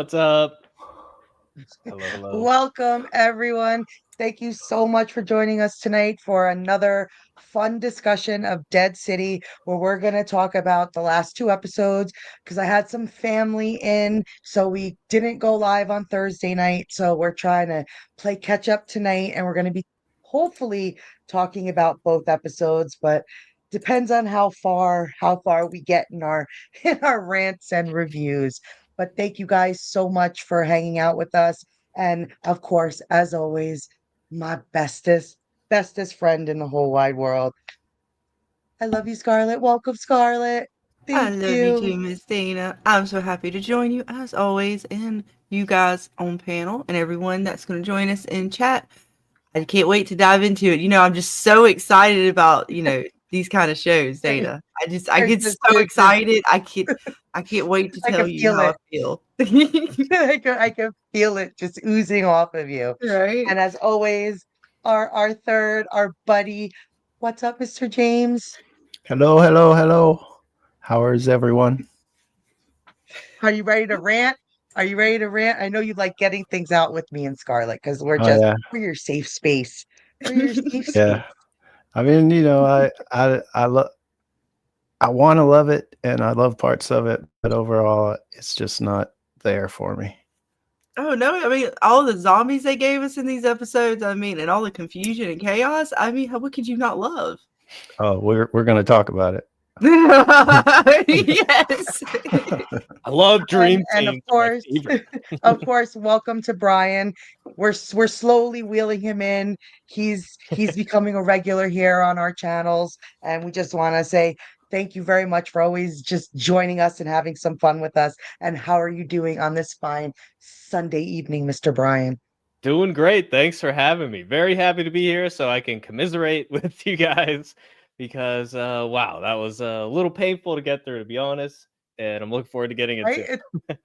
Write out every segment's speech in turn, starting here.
What's up? Hello. Welcome, everyone. Thank you so much for joining us tonight for another fun discussion of Dead City, where we're going to talk about the last two episodes because I had some family in, so we didn't go live on Thursday night. So we're trying to play catch up tonight, and we're going to be hopefully talking about both episodes, but depends on how far we get in our in our rants and reviews. But thank you guys so much for hanging out with us. And of course, as always, my bestest friend in the whole wide world. I love you, Scarlet. Welcome, Scarlet. I Thank love you you. too, Miss Dana. I'm so happy to join you as always, and you guys on panel, and everyone that's going to join us in chat. I can't wait to dive into it. I'm just so excited about these kind of shows, Dana. I get so excited. I can't wait to I tell can you feel how it. I feel. I can feel it just oozing off of you. Right? And as always, our buddy. What's up, Mr. James? Hello. How is everyone? Are you ready to rant? Are you ready to rant? I know you like getting things out with me and Scarlet because we're Yeah. your safe space. We're your safe space. Yeah. I mean, I want to love it and I love parts of it, but overall it's just not there for me. Oh no, I mean all the zombies they gave us in these episodes, and all the confusion and chaos. What could you not love? Oh, we're going to talk about it. Yes. I love dream and of course, welcome to Brian. We're slowly wheeling him in. He's becoming a regular here on our channels, and we just want to say thank you very much for always just joining us and having some fun with us. And how are you doing on this fine Sunday evening, Mr. Brian? Doing great. Thanks for having me. Very happy to be here so I can commiserate with you guys because wow, that was a little painful to get through, to be honest. And I'm looking forward to getting into it.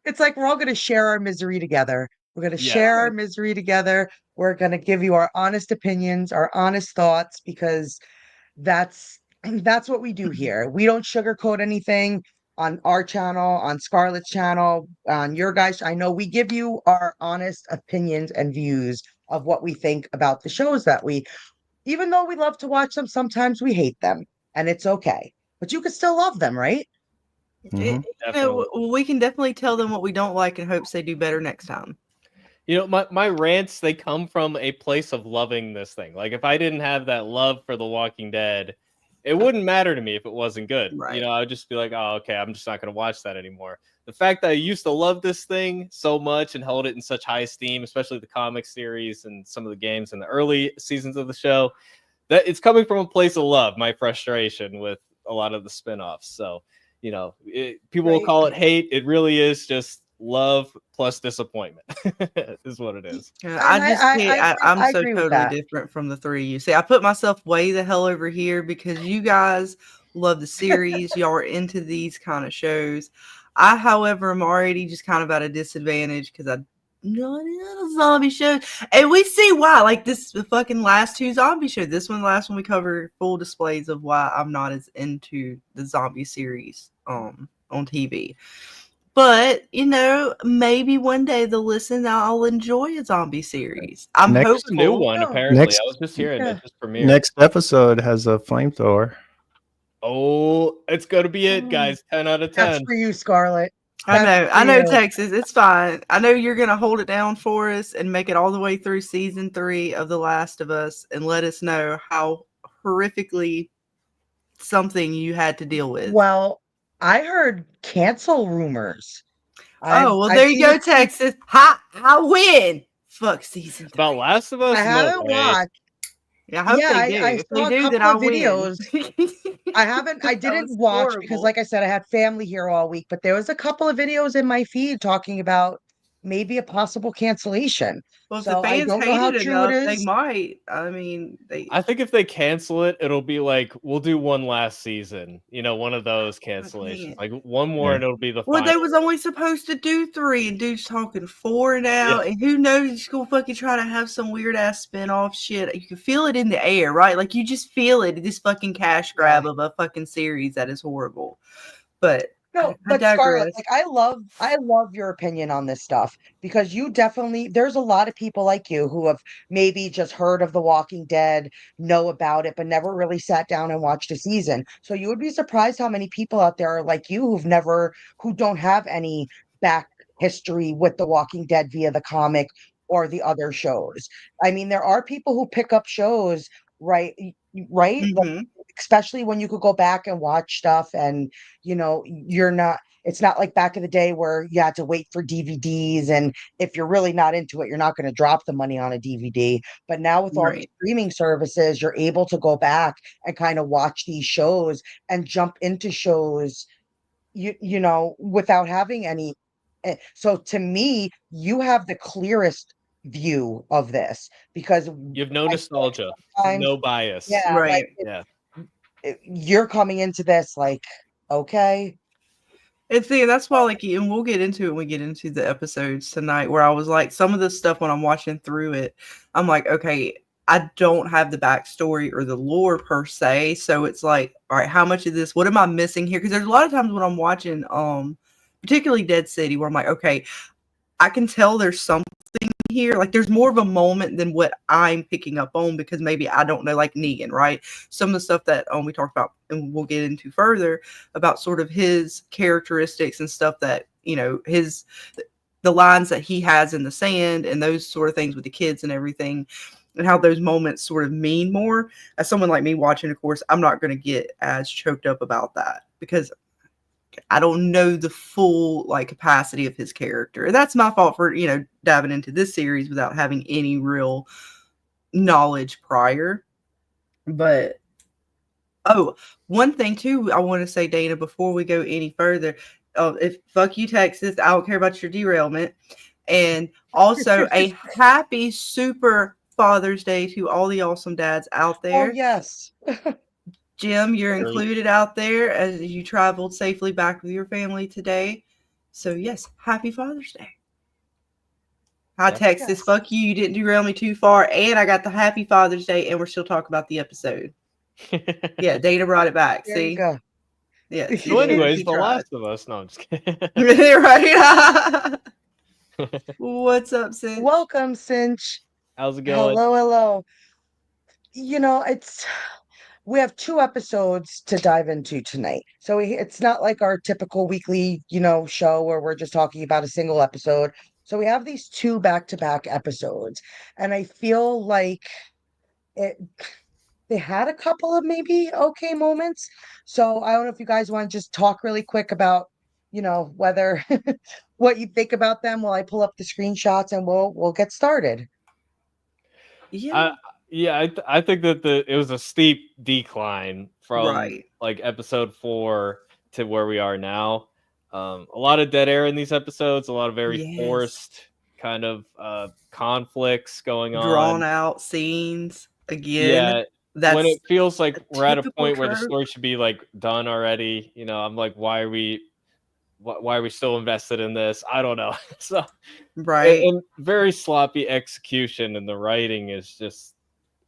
It's like we're all going to share our misery together. We're going to share our misery together. We're going to give you our honest opinions, our honest thoughts, because that's what we do here. We don't sugarcoat anything on our channel, on Scarlett's channel, on your guys. I know we give you our honest opinions and views of what we think about the shows that even though we love to watch them, sometimes we hate them, and it's okay. But you can still love them, right? We can definitely tell them what we don't like in hopes they do better next time. My rants, they come from a place of loving this thing. Like if I didn't have that love for The Walking Dead, it wouldn't matter to me if it wasn't good. Right. I would just be like, oh, okay, I'm just not going to watch that anymore. The fact that I used to love this thing so much and held it in such high esteem, especially the comic series and some of the games in the early seasons of the show, that it's coming from a place of love, my frustration with a lot of the spinoffs. So, people will call it hate. It really is just love plus disappointment is what it is. I'm so totally different from the three of you. See, I put myself way the hell over here because you guys love the series. Y'all are into these kind of shows. I, however, am already just kind of at a disadvantage because I'm not in a zombie show. And we see why. Like the fucking last two zombie shows. This one, the last one, we covered full displays of why I'm not as into the zombie series on TV. But, maybe one day they'll listen and I'll enjoy a zombie series. I'm hopeful. A new one, apparently. I was just hearing it just premiered. Next episode has a flamethrower. Oh, it's going to be it, guys. 10 out of 10. That's for you, Scarlet. I know, Texas. It's fine. I know you're going to hold it down for us and make it all the way through season 3 of The Last of Us and let us know how horrifically something you had to deal with. Well, I heard cancel rumors. There you go, Texas. I win. Fuck season 3. About Last of Us? I haven't watched. Yeah, I hope they do. I saw a couple of videos. I didn't watch horrible. Because, like I said, I had family here all week. But there was a couple of videos in my feed talking about maybe a possible cancellation. Well, if the fans hate it enough, they might. I think if they cancel it, it'll be like, we'll do one last season. One of those cancellations. Like one more and it'll be the final. They was only supposed to do 3 and dude's talking 4 now. Yeah. And who knows, he's going to fucking try to have some weird ass spinoff shit. You can feel it in the air, right? Like you just feel it. This fucking cash grab of a fucking series that is horrible. But No, I but Scarlett, digress. like I love your opinion on this stuff because you definitely there's a lot of people like you who have maybe just heard of The Walking Dead, know about it, but never really sat down and watched a season. So you would be surprised how many people out there are like you who don't have any back history with The Walking Dead via the comic or the other shows. I mean, there are people who pick up shows, right? Right? Hmm. Especially when you could go back and watch stuff and you're not it's not like back in the day where you had to wait for DVDs, and if you're really not into it you're not going to drop the money on a DVD. But now with all the Right. streaming services you're able to go back and kind of watch these shows and jump into shows without having any so to me you have the clearest view of this because You have no I feel like nostalgia, sometimes no bias. yeah, like Right. Yeah. you're coming into this like, okay. And see, that's why, like, and we'll get into it when we get into the episodes tonight, where I was like, some of this stuff when I'm watching through it, I'm like, okay, I don't have the backstory or the lore per se. So it's like, all right, how much of this, what am I missing here? Because there's a lot of times when I'm watching, particularly Dead City, where I'm like, okay, I can tell there's something here. Like there's more of a moment than what I'm picking up on because maybe I don't know, like Negan, right? Some of the stuff that we talked about and we'll get into further about sort of his characteristics and stuff that, the lines that he has in the sand and those sort of things with the kids and everything and how those moments sort of mean more. As someone like me watching, of course, I'm not going to get as choked up about that because I don't know the full like capacity of his character. And that's my fault for, diving into this series without having any real knowledge prior. But one thing too, I want to say, Dana, before we go any further, if fuck you, Texas, I don't care about your derailment. And also a happy super Father's Day to all the awesome dads out there. Oh yes. Jim, you're included out there as you traveled safely back with your family today. So, yes, happy Father's Day. Hi, Texas. Yes. Fuck you. You didn't derail me too far. And I got the happy Father's Day, and we're still talking about the episode. Yeah, Dana brought it back. There see? you go. Yeah. So anyways, The Last of Us. No, I'm just kidding. Right? What's up, Cinch? Welcome, Cinch. How's it going? Hello. We have 2 episodes to dive into tonight. So it's not like our typical weekly, show where we're just talking about a single episode. So we have these 2 back-to-back episodes. And I feel like they had a couple of maybe okay moments. So I don't know if you guys want to just talk really quick about, whether what you think about them while I pull up the screenshots and we'll get started. Yeah. I think that it was a steep decline from like episode 4 to where we are now. A lot of dead air in these episodes, a lot of very forced kind of conflicts going on, drawn out scenes again. Yeah, when it feels like we're at a point where the story should be like done already. I'm like, why are we still invested in this? I don't know. So and very sloppy execution, and the writing is just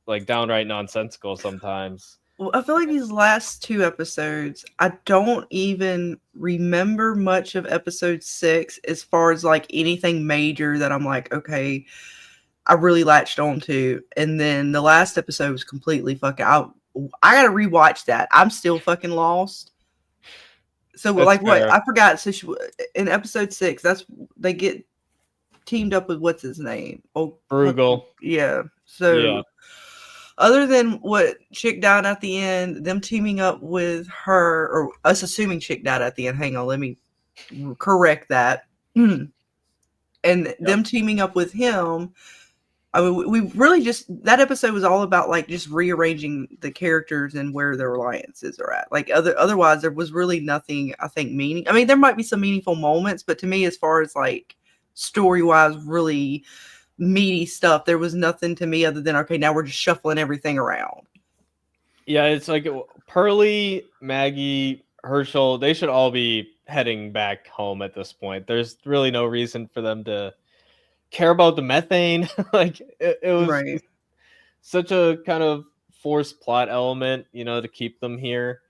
like downright nonsensical sometimes. Well, I feel like these last 2 episodes, I don't even remember much of episode 6 as far as like anything major that I'm like, okay, I really latched on to. And then the last episode was completely fucking I gotta rewatch that. I'm still fucking lost. So that's like fair. What I forgot. So in episode 6, they get teamed up with what's his name? Oh, Bruegel. Yeah. So other than what Chick died at the end, them teaming up with her, or us assuming Chick died at the end. Hang on, let me correct that. And them teaming up with him. I mean, we really that episode was all about like just rearranging the characters and where their alliances are at. Like otherwise, there was really nothing, I think, meaning. I mean, there might be some meaningful moments, but to me, as far as like story-wise, really meaty stuff, there was nothing to me other than, okay, now we're just shuffling everything around. Yeah, it's like Pearlie, Maggie, Herschel, they should all be heading back home at this point. There's really no reason for them to care about the methane. Like it was such a kind of forced plot element, to keep them here.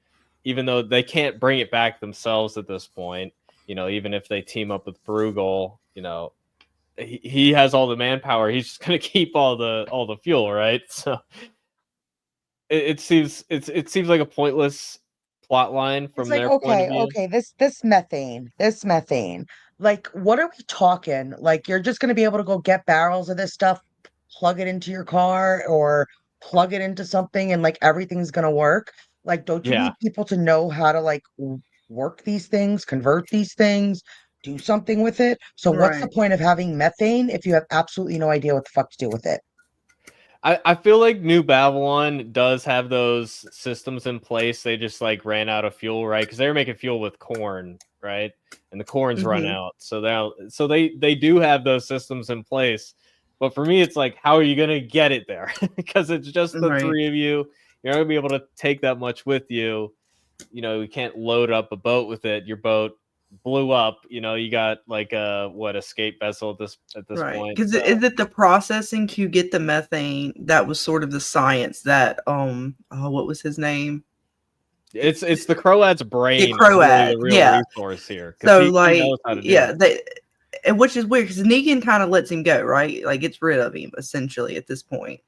even though they can't bring it back themselves at this point, you know, even if they team up with Bruegel, you know, he has all the manpower. He's just gonna keep all the fuel, right? So it seems like a pointless plot line from their point of view. Okay, this methane. Like, what are we talking? Like, you're just gonna be able to go get barrels of this stuff, plug it into your car, or plug it into something, and like everything's gonna work. Like, don't you need people to know how to like work these things, convert these things, do something with it? So what's the point of having methane if you have absolutely no idea what the fuck to do with it? I feel like New Babylon does have those systems in place. They just like ran out of fuel, right? Because they were making fuel with corn, right? And the corn's run out. So they do have those systems in place. But for me, it's like, how are you gonna get it there? Because it's just the three of you. You're not gonna be able to take that much with you. You know, you can't load up a boat with it. Your boat blew up. You know, you got like a escape vessel at this point. Because is it the processing to get the methane that was sort of the science that what was his name? It's the Croat's brain. The Croat, really the real resource here. So he knows how to do it. Which is weird because Negan kind of lets him go, right? Like gets rid of him essentially at this point.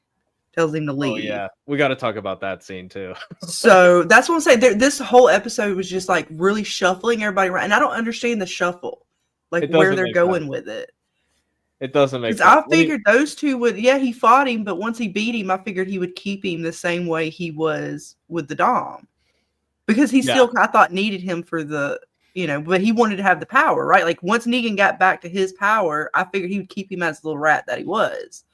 Tells him to leave. Oh yeah, we got to talk about that scene too. So that's what I'm saying. This whole episode was just like really shuffling everybody around, and I don't understand the shuffle, like where they're going with it. It doesn't make sense. I figured those two would. Yeah, he fought him, but once he beat him, I figured he would keep him the same way he was with the Dom, because he still, I thought, needed him for the, you know, but he wanted to have the power, right? Like once Negan got back to his power, I figured he would keep him as the little rat that he was.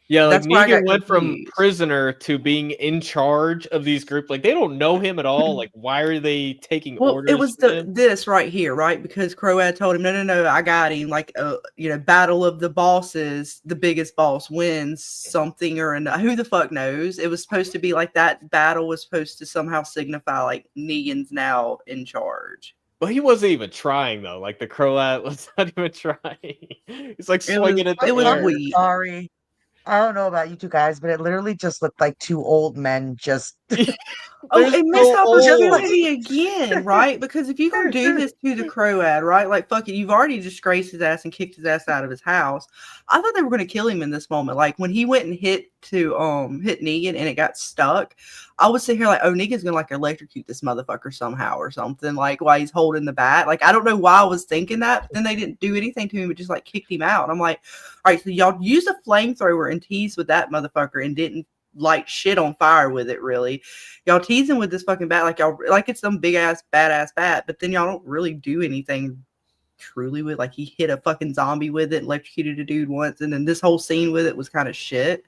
Yeah, like Negan went from prisoner to being in charge of these groups. Like they don't know him at all. Like why are they taking orders? It was this right here, right? Because Croat told him, no, I got him. Like, you know, battle of the bosses, the biggest boss wins something or another. Who the fuck knows? It was supposed to be like that battle was supposed to somehow signify like Negan's now in charge. Well, he wasn't even trying though. Like the Croat was not even trying. He's like swinging it. It was weird. Sorry. I don't know about you two guys, but it literally just looked like two old men just. And missed opportunity again, right? Because if you're gonna do this to the Croat, right? Like, fuck it, you've already disgraced his ass and kicked his ass out of his house. I thought they were gonna kill him in this moment. Like when he went and hit Negan and it got stuck, I would sit here like, oh, Negan's gonna like electrocute this motherfucker somehow or something, like while he's holding the bat. Like I don't know why I was thinking that, but then they didn't do anything to him, but just like kicked him out. And I'm like, all right, so y'all used a flamethrower and teased with that motherfucker and didn't light shit on fire with it, really. Y'all teasing with this fucking bat like y'all like it's some big ass badass bat, but then y'all don't really do anything truly with. Like he hit a fucking zombie with it, electrocuted a dude once, and then this whole scene with it was kind of shit.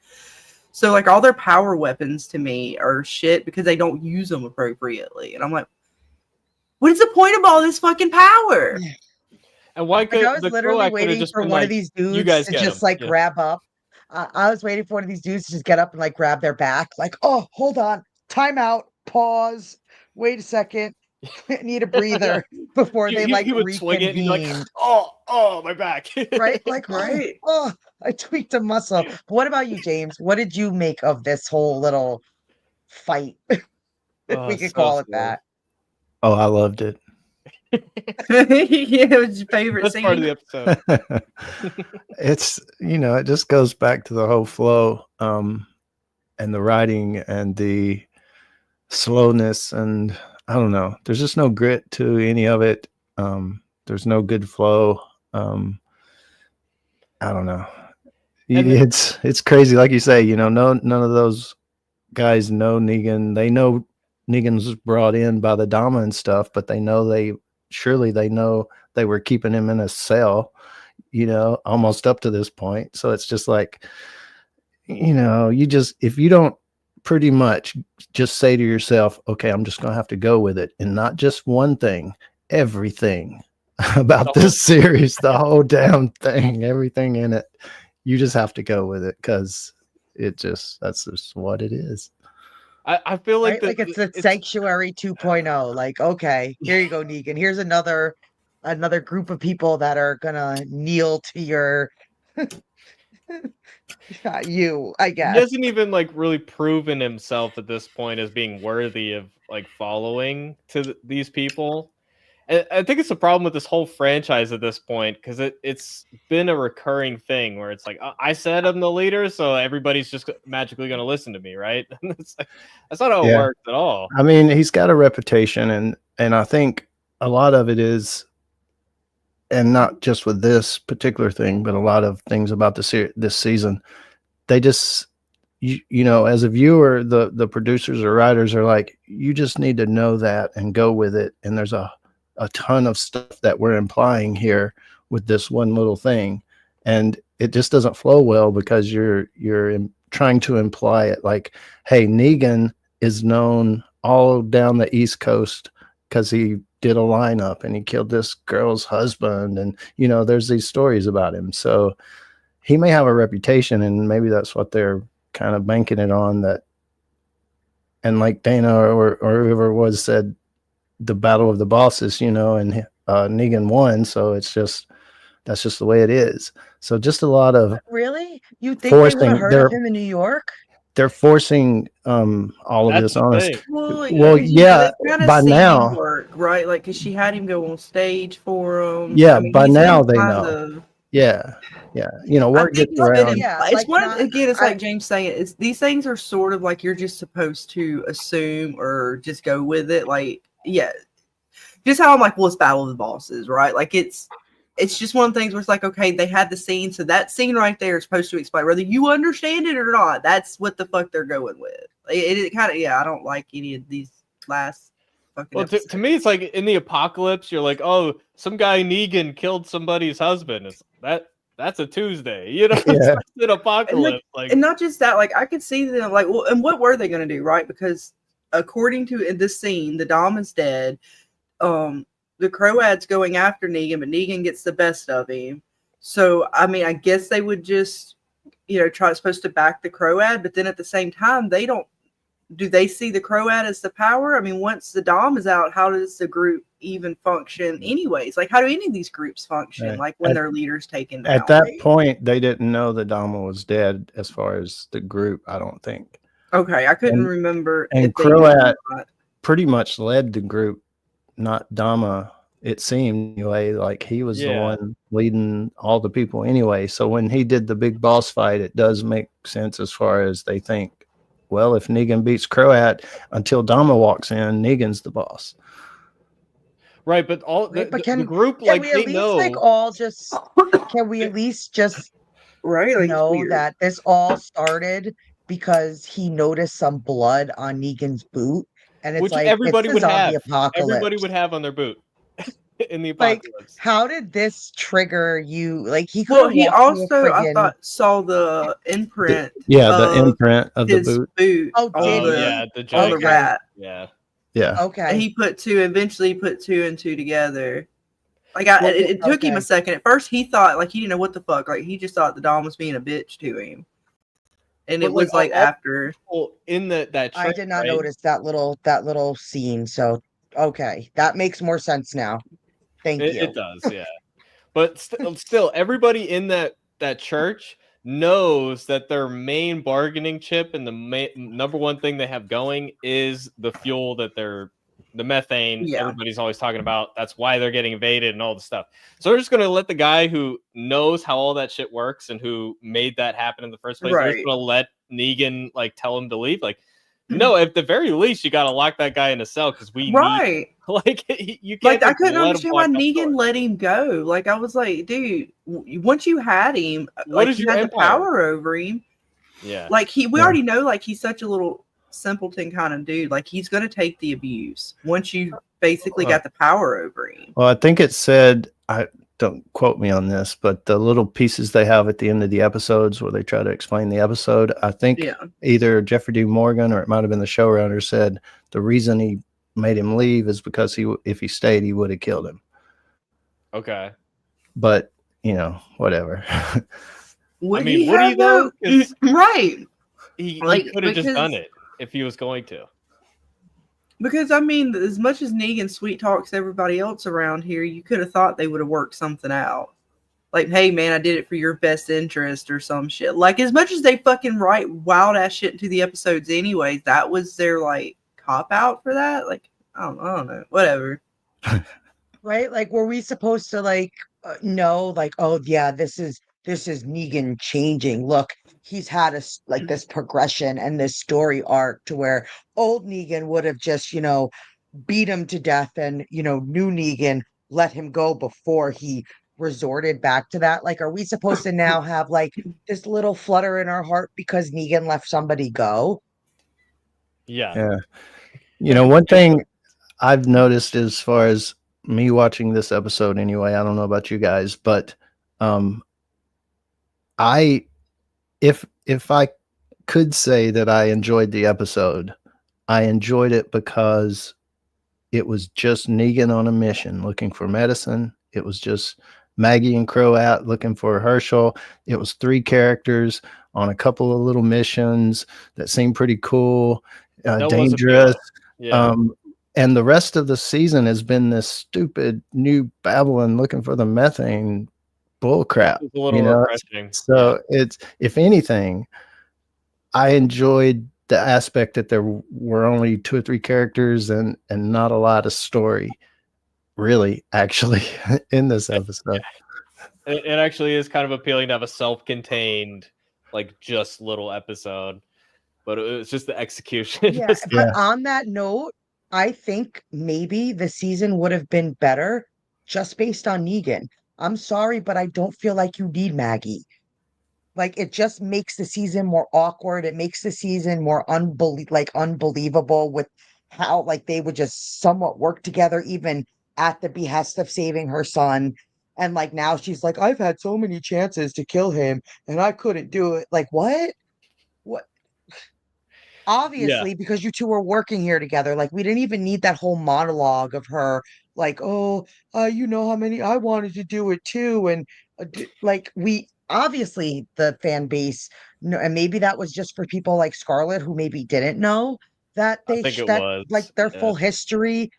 So like all their power weapons to me are shit because they don't use them appropriately, and I'm like, what is the point of all this fucking power? And why could I was literally waiting for one of these dudes to just like grab up. I was waiting for one of these dudes to just get up and like grab their back, like, oh, hold on, time out, pause, wait a second, need a breather before they like reconvene. Like, oh, my back, right? Like, right? Oh, I tweaked a muscle. But what about you, James? What did you make of this whole little fight? If we could call it that. Oh, I loved it. Yeah, it was your favorite scene. Part of the episode. It's, you know, it just goes back to the whole flow and the writing and the slowness, and I don't know, there's just no grit to any of it. There's no good flow. I don't know. It's crazy, like you say, you know, none of those guys know Negan. They know Negan's brought in by the Dama and stuff, but they know they were keeping him in a cell, you know, almost up to this point. So it's just like, you know, if you don't pretty much just say to yourself, okay, I'm just going to have to go with it, and not just one thing, everything about this series, the whole damn thing, everything in it, you just have to go with it because that's just what it is. I feel like like it's Sanctuary 2.0. Like, okay, here you go, Negan. Here's another group of people that are gonna kneel to your You, I He guess. hasn't even like really proven himself at this point as being worthy of like following to these people. And I think it's a problem with this whole franchise at this point because it's been a recurring thing where it's like I said I'm the leader, so everybody's just magically going to listen to me, right? It's like, that's not how it works at all. I mean, he's got a reputation, and I think a lot of it is, and not just with this particular thing, but a lot of things about this season, they just, you know, as a viewer, the producers or writers are like, you just need to know that and go with it. And there's a ton of stuff that we're implying here with this one little thing, and it just doesn't flow well because you're trying to imply it like, hey, Negan is known all down the East Coast because he did a lineup and he killed this girl's husband, and you know, there's these stories about him, so he may have a reputation, and maybe that's what they're kind of banking it on. That, and like Dana or whoever was said, the battle of the bosses, you know, and Negan won, so it's just, that's just the way it is. So just a lot of Really, you think they would have heard of him in New York? They're forcing all of this on us. Well, yeah, by now, work, right? Like, because she had him go on stage for him. Yeah, I mean, by now they know. Yeah, you know, word gets around. It's like one again. It's like James saying, it's these things are sort of like you're just supposed to assume or just go with it. Like, yeah, just how I'm like, well, it's Battle of the Bosses, right? Like it's just one of the things where it's like, okay, they had the scene, so that scene right there is supposed to explain whether you understand it or not. That's what the fuck they're going with. It kind of, yeah, I don't like any of these last fucking episodes. To me, it's like in the apocalypse, you're like, oh, some guy Negan killed somebody's husband. It's that's a Tuesday, you know? Yeah. It's an apocalypse. And not just that, like I could see them like, well, and what were they going to do, right? Because according to in this scene, the Dom is dead. The Croat's going after Negan, but Negan gets the best of him. So, I mean, I guess they would just, you know, supposed to back the Croat, but then at the same time, do they see the Croat as the power? I mean, once the Dom is out, how does the group even function anyways? Like, how do any of these groups function? Right. Like when their leader's taken down? At that point, they didn't know that Dama was dead as far as the group, I don't think. Okay, I couldn't remember. And Croat pretty much led the group, not Dama, it seemed anyway. Like he was the one leading all the people anyway. So when he did the big boss fight, it does make sense as far as they think, well, if Negan beats Croat until Dama walks in, Negan's the boss. Right, but the group, can like, we they at least know. like all just can we at least just like, know that this all started because he noticed some blood on Negan's boot, and it's which like everybody it's would have. The apocalypse. Everybody would have on their boot in the apocalypse. Like, how did this trigger you? Like he could. Well, he also I thought saw the imprint. The imprint of the boot. Oh, did the on the rat. Yeah. Okay. And he eventually put two and two together. Like it took him a second. At first he thought like he didn't know what the fuck. Like he just thought the Dom was being a bitch to him. And it was like after in that I did not notice that little scene. So okay, that makes more sense now. Thank you. It does, yeah. But still, everybody in that church knows that their main bargaining chip and the number one thing they have going is the fuel that the methane everybody's always talking about. That's why they're getting invaded and all the stuff. So they're just going to let the guy who knows how all that shit works and who made that happen in the first place, they're just going to let Negan like tell him to leave. Like, no, at the very least, you got to lock that guy in a cell because we need, like, you can't. Like, I couldn't understand why Negan let him go. Like, I was like, dude, once you had him, what like, you had the power over him. Yeah. Like, we already know, like, he's such a little simpleton kind of dude. Like, he's going to take the abuse once you basically got the power over him. Well, I think it said, don't quote me on this, but the little pieces they have at the end of the episodes where they try to explain the episode, I think either Jeffrey D. Morgan or it might have been the showrunner said the reason he made him leave is because if he stayed, he would have killed him. Okay. But, you know, whatever. Would he though? Right. He could have just done it if he was going to. Because, I mean, as much as Negan sweet talks everybody else around here, you could have thought they would have worked something out. like, hey man, I did it for your best interest or some shit. Like, as much as they fucking write wild ass shit into the episodes anyways, that was their like cop out for that. Like, I don't know, whatever. Right? Like, were we supposed to like know, like, oh yeah, this is Negan changing. Look, he's had like this progression and this story arc to where old Negan would have just, beat him to death, and new Negan let him go before he resorted back to that. Like, are we supposed to now have like this little flutter in our heart because Negan left somebody go? Yeah. One thing I've noticed as far as me watching this episode anyway, I don't know about you guys, but if I could say that I enjoyed the episode, I enjoyed it because it was just Negan on a mission looking for medicine. It was just Maggie and Croat looking for Herschel. It was 3 characters on a couple of little missions that seemed pretty cool, dangerous. Yeah. And the rest of the season has been this stupid New Babylon looking for the methane bullcrap. It's a little refreshing. So it's, if anything, I enjoyed the aspect that there were only 2 or 3 characters and not a lot of story, really, actually, in this episode. It actually is kind of appealing to have a self-contained, like, just little episode, but it's just the execution. Yeah, but on that note, I think maybe the season would have been better just based on Negan. I'm sorry, but I don't feel like you need Maggie. Like, it just makes the season more awkward. It makes the season more unbelievable with how like they would just somewhat work together, even at the behest of saving her son. And like now she's like, I've had so many chances to kill him and I couldn't do it. Like, what? Obviously, because you two were working here together. Like, we didn't even need that whole monologue of her like, oh, you know how many I wanted to do it too. And like, we obviously, the fan base, and maybe that was just for people like Scarlet who maybe didn't know that like their full history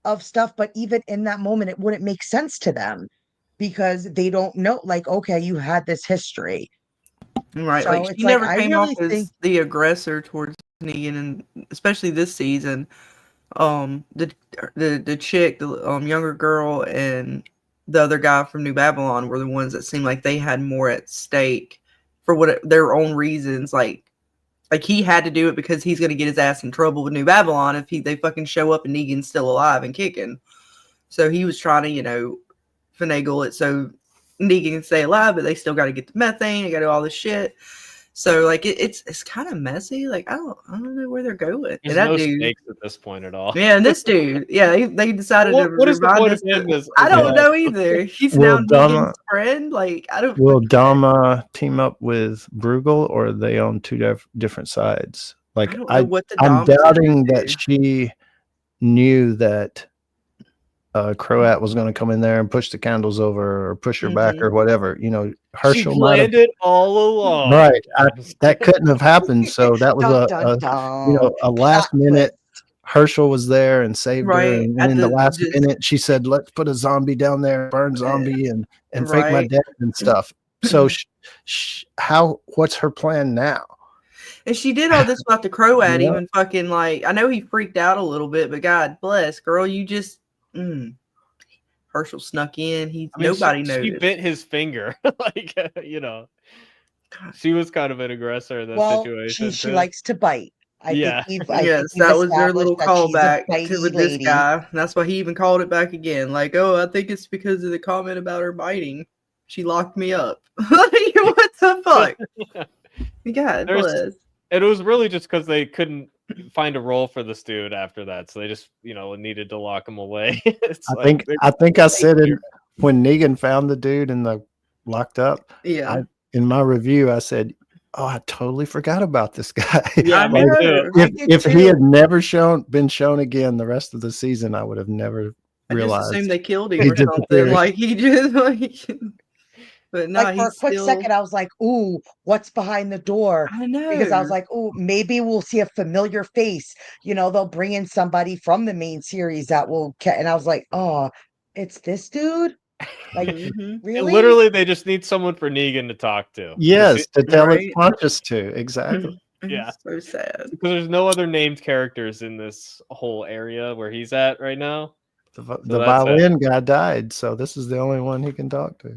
of stuff. But even in that moment, it wouldn't make sense to them because they don't know, like, okay, you had this history. Right. So like, she never came off as the aggressor towards Negan, and especially this season. The chick, the younger girl, and the other guy from New Babylon were the ones that seemed like they had more at stake for their own reasons. Like he had to do it because he's going to get his ass in trouble with New Babylon if they fucking show up and Negan's still alive and kicking. So he was trying to, finagle it so Negan can stay alive, but they still got to get the methane. They got to do all this shit. So like it's kind of messy. Like I don't know where they're going. There's no stakes at this point at all. Yeah, and this dude, they decided to what is the point us. Of him I don't know either. He's now Negan's friend. Like I don't. Will Dama team up with Bruegel, or are they on 2 different sides? Like I'm doubting that she knew that Croat was going to come in there and push the candles over or push her back or whatever. Herschel she planned it all along. Right. That couldn't have happened. So that was a last minute. Herschel was there and saved her. And in the last minute, she said, let's put a zombie down there, burn zombie and fake my death and stuff. So what's her plan now? And she did all this about the Croat, even fucking like, I know he freaked out a little bit, but God bless, girl, you just, Herschel snuck in. Nobody noticed. She bit his finger, like she was kind of an aggressor in that situation. She likes to bite. Yes, that was their little callback to this guy. That's why he even called it back again. Like, oh, I think it's because of the comment about her biting. She locked me up. What the fuck? God bless. And it was really just because they couldn't find a role for this dude after that, so they just needed to lock him away. I think I said it when Negan found the dude in the locked up. Yeah, in my review I said, oh, I totally forgot about this guy. Yeah, if he had never been shown again the rest of the season, I would have never realized. I just assumed they killed him or something. Like he just like. But no, like for a quick second, I was like, "Ooh, what's behind the door?" I know, because I was like, "Ooh, maybe we'll see a familiar face." They'll bring in somebody from the main series that will. And I was like, "Oh, it's this dude." Like, really? Literally, they just need someone for Negan to talk to. Yes, to tell right? its conscious to. Exactly. Yeah. So sad. Because there's no other named characters in this whole area where he's at right now. The violin guy died, so this is the only one he can talk to.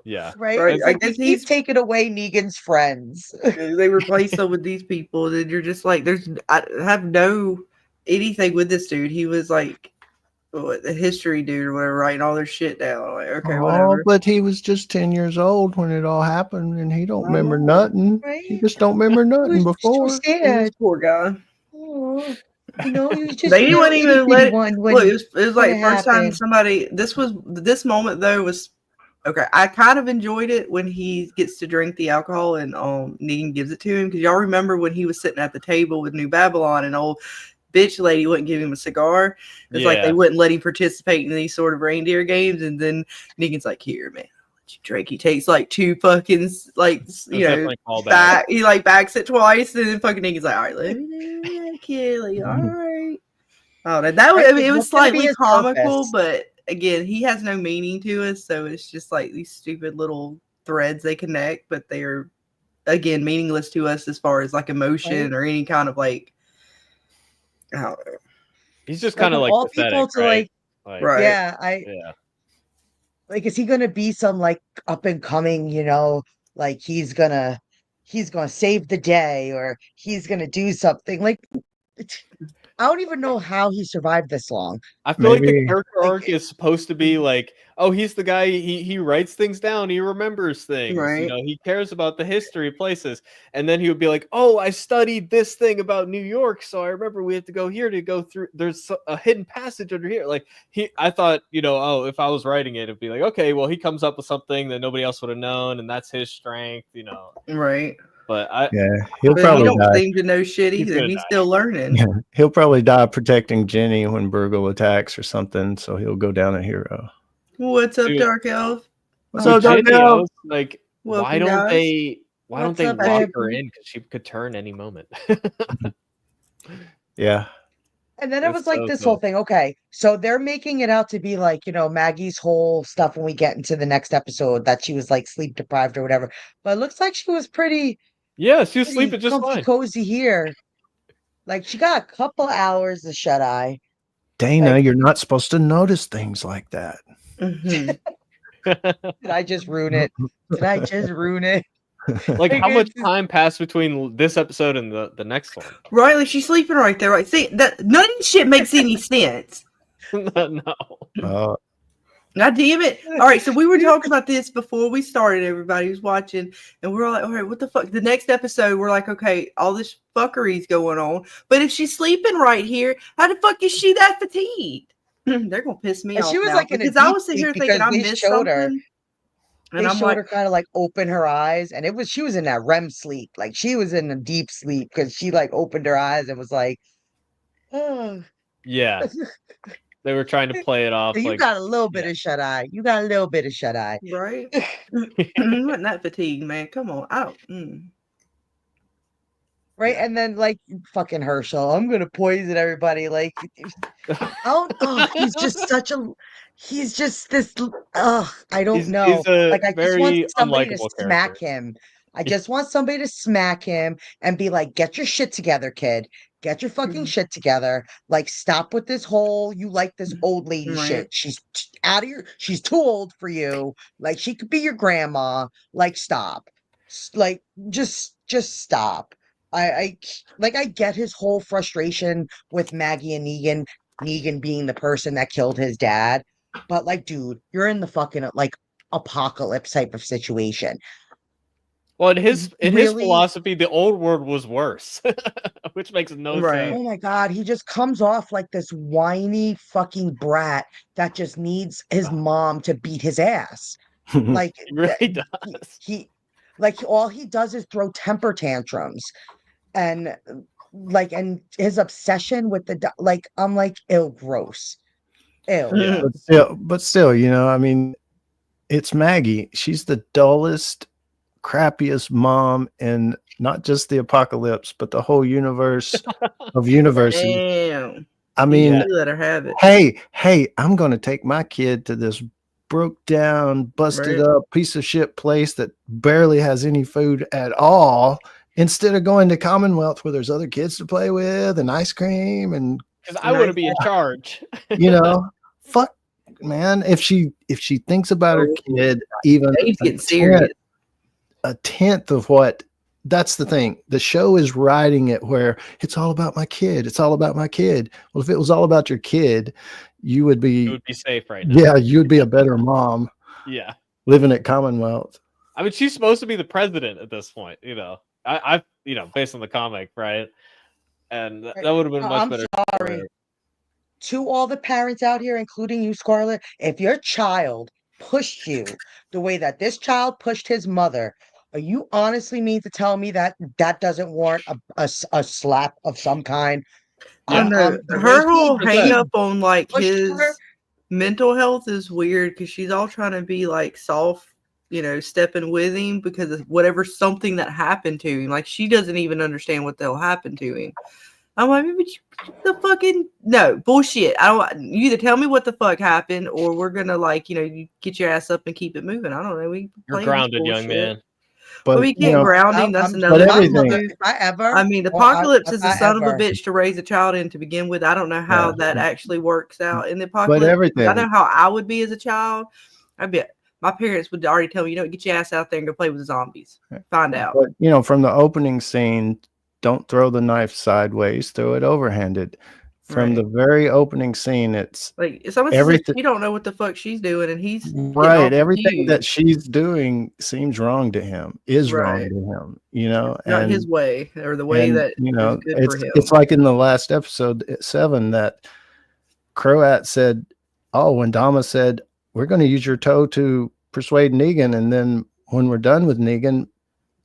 Yeah. Right? I guess he's taking away Negan's friends. They replace them with these people, and you're just like, I have no anything with this dude. He was like the history dude or whatever, writing all their shit down. Like, okay, whatever. But he was just 10 years old when it all happened, and he don't remember nothing. Right? He just don't remember nothing before. So sad. Poor guy. Oh, he was just. They wouldn't even let it. Look, it was like first time happened. somebody. This moment though was okay. I kind of enjoyed it when he gets to drink the alcohol and Negan gives it to him, because y'all remember when he was sitting at the table with New Babylon and old bitch lady wouldn't give him a cigar. It's like they wouldn't let him participate in these sort of reindeer games, and then Negan's like, "Here, man, I'll let you drink." He takes like 2 fucking back. He like backs it twice, and then fucking Negan's like, "All right, let me do that, kid." Like, all right. Oh, it was slightly comical, but again, he has no meaning to us, so it's just like these stupid little threads they connect, but they are again meaningless to us as far as like emotion or any kind of like. I don't know. He's just kind of like all pathetic, people to right? Right. Yeah, like, is he gonna be some like up and coming, like he's gonna save the day, or he's gonna do something like I don't even know how he survived this long. I feel like the character arc is supposed to be like, oh, he's the guy, he writes things down, he remembers things, right. He cares about the history of places, and then he would be like, oh, I studied this thing about New York, so I remember we have to go here to go through, there's a hidden passage under here. Like, I thought, oh, if I was writing it, it'd be like, okay, well, he comes up with something that nobody else would have known, and that's his strength, Right. But he'll probably don't die. seem to know shit either. He's still learning. Yeah, he'll probably die protecting Jenny when Burgle attacks or something, so he'll go down a hero. What's up, Dark Elf? What's up, Dark Elf? Like, welcome, why don't guys. they What's lock up, babe? her in, because she could turn any moment? Yeah. And then it was like this whole thing. Okay, so they're making it out to be like, Maggie's whole stuff when we get into the next episode, that she was like sleep deprived or whatever. But it looks like she was pretty. Yeah, she was sleeping just fine. Cozy here. Like, she got a couple hours of shut eye. Dana, you're not supposed to notice things like that. Did I just ruin it? Like, how much time passed between this episode and the next one? Right, like she's sleeping right there. Right, see that none of this shit makes any sense. No. God damn it. All right, so we were talking about this before we started, everybody who's watching, and we're all like, all right, what the fuck? The next episode, we're like, okay, all this fuckery's going on, but if she's sleeping right here, how the fuck is she that fatigued? They're going to piss me off. She was now, like because I was sitting here thinking I missed something. And I'm showed her kind of like open her eyes, and she was in that REM sleep. Like, she was in a deep sleep because she like opened her eyes and was like, oh. Yeah. They were trying to play it off. You got a little bit of shut eye. Right? You wasn't that fatigued, man. Come on. Right? And then, like, fucking Herschel, I'm going to poison everybody. Like, he's just this, I don't know. Like, I just want somebody to smack him. I just want somebody to smack him and be like, get your shit together, kid. Get your fucking shit together. Like, stop with this whole, you like this old lady shit. She's out of she's too old for you. Like, she could be your grandma. Like, stop. Like, just stop. I get his whole frustration with Maggie and Negan being the person that killed his dad. But, like, dude, you're in the fucking, like, apocalypse type of situation. Well, in his philosophy, the old world was worse, which makes no sense. Oh my God, he just comes off like this whiny fucking brat that just needs his mom to beat his ass. Like, he really does. He all he does is throw temper tantrums, and his obsession with I'm like, ew, gross, ew. Yeah. But still, I mean, it's Maggie. She's the dullest, crappiest mom in not just the apocalypse, but the whole universe of universes. Damn. I mean, let her have it. Hey, I'm going to take my kid to this broke down, busted Right. up piece of shit place that barely has any food at all, instead of going to Commonwealth where there's other kids to play with and ice cream and Because I want to be in charge. fuck, man. If she thinks about her kid even Dave's getting serious. a tenth of what. That's the thing. The show is writing it where it's all about my kid. It's all about my kid. Well, if it was all about your kid, you would be safe right now. Yeah, you'd be a better mom. Yeah. Living at Commonwealth. I mean, she's supposed to be the president at this point, I based on the comic, right? And that would have been much better. Sorry. To all the parents out here, including you, Scarlet, if your child pushed you the way that this child pushed his mother, are you honestly mean to tell me that doesn't warrant a slap of some kind? Yeah. Her whole hang up on like his mental health is weird because she's all trying to be like soft, stepping with him because of something that happened to him. Like she doesn't even understand what the hell happened to him. I'm like, no bullshit. You either tell me what the fuck happened or we're gonna you get your ass up and keep it moving. I don't know. You're grounded, young man. But we can't ground him. That's another thing. The apocalypse is a son of a bitch to raise a child in to begin with. I don't know how that actually works out in the apocalypse. I know how I would be as a child. I bet my parents would already tell me, get your ass out there and go play with the zombies. Find out. But from the opening scene, don't throw the knife sideways, throw it overhanded. From the very opening scene, it's like everything. You don't know what the fuck she's doing, and he's right. Everything that she's doing seems wrong to him. Wrong to him. Not his way or the way that it's like in the last episode 7 that Croat said, "Oh, when Dama said we're going to use your toe to persuade Negan, and then when we're done with Negan,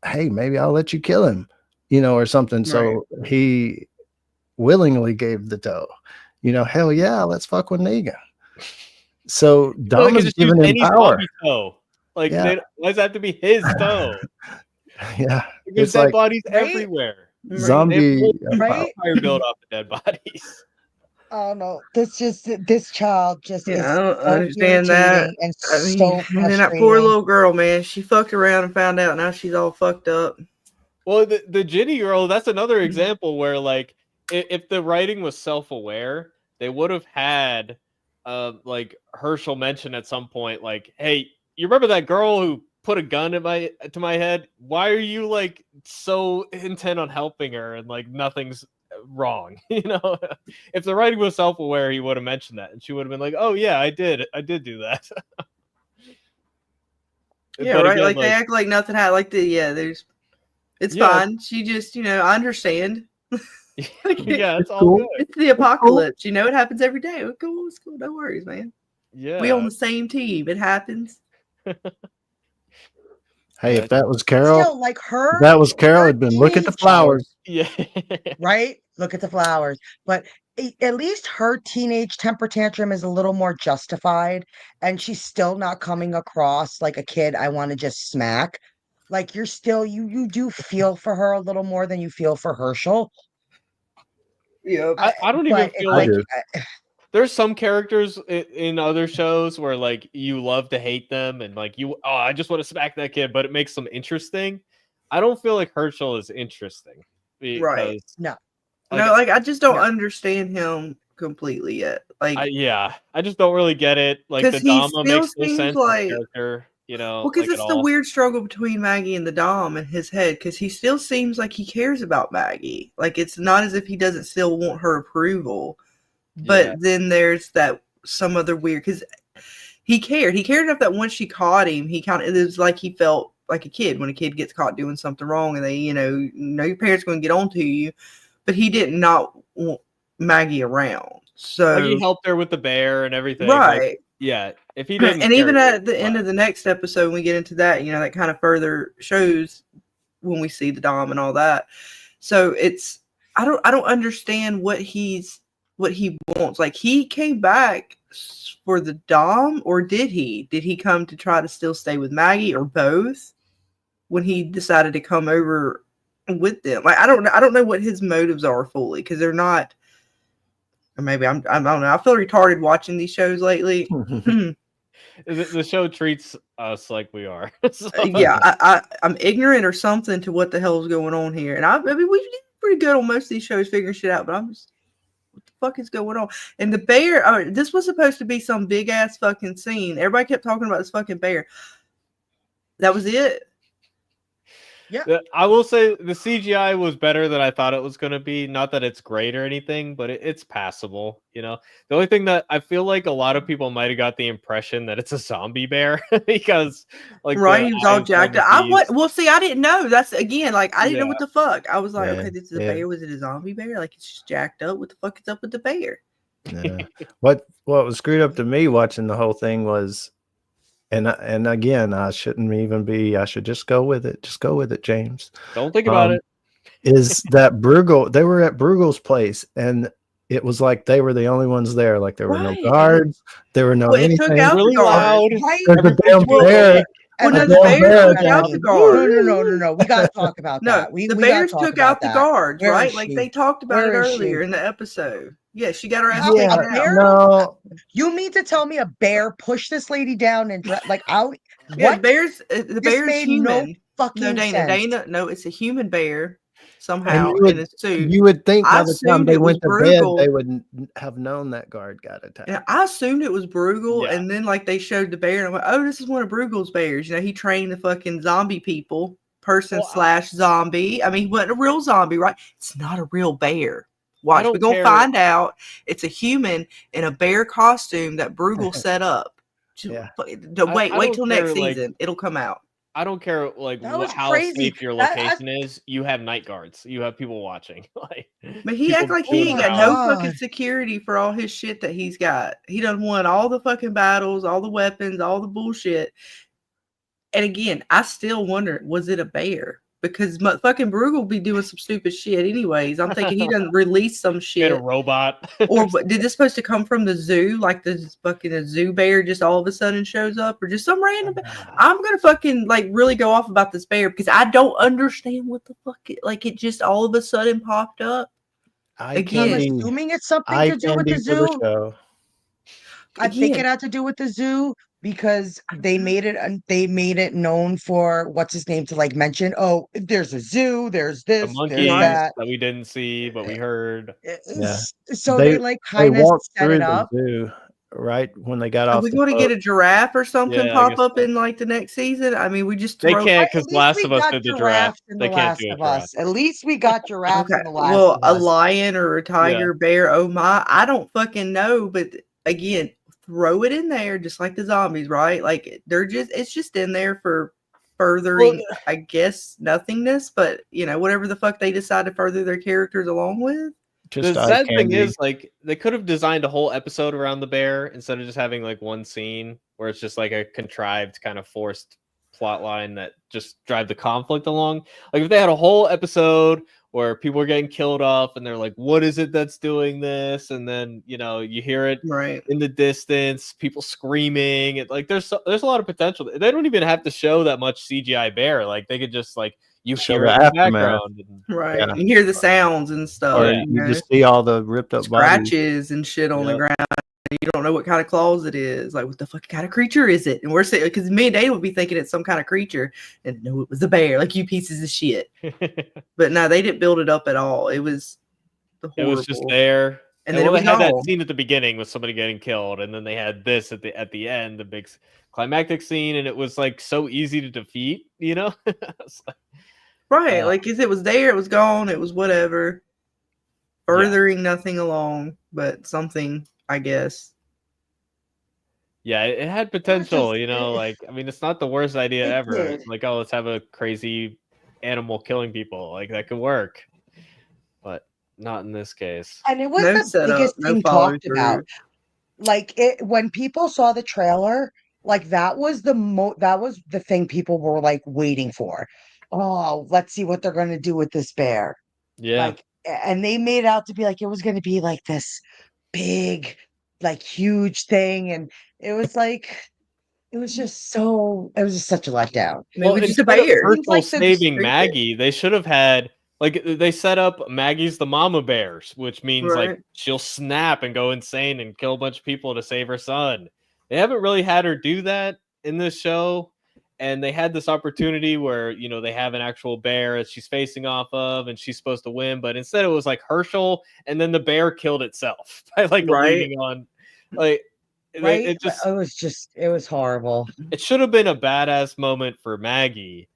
hey, maybe I'll let you kill him, or something." Right. So he willingly gave the toe, hell yeah, let's fuck with Negan. So Dama's giving him power. Toe. Why does it have to be his toe? Yeah, because dead bodies everywhere. Zombie fire built off the dead bodies. Oh no, this child just is I don't understand that. And and then that poor little girl, man, she fucked around and found out. Now she's all fucked up. Well, the Ginny girl, that's another example where if the writing was self-aware, they would have had Herschel mention at some point, hey, you remember that girl who put a gun to my head? Why are you so intent on helping her and nothing's wrong? If the writing was self-aware, he would have mentioned that and she would have been like, oh yeah, I did do that. Yeah, right. Again, they act like nothing happened. It's fine. She just, I understand. Yeah, it's all good. It's the apocalypse. It happens every day. It's cool. No worries, man. Yeah, we on the same team. It happens. Hey, if that was Carol, still, her, that was Carol. Had been look at the flowers. Yeah, right. Look at the flowers. But at least her teenage temper tantrum is a little more justified, and she's still not coming across like a kid I want to just smack. You're still you do feel for her a little more than you feel for Herschel. Yeah, I don't even feel there's some characters in other shows where you love to hate them and I just want to smack that kid, but it makes them interesting. I don't feel like Herschel is interesting. Right. No. I just don't understand him completely yet. I just don't really get it. The Dama makes no sense character. Because it's the weird struggle between Maggie and the Dom in his head. Because he still seems like he cares about Maggie. It's not as if he doesn't still want her approval. But then there's that some other weird. Because he cared. He cared enough that once she caught him, it was like he felt like a kid when a kid gets caught doing something wrong, and they, your parents going to get on to you. But he did not want Maggie around. So he helped her with the bear and everything. Right. Yeah, if he didn't, and even at the end of the next episode, when we get into that, that kind of further shows when we see the Dom and all that. So I don't understand what he wants. He came back for the Dom, or did he? Did he come to try to still stay with Maggie, or both? When he decided to come over with them, I don't know what his motives are fully, because they're not. Or maybe I don't know. I feel retarded watching these shows lately. The show treats us like we are. So, Yeah, I'm ignorant or something to what the hell is going on here. And I mean, we did pretty good on most of these shows figuring shit out, but I'm just, what the fuck is going on? And the bear, this was supposed to be some big ass fucking scene. Everybody kept talking about this fucking bear. That was it. Yeah. I will say the CGI was better than I thought it was going to be. Not that it's great or anything, but it's passable. You know, the only thing that I feel like a lot of people might have got the impression that it's a zombie bear because, like, right, he was all jacked up. Well, see, I didn't know. That's again, like, I didn't know what the fuck. I was like, okay, this is a bear. Was it a zombie bear? Like, it's just jacked up. What the fuck is up with the bear? Yeah. What was screwed up to me watching the whole thing was. And again, I shouldn't even be. I should just go with it. Just go with it, James. Don't think about it. Is that Bruegel? They were at Bruegel's place, and it was like they were the only ones there. Like there were no guards. There were no anything. It took out really the guard. loud. Right? There's a damn bear. Well, And no, the bears took bear out the guard. No. We got to talk about that. The bears took out the guards, right? Like they talked about it earlier in the episode. Yeah, she got her ass taken out. No, you mean to tell me a bear pushed this lady down and like out? Yeah, what? The bear's made human. No fucking Dana, no, it's a human bear somehow in a suit. You would think by the time they went to bed, Bruegel. they would have known that guard got attacked. And I assumed it was Bruegel, and then like they showed the bear, and I'm like, oh, this is one of Bruegel's bears. You know, he trained the fucking zombie people, person/zombie. I mean, he wasn't a real zombie, right? It's not a real bear. Watch, we're gonna find out. It's a human in a bear costume that Bruegel set up. Yeah. Wait till next season. It'll come out. I don't care like how safe your location is. You have night guards. You have people watching. Like, but he acts like he ain't got no fucking security for all his shit that he's got. He done won all the fucking battles, all the weapons, all the bullshit. And again, I still wonder, was it a bear? Because fucking Bruegel be doing some stupid shit anyways. I'm thinking he done released some shit. Get a robot. Or did this supposed to come from the zoo? Like the fucking zoo bear just all of a sudden shows up? Or just some random I'm going to fucking like really go off about this bear because I don't understand what the fuck it just all of a sudden popped up. I'm assuming it's something to do with the zoo. I think it had to do with the zoo. Because they made it known for what's his name to like mention, oh, there's a zoo, there's this, there's that we didn't see, but we heard. So they like kind of set it up. Zoo, right when they got off. Are we going to get a giraffe or something pop up in like the next season? I mean, we just they can't because Last of Us did the giraffe. They can't do it. At least we got giraffe in the Last of Us. Well, a lion or a tiger, bear, oh my, I don't fucking know, but again. Throw it in there just like the zombies, right? Like it's just in there for furthering, I guess, nothingness, but you know, whatever the fuck they decide to further their characters along with. The sad thing is, like, they could have designed a whole episode around the bear instead of just having like one scene where it's just like a contrived kind of forced plot line that just drive the conflict along. Like if they had a whole episode where people are getting killed off and they're like, what is it that's doing this? And then, you know, you hear it in the distance, people screaming. Like there's a lot of potential. They don't even have to show that much CGI bear. Like they could just like you hear it in the background. And, you hear the sounds and stuff. Or you just see all the ripped up scratches and shit on the ground. You don't know what kind of claws it is. Like, what the fuck kind of creature is it? And we're saying, because me and Dave would be thinking it's some kind of creature, and no, it was a bear. Like, you pieces of shit. But no, they didn't build it up at all. It was horrible. It was just there. And then it was they had that scene at the beginning with somebody getting killed, and then they had this at the end, the big climactic scene, and it was like so easy to defeat, you know? Like, because it was there, it was gone, it was whatever. Furthering nothing along, but something. I guess. Yeah, it had potential, you know, like, I mean, it's not the worst idea ever. It's like, oh, let's have a crazy animal killing people. Like, that could work. But not in this case. And it was the biggest thing talked about. Like, when people saw the trailer, like, that was the thing people were, like, waiting for. Oh, let's see what they're going to do with this bear. Yeah. Like, and they made it out to be like, it was going to be, like, this big, like huge thing, and it was just such a letdown. Well, it's a bear. Like saving Maggie, they should have had like they set up Maggie's the mama bears, which means like she'll snap and go insane and kill a bunch of people to save her son. They haven't really had her do that in this show. And they had this opportunity where, you know, they have an actual bear that she's facing off of and she's supposed to win. But instead it was like Herschel, and then the bear killed itself by like leaning on, like, right. It was horrible. It should have been a badass moment for Maggie.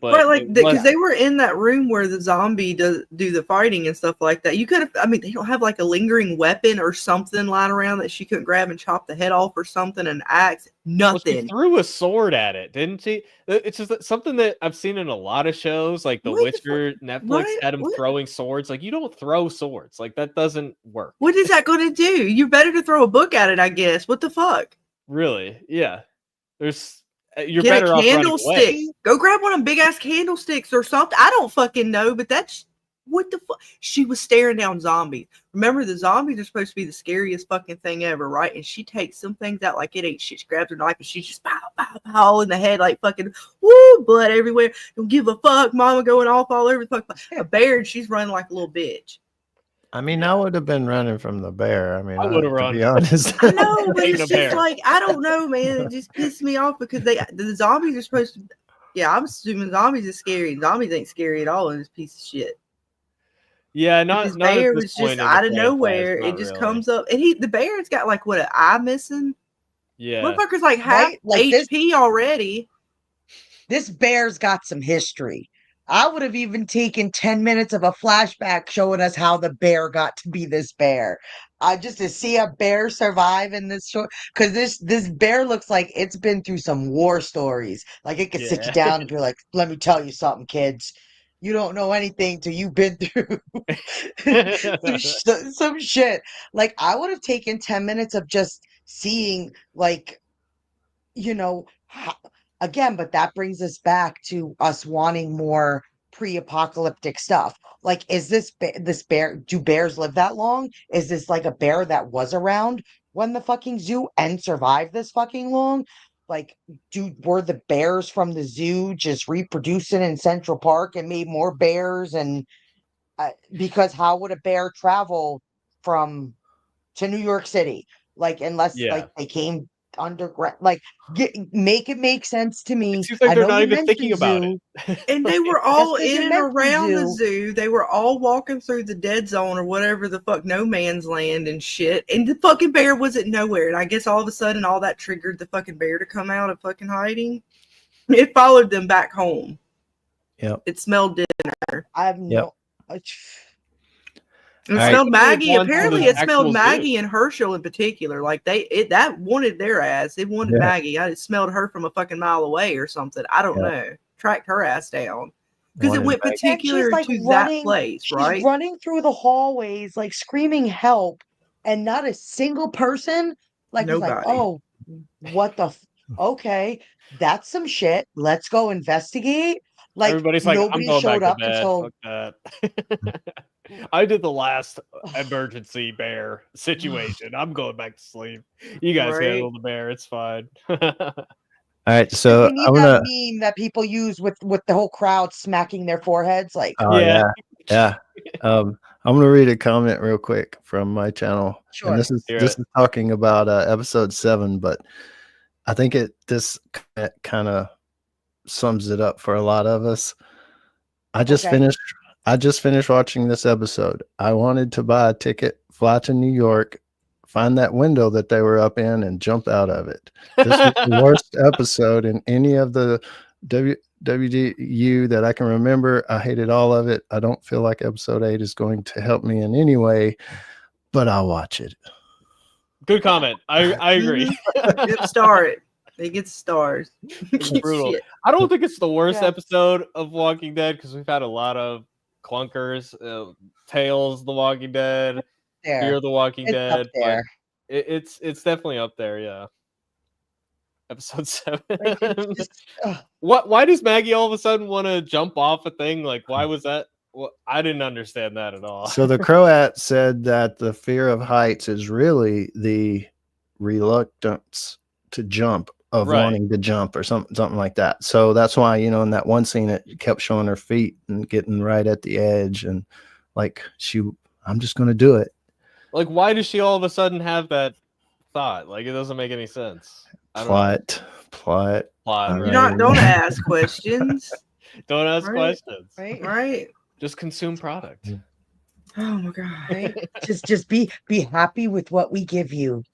But right, like because they were in that room where the zombie do the fighting and stuff like that. You could have, I mean, they don't have like a lingering weapon or something lying around that she couldn't grab and chop the head off or something, an axe, nothing. Well, she threw a sword at it, didn't she? It's just something that I've seen in a lot of shows, like The Witcher. Netflix had him throwing swords. Like, you don't throw swords. Like, that doesn't work. What is that going to do? You're better to throw a book at it, I guess. What the fuck? Really? Yeah. You're Get better a off candlestick. Go grab one of them big ass candlesticks or something. I don't fucking know, but that's what the fuck. She was staring down zombies. Remember, the zombies are supposed to be the scariest fucking thing ever, right? And she takes some things out like it ain't shit. She grabs her knife and she just pow, pow, pow in the head, like fucking woo, blood everywhere. Don't give a fuck. Mama going off all over the fuck. A bear, and she's running like a little bitch. I mean, I would have been running from the bear. I mean, I would have run. To be honest. I know, but it's just like, I don't know, man. It just pissed me off because the zombies are supposed to. Yeah, I'm assuming zombies are scary. Zombies ain't scary at all in this piece of shit. Yeah, not bear was just out of nowhere. It just comes up, and the bear's got like what, an eye missing. Yeah, motherfucker's like half HP already. This bear's got some history. I would have even taken 10 minutes of a flashback showing us how the bear got to be this bear. Just to see a bear survive in this show, because this bear looks like it's been through some war stories. Like, it could sit you down and be like, "Let me tell you something, kids. You don't know anything till you've been through some shit." Like, I would have taken 10 minutes of just seeing, like, you know, again, but that brings us back to us wanting more pre-apocalyptic stuff. Like, is this bear, do bears live that long? Is this like a bear that was around when the fucking zoo and survived this fucking long? Like, were the bears from the zoo just reproducing in Central Park and made more bears? And because how would a bear travel to New York City? Like, unless like they came underground, like, make it make sense to me. It seems like they're not even thinking about it. And they were all in and around the zoo. They were all walking through the dead zone or whatever the fuck, no man's land and shit. And the fucking bear wasn't nowhere. And I guess all of a sudden all that triggered the fucking bear to come out of fucking hiding. It followed them back home. Yep. It smelled dinner. I have no. It smelled Maggie. Apparently, it smelled Maggie and Herschel in particular. Like that wanted their ass. It wanted Maggie. I smelled her from a fucking mile away or something. I don't know. Tracked her ass down because it went particular to that place. Right? She's running through the hallways, like screaming help, and not a single person. Like, was like, oh, what the? Okay, that's some shit. Let's go investigate. Like, everybody's like, nobody showed up until. I did the last emergency bear situation. I'm going back to sleep. You guys handle the bear. It's fine. All right, so we need that meme that people use with the whole crowd smacking their foreheads. Like, yeah. I'm gonna read a comment real quick from my channel. Sure. And this is talking about episode 7, but I think this kind of sums it up for a lot of us. I just finished watching this episode. I wanted to buy a ticket, fly to New York, find that window that they were up in, and jump out of it. This was the worst episode in any of the WDU that I can remember. I hated all of it. I don't feel like episode 8 is going to help me in any way, but I'll watch it. Good comment. I agree. Good start. They get stars. It's brutal. I don't think it's the worst episode of Walking Dead because we've had a lot of clunkers, Tales, The Walking Dead, Fear the Walking Dead. But it's definitely up there. Yeah. Episode 7. Why does Maggie all of a sudden want to jump off a thing? Like, why was that? Well, I didn't understand that at all. So the Croat said that the fear of heights is really the reluctance to jump, of wanting to jump or something like that. So that's why, in that one scene, it kept showing her feet and getting right at the edge, and like I'm just going to do it. Like, why does she all of a sudden have that thought. Like, it doesn't make any sense. Plot, Plot, Don't ask questions. Don't ask questions. Right. Just consume product. Oh my god. Right? just be happy with what we give you.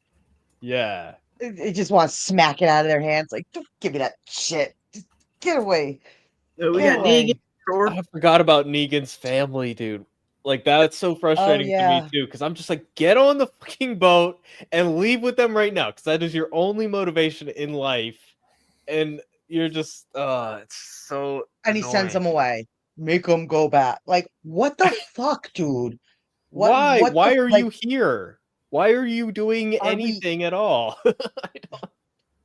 Yeah. They just want to smack it out of their hands. Like, don't give me that shit. Just get away. So we got Negan. I forgot about Negan's family, dude. Like, that's so frustrating to me too, because I'm just like, get on the fucking boat and leave with them right now, because that is your only motivation in life, and you're just, it's so. And he sends them away. Make them go back. Like, what the fuck, dude? Why? Why are you here? Why are you doing anything at all?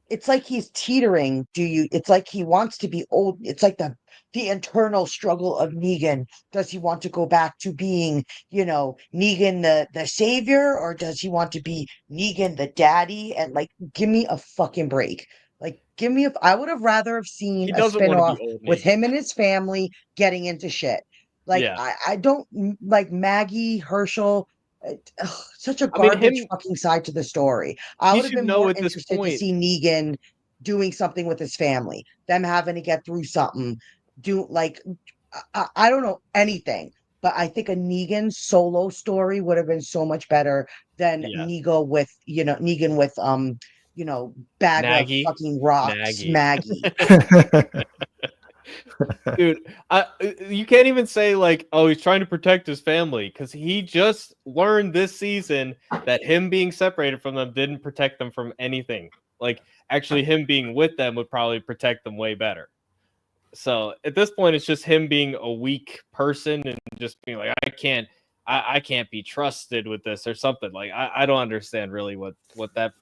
It's like he's teetering. It's like he wants to be old. It's like the internal struggle of Negan. Does he want to go back to being, Negan the savior, or does he want to be Negan the daddy? And like, give me a fucking break. Like, I would have rather have seen a spinoff with him and his family getting into shit. Like, I don't like Maggie, Herschel. Such a garbage fucking side to the story. I would have been more interested to see Negan doing something with his family, them having to get through something. I don't know anything, but I think a Negan solo story would have been so much better than Negan with bag Maggie. of fucking rocks, Maggie. Dude, you can't even say like, oh, he's trying to protect his family, because he just learned this season that him being separated from them didn't protect them from anything. Like, actually, him being with them would probably protect them way better. So at this point, it's just him being a weak person and just being like, I can't be trusted with this or something. Like, I don't understand really what that.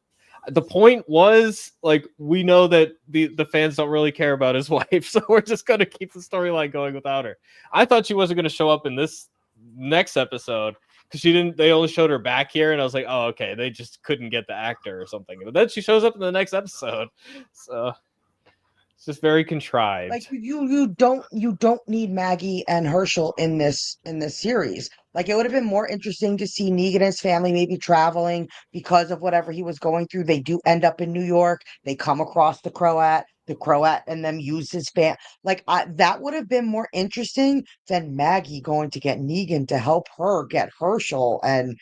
The point was, like, we know that the fans don't really care about his wife, so we're just going to keep the storyline going without her. I thought she wasn't going to show up in this next episode, because they only showed her back here, and I was like, oh, okay, they just couldn't get the actor or something. But then she shows up in the next episode, so it's just very contrived. Like, you don't need Maggie and Herschel in this series. Like, it would have been more interesting to see Negan and his family maybe traveling because of whatever he was going through. They do end up in New York. They come across the Croat, and them use his Like, that would have been more interesting than Maggie going to get Negan to help her get Herschel, and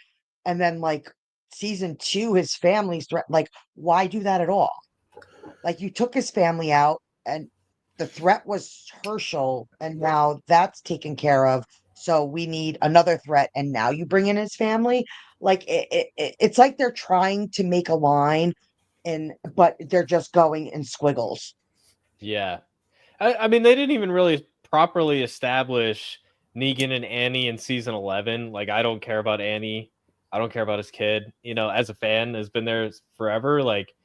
then like season 2, his family's threat. Like, why do that at all? Like, you took his family out, and the threat was Herschel, and now that's taken care of. So we need another threat, and now you bring in his family. Like, it's like they're trying to make a line, but they're just going in squiggles. Yeah, I mean, they didn't even really properly establish Negan and Annie in season 11. Like, I don't care about Annie. I don't care about his kid. As a fan, has been there forever. Like,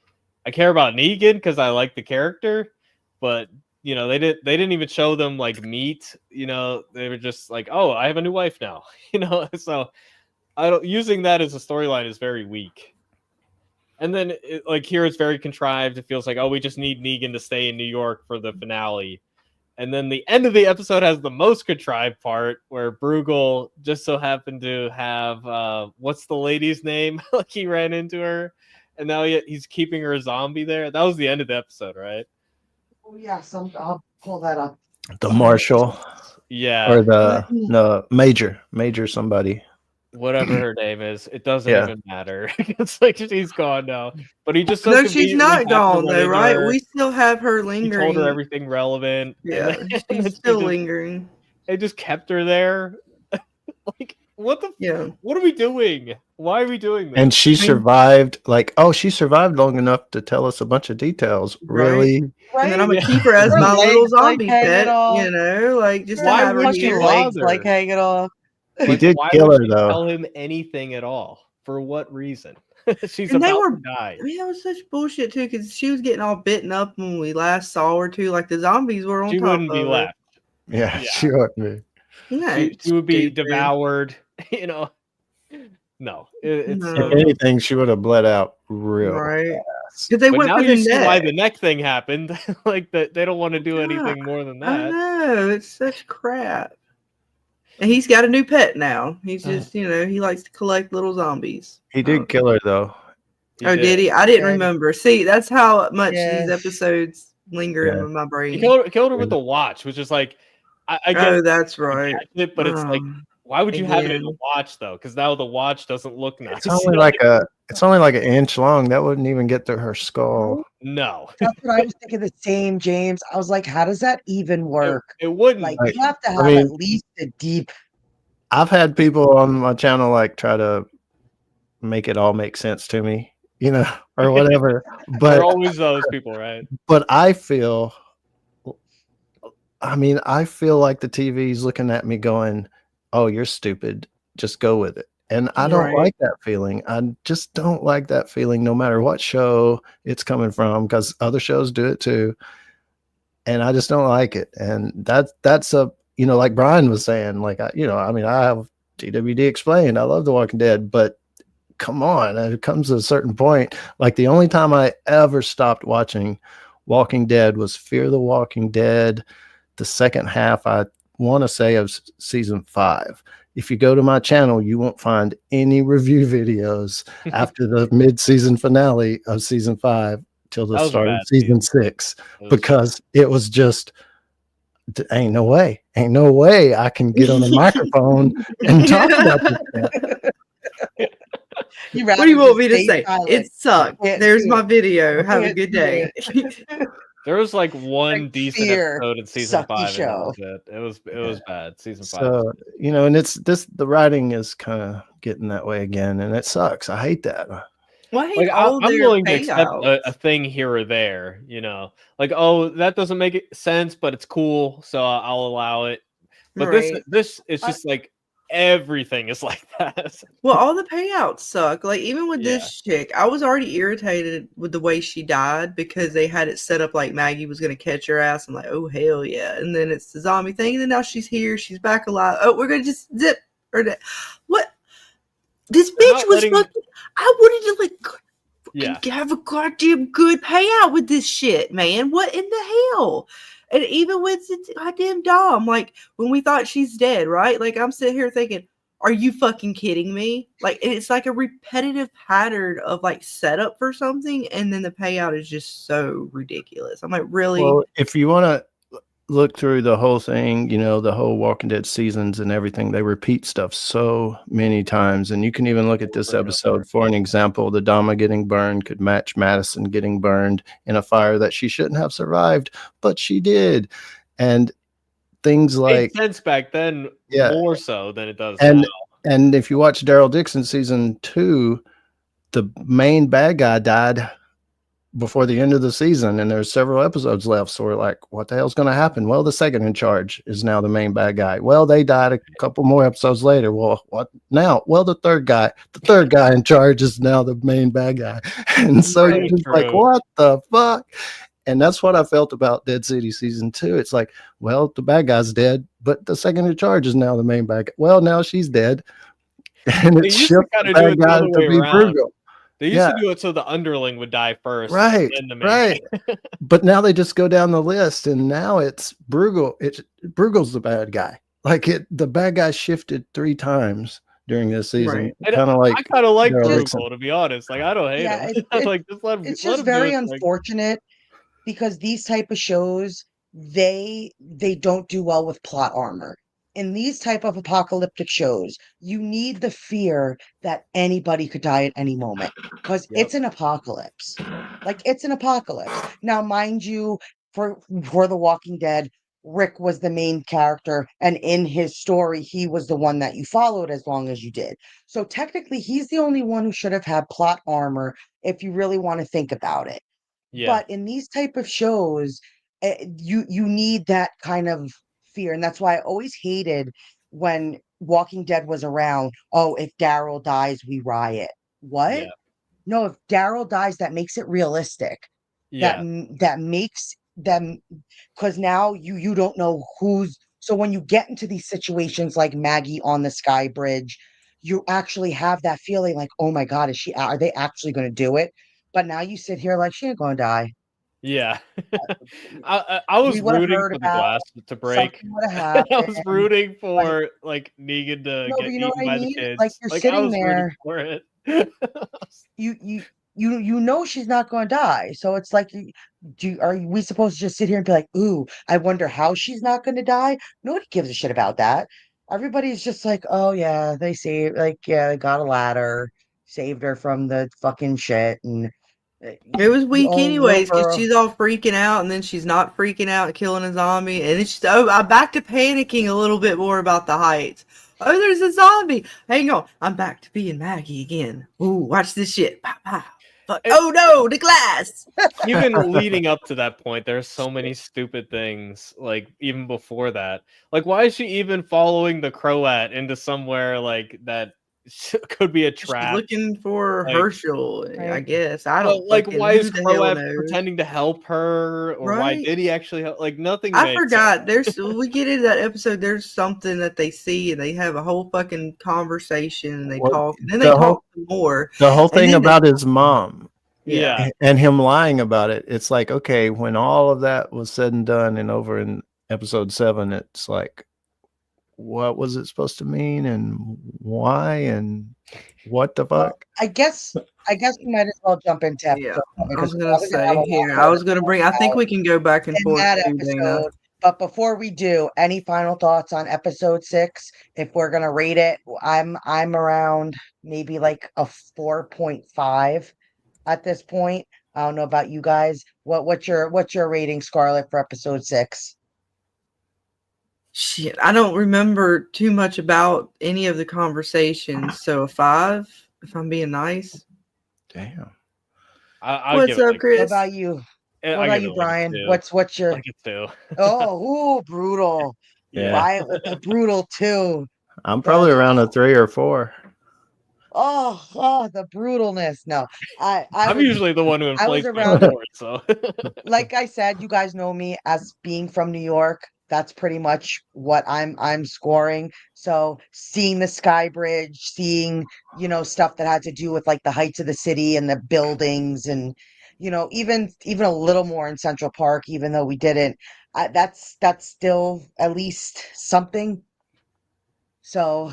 I care about Negan because I like the character, but they didn't even show them like meet. They were just like, oh, I have a new wife now. So using that as a storyline is very weak. And then here it's very contrived. It feels like, oh, we just need Negan to stay in New York for the finale. And then the end of the episode has the most contrived part, where Bruegel just so happened to have what's the lady's name? Like, he ran into her. And now he's keeping her a zombie there. That was the end of the episode, right? Oh, yeah. I'll pull that up. The marshal. Yeah. Or the major somebody. Whatever her name is. It doesn't even matter. It's like she's gone now. But he just no, she's not gone though, right? We still have her lingering. He told her everything relevant. Yeah, she's still lingering. They just kept her there. Like, what are we doing? Why are we doing this? And she survived, she survived long enough to tell us a bunch of details. Right. Really? Right? And then I'm gonna keep her as my little zombie pet, just to have her here. Legs hanging off. He did kill her, though. Tell him anything at all? For what reason? She's about to die. I mean, it was such bullshit too, because she was getting all bitten up when we last saw her too. Like, the zombies were on top of her. She wouldn't be left. Yeah, she wouldn't be. Yeah, she would be devoured. No. If anything, she would have bled out real fast. Because they went now for you the see neck. why the neck thing happened. Like, that they don't want to do anything more than that. I know, it's such crap. And he's got a new pet now. He's just, he likes to collect little zombies. He did kill her, though. Did he? I didn't did. remember. See, that's how much Yeah. these episodes linger Yeah. in my brain. He killed her with the watch, which is like, I guess Oh, that's right. it, but it's like, why would you have it in the Again. watch though? Because now the watch doesn't look nice. It's only like an inch long. That wouldn't even get to her skull. No, That's what I was thinking the same, James. I was like, how does that even work? it wouldn't. Like, Like, you have to have I mean- at least a deep. I've had people on my channel like try to make it all make sense to me, or whatever. There But are always those people, right? but I feel like the TV's looking at me going, "Oh, you're stupid. Just go with it." And I don't Right. like that feeling. I just don't like that feeling no matter what show it's coming from, because other shows do it too. And I just don't like it. And that's a, like Brian was saying, like, I have TWD Explained. I love The Walking Dead, but come on, it comes to a certain point. Like, the only time I ever stopped watching Walking Dead was Fear the Walking Dead, the second half, I want to say, of season 5. If you go to my channel, you won't find any review videos after the mid-season finale of season 5 till the That was a start of bad season season. 6, because it was just, ain't no way I can get on a microphone and talk about this stuff. What do you want me to say? It sucked. There's my video. Have a good day. There was like one Like, decent Fear episode in season sucked the 5, and that show. was it. It was bad. Season 5. So, and the writing is kind of getting that way again, and it sucks. I hate that. Well, I hate Like, all I'm their willing to accept payouts. a thing here or there, like, oh, that doesn't make sense, but it's cool, so I'll allow it. But Right. this is just like everything is like that. Well, all the payouts suck. Like, even with Yeah. this chick, I was already irritated with the way she died, because they had it set up like Maggie was going to catch her ass. I'm like, oh, hell yeah. And then it's the zombie thing. And then now she's here. She's back alive. Oh, we're going to just zip her. What? This bitch was fucking. I wanted to have a goddamn good payout with this shit, man. What in the hell? And even with the goddamn Dom, like, when we thought she's dead, right? Like, I'm sitting here thinking, are you fucking kidding me? Like, it's like a repetitive pattern of like setup for something, and then the payout is just so ridiculous. I'm like, really? Well, if you want to look through the whole thing, the whole Walking Dead seasons and everything, they repeat stuff so many times. And you can even look at this episode for an example. The Dama getting burned could match Madison getting burned in a fire that she shouldn't have survived, but she did. And things like, made sense back then, more so than it does now. And if you watch Daryl Dixon season 2, the main bad guy died before the end of the season, and there's several episodes left. So we're like, what the hell's going to happen? Well, the second in charge is now the main bad guy. Well, they died a couple more episodes later. Well, what now? Well, the third guy in charge is now the main bad guy. And so you're just like, what the fuck? And that's what I felt about Dead City season 2. It's like, well, the bad guy's dead, but the second in charge is now the main bad guy. Well, now she's dead. And it's shifted the bad guy to be Bruegel. They used to do it so the underling would die first. Right. But now they just go down the list, and now it's Bruegel. Bruegel's the bad guy. Like, the bad guy shifted 3 times during this season. Right. I kind of like Bruegel, to be honest. Like, I don't hate him. It's just very unfortunate, because these type of shows, they don't do well with plot armor. In these type of apocalyptic shows, you need the fear that anybody could die at any moment, because it's an apocalypse. Like, it's an apocalypse. Now, mind you, for The Walking Dead, Rick was the main character, and in his story, he was the one that you followed as long as you did. So technically, he's the only one who should have had plot armor, if you really want to think about it. Yeah. But in these type of shows, you need that kind of fear, and that's why I always hated when Walking Dead was around. Oh, if Daryl dies, we riot. What? Yeah. No, if Daryl dies, that makes it realistic. Yeah. That makes them, because now you don't know who's. So when you get into these situations like Maggie on the Sky Bridge, you actually have that feeling like, oh my God, are they actually going to do it? But now you sit here like, she ain't going to die. Yeah. I was rooting for the glass to break. I was rooting for like Negan to get eaten by the kids. Like, you're sitting there for it. you you know she's not going to die. So it's like, are we supposed to just sit here and be like, ooh, I wonder how she's not going to die? Nobody gives a shit about that. Everybody's just like, oh yeah, they saved, like, yeah, they got a ladder, saved her from the fucking shit, and it was weak oh, little anyways, because girl. she's all freaking out, and then she's not freaking out and killing a zombie, and then she's I'm back to panicking a little bit more about the heights. Oh, there's a zombie. Hang on, I'm back to being Maggie again. Ooh, watch this shit. Pow, pow. Oh no, the glass. Even leading up to that point, there's so many stupid things. Like even before that, like why is she even following the Croat into somewhere like that could be a trap? She's looking for like, Herschel, I guess. I don't like. Why is who the hell Croat knows? pretending to help her, or why did he actually help? Like nothing. I forgot. There's we get into that episode. There's something that they see, and they have a whole fucking conversation, and they talk. And then they talk more. The whole thing about his mom. Yeah. And him lying about it. It's like, okay, when all of that was said and done and over in episode 7, it's like, what was it supposed to mean and why and what the fuck? Well, I guess we might as well jump into episode. I was gonna say here. I was gonna bring. I think we can go back and forth that episode. But before we do, any final thoughts on episode 6? If we're gonna rate it, I'm around maybe like a 4.5 at this point. I don't know about you guys. What's your rating, Scarlet, for episode 6? Shit, I don't remember too much about any of the conversations. So a 5, if I'm being nice. Damn. What's up, Chris? What about you? What about you, Brian? What's your? Like it too. Oh, brutal. Yeah. Brian with the brutal 2. I'm probably around a 3 or 4. Oh, the brutalness. No, I'm usually the one who inflates around report, so like I said, you guys know me as being from New York. That's pretty much what I'm scoring. So seeing the Sky Bridge, seeing, stuff that had to do with like the heights of the city and the buildings, and even a little more in Central Park, even though we didn't. That's still at least something. So.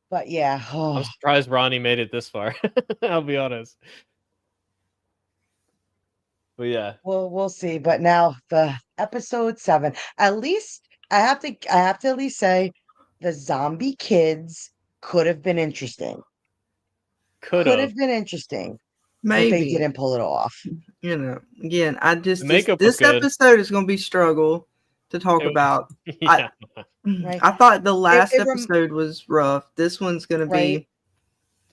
But yeah, I'm surprised Ronnie made it this far. I'll be honest. But yeah, we'll see. But now the episode 7. At least I have to at least say the zombie kids could have been interesting. Could have been interesting. Maybe if they didn't pull it off. Again, this episode is going to be struggle to talk about. Yeah. I thought the last episode was rough. This one's going to be.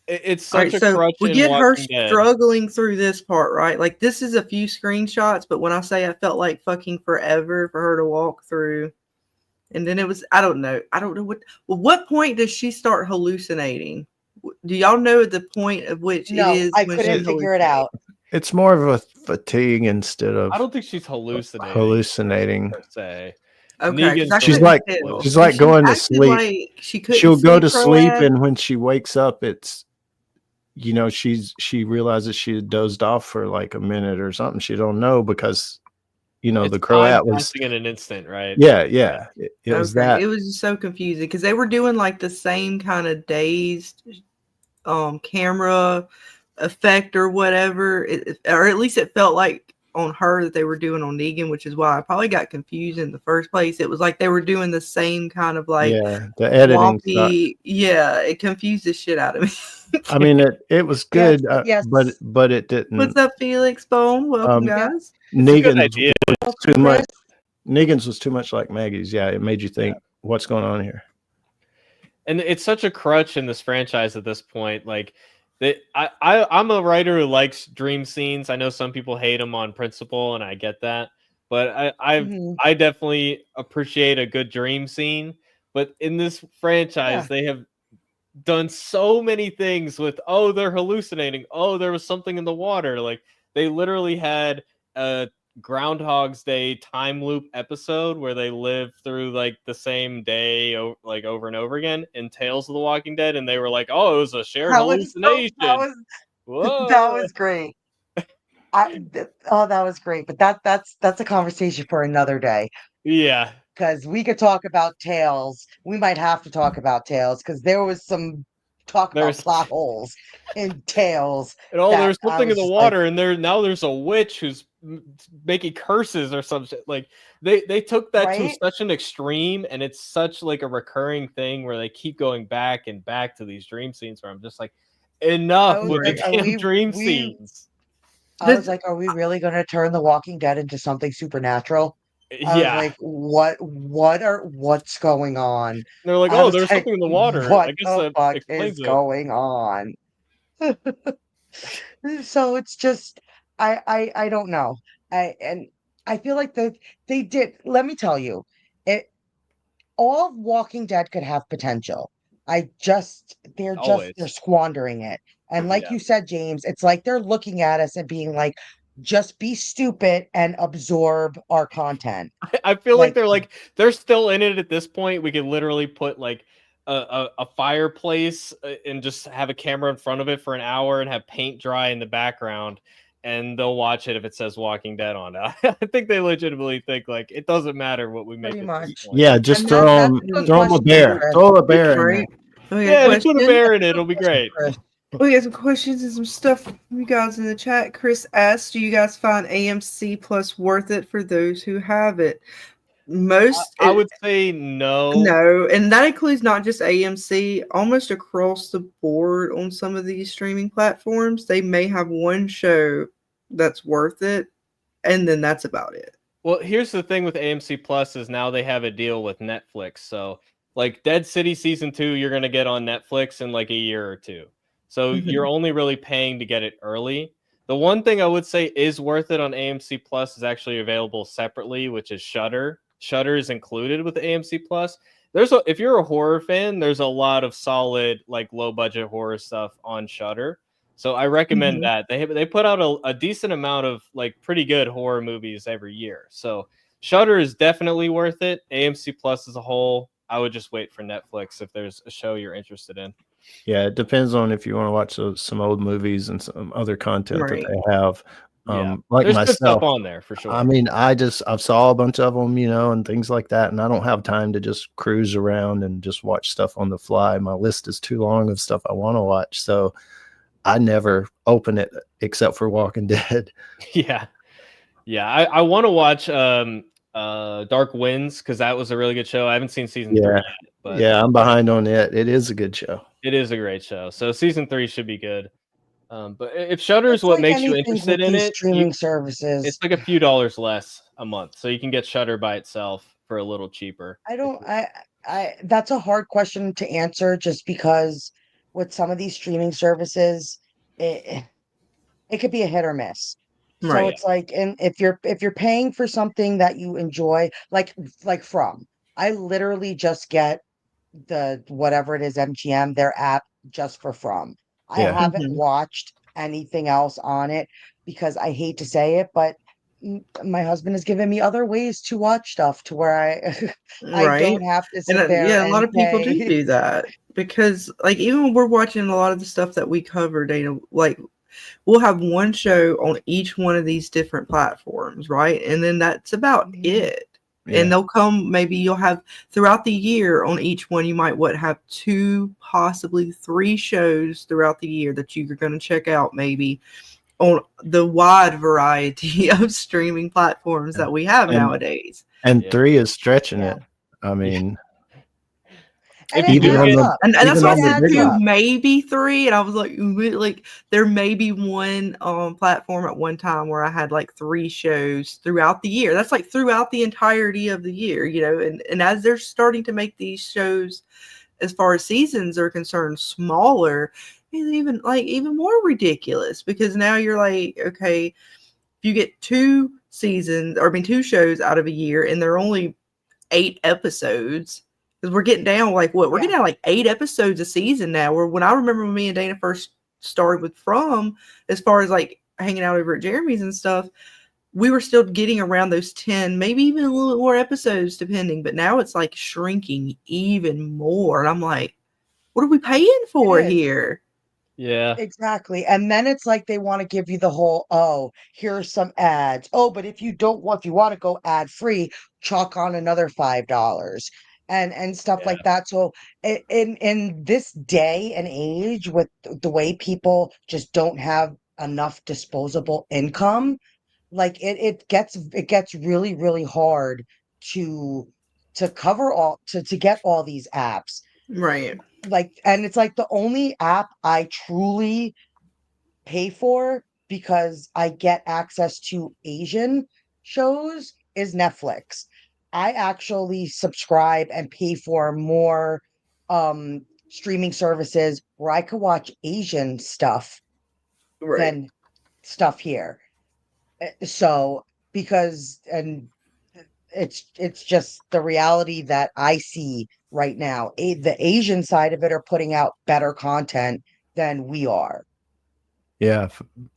It's such a crutch. We get her struggling through this part, right? Like this is a few screenshots, but when I say I felt like fucking forever for her to walk through, and then it was I don't know what point does she start hallucinating? Do y'all know the point of which it is? I couldn't figure it out. It's more of a fatigue instead of. I don't think she's hallucinating. Per se. Okay, she's like going to sleep. She'll go to sleep, and when she wakes up, it's she realizes she had dozed off for like a minute or something. She don't know because the Croat was in an instant, right? Yeah. It was that. It was just so confusing because they were doing like the same kind of dazed camera effect or whatever, or at least it felt like on her that they were doing on Negan, which is why I probably got confused in the first place. It was like they were doing the same kind of like the editing swampy, it confused the shit out of me. I mean it was good, yes. but it didn't. What's up, Felix Bone? Welcome, guys. Negan's was too much. Negan's was too much like Maggie's. Yeah, it made you think, what's going on here? And it's such a crutch in this franchise at this point. Like I'm a writer who likes dream scenes. I know some people hate them on principle, and I get that. But I definitely appreciate a good dream scene. But in this franchise, they have done so many things with, they're hallucinating. Oh, there was something in the water. Like they literally had a Groundhog's Day time loop episode where they live through like the same day like over and over again in Tales of the Walking Dead, and they were like, it was a shared hallucination. That was great. That was great, but that's a conversation for another day. Yeah, because we could talk about Tales. We might have to talk about Tales because there was some talk about There's plot holes and tales. and oh, that there's I something in was the just water, and there's a witch who's making curses or some shit. Like they took that to Right? such an extreme, and it's such like a recurring thing where they keep going back and back to these dream scenes where I'm just like, enough was with the like, damn dream scenes. I was like, are we really going to turn The Walking Dead into something supernatural? I was Yeah. like, what's going on? And they're like, I oh, was there's like, something in the water. what I guess the that fuck explains is it. going on? So it's just, I don't know. I feel like they did. Let me tell you, it all of Walking Dead could have potential. They're Always. squandering it. And like Yeah. you said, James, it's like they're looking at us and being like, just be stupid and absorb our content. I feel like Like, they're still in it at this point. We could literally put like a fireplace and just have a camera in front of it for an hour and have paint dry in the background, and they'll watch it if it says Walking Dead on it. I think they legitimately think like it doesn't matter what we make pretty it. much. Yeah, just And throw that's them, a good throw them a question, bear, Chris. throw a bear in there. Right? We got Yeah, a just put a question. bear in it. It'll be great. Chris. We got some questions and some stuff from you guys in the chat. Chris asked, do you guys find AMC Plus worth it for those who have it? Most I would say no. No, and that includes not just AMC, almost across the board on some of these streaming platforms. They may have one show that's worth it, and then that's about it. Well, here's the thing with AMC Plus is now they have a deal with Netflix. So, like Dead City season 2, you're gonna get on Netflix in like a year or two. So you're only really paying to get it early. The one thing I would say is worth it on AMC Plus is actually available separately, which is Shudder. Shudder is included with AMC Plus. If you're a horror fan, there's a lot of solid like low budget horror stuff on Shudder. So I recommend that. They put out a decent amount of like pretty good horror movies every year. So Shudder is definitely worth it. AMC Plus as a whole, I would just wait for Netflix if there's a show you're interested in. Yeah, it depends on if you want to watch some old movies and some other content that they have. Yeah, like there's myself, good stuff on there for sure. I mean, I've saw a bunch of them, and things like that, and I don't have time to just cruise around and just watch stuff on the fly. My list is too long of stuff I want to watch, so I never open it except for Walking Dead. Yeah. I want to watch Dark Winds because that was a really good show. I haven't seen season 3 yet, but yeah, I'm behind on it. It is a good show. It is a great show. So season 3 should be good. But if Shudder is what makes you interested in it, streaming services, it's like a few dollars less a month, so you can get Shudder by itself for a little cheaper. That's a hard question to answer just because with some of these streaming services, it could be a hit or miss. So it's like, and if you're paying for something that you enjoy, like I literally just get the whatever it is, MGM, their app just for From. I haven't watched anything else on it because I hate to say it, but my husband has given me other ways to watch stuff to where I don't have to sit there. Yeah, a lot of people pay. do that because, like, even when we're watching a lot of the stuff that we cover, Dana, like, we'll have one show on each one of these different platforms, right? And then that's about it. Yeah. And they'll come, maybe you'll have throughout the year on each one, you might have 2, possibly 3 shows throughout the year that you're going to check out maybe on the wide variety of streaming platforms that we have nowadays. And 3 is stretching it. I mean, And that's why I said 2, maybe 3, and I was like there may be one platform at one time where I had like 3 shows throughout the year. That's like throughout the entirety of the year, and as they're starting to make these shows, as far as seasons are concerned, smaller, it's even more ridiculous because now you're like, okay, if you get 2 shows out of a year and they're only 8 episodes. Because we're getting down we're getting down 8 episodes a season now. Where when I remember when me and Dana first started with From, as far as like hanging out over at Jeremy's and stuff, we were still getting around those 10, maybe even a little bit more episodes depending. But now it's like shrinking even more. And I'm like, what are we paying for here? Yeah, exactly. And then it's like they want to give you the whole, oh, here's some ads. Oh, but if you want to go ad free, chalk on another $5. and stuff like that. So in this day and age, with the way people just don't have enough disposable income, like it gets really, really hard to cover to get all these apps. Right. Like, and it's like the only app I truly pay for because I get access to Asian shows is Netflix. I actually subscribe and pay for more streaming services where I could watch Asian stuff Right. than stuff here. So because and it's just the reality that I see right now. The Asian side of it are putting out better content than we are. Yeah,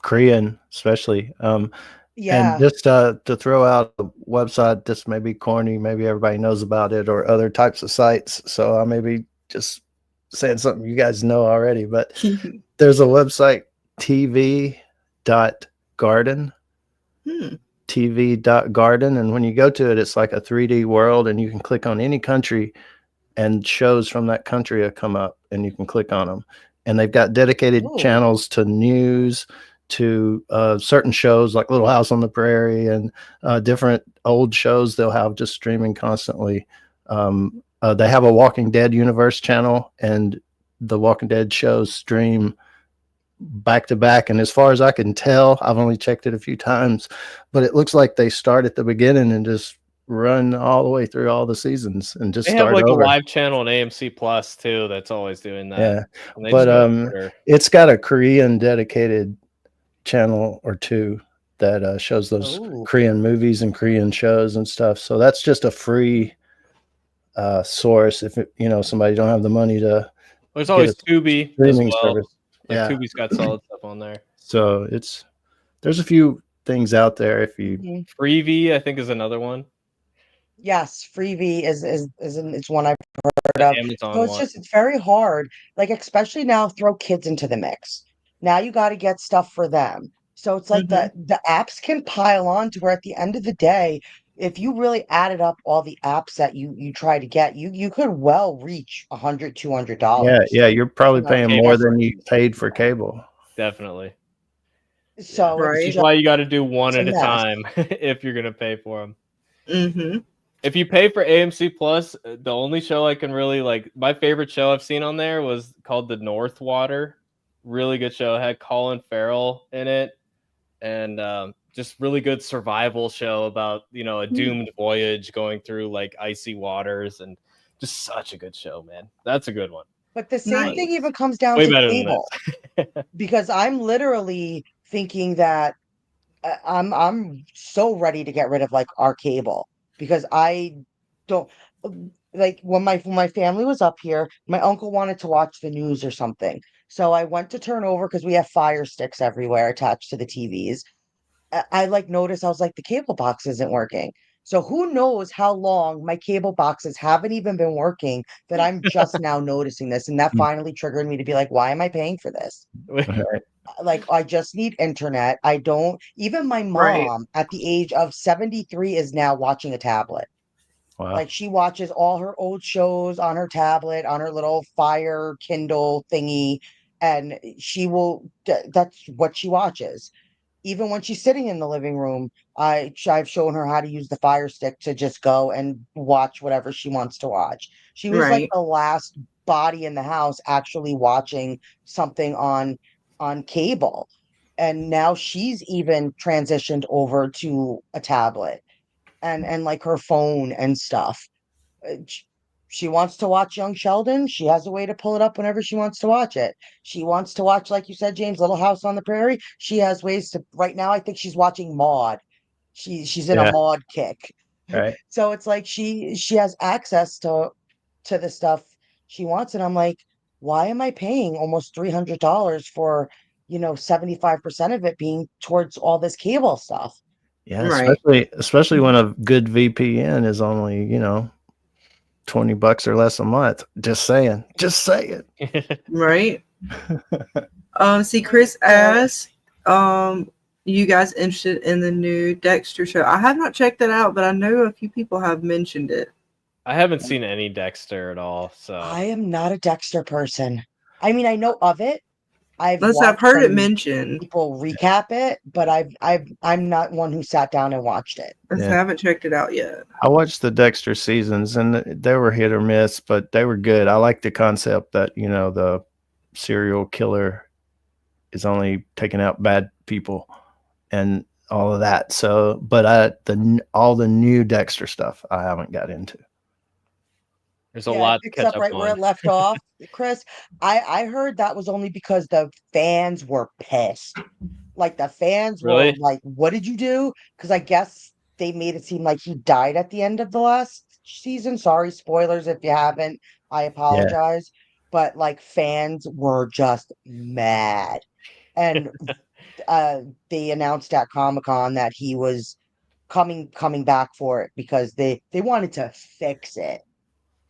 Korean especially. And Yeah. just to throw out a website, this may be corny, maybe everybody knows about it, or other types of sites. So I may be just saying something you guys know already, but there's a website, tv.garden. tv.garden, and when you go to it, it's like a 3D world, and you can click on any country and shows from that country will come up, and you can click on them. And they've got dedicated channels to news, to certain shows like Little House on the Prairie, and different old shows they'll have just streaming constantly. They have a Walking Dead universe channel, and the Walking Dead shows stream back to back. And as far as I can tell, I've only checked it a few times, but it looks like they start at the beginning and just run all the way through all the seasons and just they have like over. A live channel on AMC Plus too that's always doing that. Yeah, but it's got a Korean dedicated channel or two that shows those Korean movies and Korean shows and stuff. So that's just a free source if somebody don't have the money to. There's always Tubi streaming as well. service. Like Tubi's got solid stuff on there. So there's a few things out there if you. Freevee, I think, is another one. Yes, Freevee it's one I've heard of. So it's very hard. Like, especially now, throw kids into the mix. Now you got to get stuff for them. So it's like the apps can pile on to where at the end of the day, if you really added up all the apps that you try to get, you could well reach $100, $200. Yeah, you're probably paying more than you paid for cable. Definitely. So that's why you got to do one at a time if you're gonna pay for them. If you pay for AMC Plus, the only show I can really like, my favorite show I've seen on there was called The North Water. Really good show. It had Colin Farrell in it, and just really good survival show about a doomed voyage going through like icy waters, and just such a good show, man. That's a good one. But the same thing even comes down to cable, because I'm literally thinking that I'm so ready to get rid of like our cable, because I don't like when my family was up here, my uncle wanted to watch the news or something. So I went to turn over because we have Fire Sticks everywhere attached to the TVs. I like noticed, I was like, the cable box isn't working. So who knows how long my cable boxes haven't even been working that I'm just now noticing this. And that finally triggered me to be like, why am I paying for this? Like, I just need internet. I don't, even my mom at the age of 73 is now watching a tablet. Wow. Like, she watches all her old shows on her tablet, on her little Fire Kindle thingy. And that's what she watches. Even when she's sitting in the living room, I've shown her how to use the Fire Stick to just go and watch whatever she wants to watch. She was like the last body in the house actually watching something on cable. And now she's even transitioned over to a tablet and like her phone and stuff. She wants to watch Young Sheldon. She has a way to pull it up whenever she wants to watch it. She wants to watch, like you said, James, Little House on the Prairie. She has ways to. Right now, I think she's watching Maude. She's in a Maude kick. Right. So it's like she has access to the stuff she wants, and I'm like, why am I paying almost $300 for 75% of it being towards all this cable stuff? Yeah, especially when a good VPN is only $20 or less a month. Just saying. Right. See, Chris asked, you guys interested in the new Dexter show? I have not checked it out, but I know a few people have mentioned it. I haven't seen any Dexter at all, so I am not a Dexter person. I mean, I know of it. I've I've watched heard it some mentioned. people recap it, but I'm not one who sat down and watched it. I haven't checked it out yet. I watched the Dexter seasons, and they were hit or miss, but they were good. I like the concept that, you know, the serial killer is only taking out bad people and all of that. So, but all the new Dexter stuff I haven't got into. there's a lot to Picks catch up up right where it on. left off, Chris. I heard that was only because the fans were pissed. Like the fans were Really? like, "What did you do?" Because I guess they made it seem like he died at the end of the last season. Sorry, spoilers if you haven't. I apologize. But like fans were just mad. And they announced at Comic-Con that he was coming back for it because they wanted to fix it.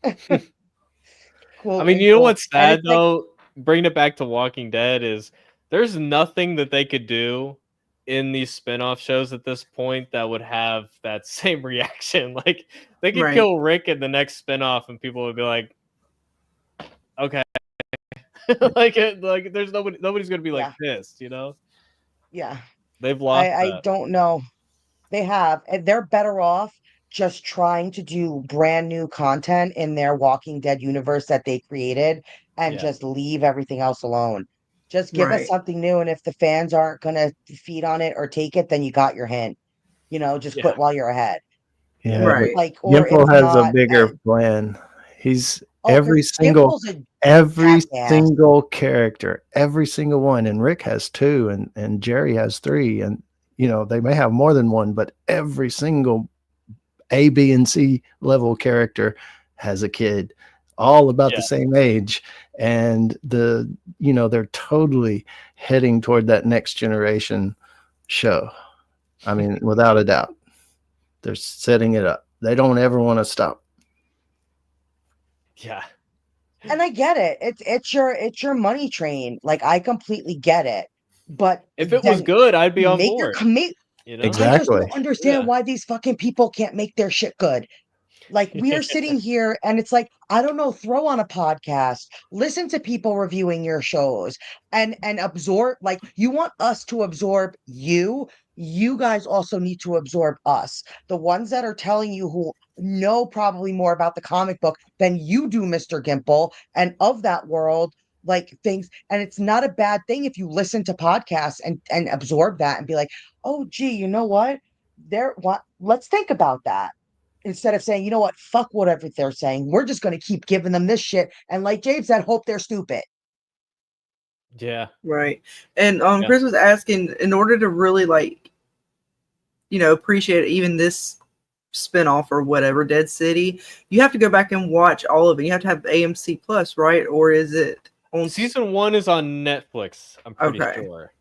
I Quote mean, you know unquote. what's And sad it's like, though? Bringing it back to Walking Dead is there's nothing that they could do in these spin-off shows at this point that would have that same reaction. Like they could kill Rick in the next spin-off and people would be like, okay. like there's nobody's gonna be like pissed, you know? Yeah. They've lost I that. don't know. They have, and they're better off just trying to do brand new content in their Walking Dead universe that they created and just leave everything else alone. Just give us something new, and if the fans aren't gonna feed on it or take it, then you got your hint. You know, just quit while you're ahead. Yeah, Like, or Gimple if has a not, bigger plan. He's because single jackass. character, every single one, and Rick has 2, and Jerry has 3, and you know they may have more than one, but every single A, B, and C level character has a kid, all about the same age, and they're totally heading toward that next generation show. I mean, without a doubt, they're setting it up. They don't ever want to stop. Yeah. And I get it. It's your money train. Like I completely get it. But if it was good, I'd be on make board. You know? I just don't understand why these fucking people can't make their shit good. Like we are sitting here and it's like, I don't know, throw on a podcast, listen to people reviewing your shows and absorb. Like you want us to absorb you guys also need to absorb us. The ones that are telling you who know probably more about the comic book than you do, Mr. Gimple, and of that world, like things. And it's not a bad thing if you listen to podcasts and absorb that and be like, oh gee, you know what? Let's think about that. Instead of saying, you know what, fuck whatever they're saying. We're just going to keep giving them this shit. And like James said, hope they're stupid. Yeah. Right. And Chris was asking, in order to really appreciate even this spinoff or whatever, Dead City, you have to go back and watch all of it. You have to have AMC Plus, right? Or is it on season 1 is on Netflix, I'm pretty sure.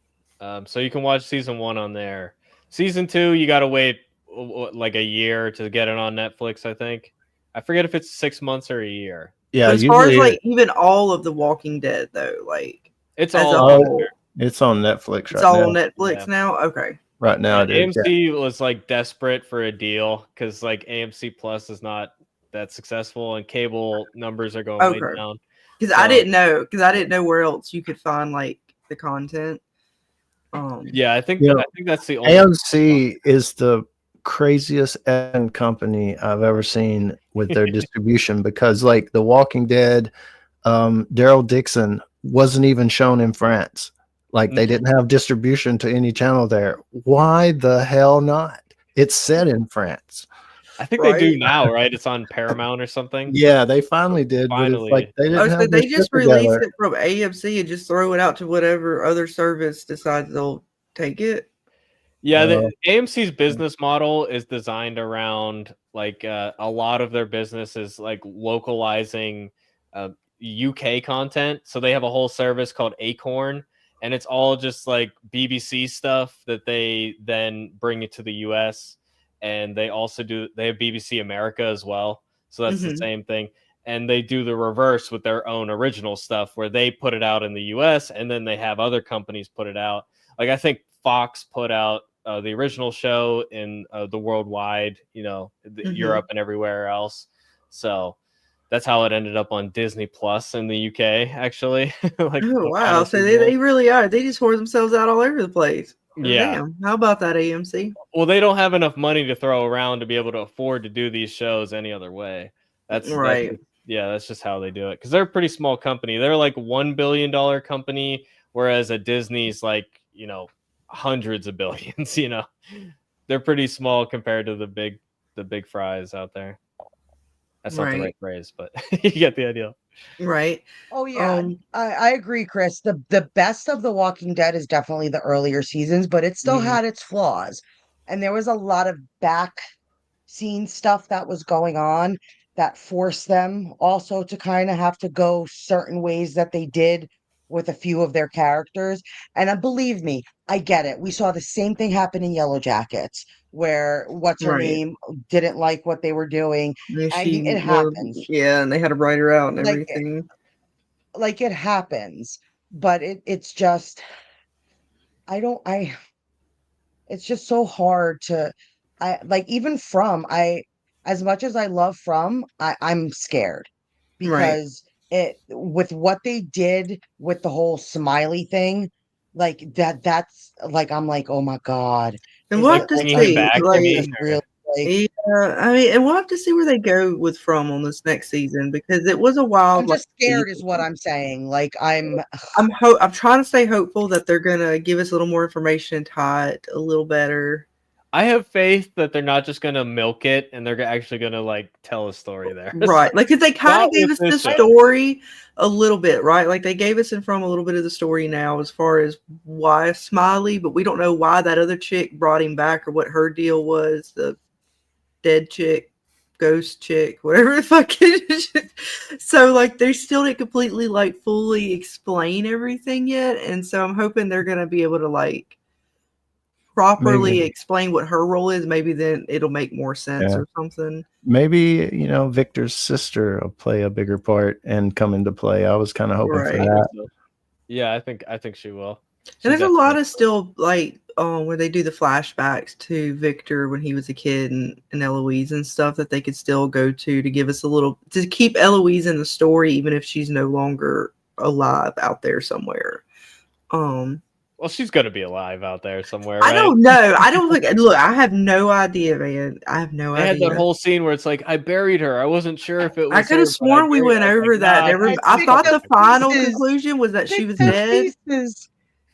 So you can watch season 1 on there. Season 2, you got to wait like a year to get it on Netflix, I think. I forget if it's 6 months or a year. Yeah, but as far as even all of the Walking Dead though, it's all it's on Netflix. It's all on Netflix now. Okay, right now it is. AMC was desperate for a deal because AMC Plus is not that successful and cable numbers are going way down. Because I didn't know where else you could find the content. I think that's the only AMC is the craziest company I've ever seen with their distribution, because The Walking Dead, Daryl Dixon wasn't even shown in France. They didn't have distribution to any channel there. Why the hell not? It's set in France. I think they do now, right? It's on Paramount or something. Yeah, they finally did. Finally, but it's they just release it from AMC and just throw it out to whatever other service decides they'll take it. Yeah, the AMC's business model is designed around a lot of their business is localizing UK content. So they have a whole service called Acorn, and it's all just BBC stuff that they then bring it to the US. And they also they have BBC America as well. So that's the same thing. And they do the reverse with their own original stuff where they put it out in the US and then they have other companies put it out. I think Fox put out the original show in the worldwide, Europe and everywhere else. So that's how it ended up on Disney Plus in the UK, actually. Like, oh wow, so they really are. They just whore themselves out all over the place. Yeah. Damn. How about that, AMC? Well, they don't have enough money to throw around to be able to afford to do these shows any other way. That's right. That's just how they do it. Because they're a pretty small company. They're like $1 billion company, whereas a Disney's like, you know, hundreds of billions. You know, they're pretty small compared to the big fries out there. That's not the right phrase, but you get the idea. Right. Oh yeah, I agree, Chris. The best of The Walking Dead is definitely the earlier seasons, but it still had its flaws. And there was a lot of back scene stuff that was going on that forced them also to kind of have to go certain ways that they did with a few of their characters. And believe me, I get it. We saw the same thing happen in Yellow Jackets, where what's her name didn't like what they were doing. And it happens. Yeah, and they had to write her out and everything. Like it happens, but it's just it's just so hard to as much as I love I'm scared because with what they did with the whole Smiley thing, like that's like I'm like, oh my God. And we'll have to see. I mean, and we'll have to see where they go with From on this next season because it was a wild. I'm just scared, is what I'm saying. Like I'm trying to stay hopeful that they're gonna give us a little more information and tie it a little better. I have faith that they're not just gonna milk it and they're actually gonna like tell a story there. Right. Like if they kind of gave us the story a little bit, right? Like they gave us in From a little bit of the story now as far as why Smiley, but we don't know why that other chick brought him back or what her deal was. The dead chick, ghost chick, whatever the fuck it is. So like they still didn't completely like fully explain everything yet. And so I'm hoping they're gonna be able to like properly explain what her role is. Maybe then it'll make more sense or something. Maybe, you know, Victor's sister will play a bigger part and come into play. I was kind of hoping for that. Yeah, I think she will. And there's a lot of still like where they do the flashbacks to Victor when he was a kid and Eloise and stuff that they could still go to give us a little to keep Eloise in the story even if she's no longer alive out there somewhere. Well, she's gonna be alive out there somewhere. I don't know. I don't think. Look, I have no idea, man. I have no idea. I had that whole scene where it's like I buried her. I wasn't sure if it was. I could have sworn we went over that. I thought the final conclusion was that she was dead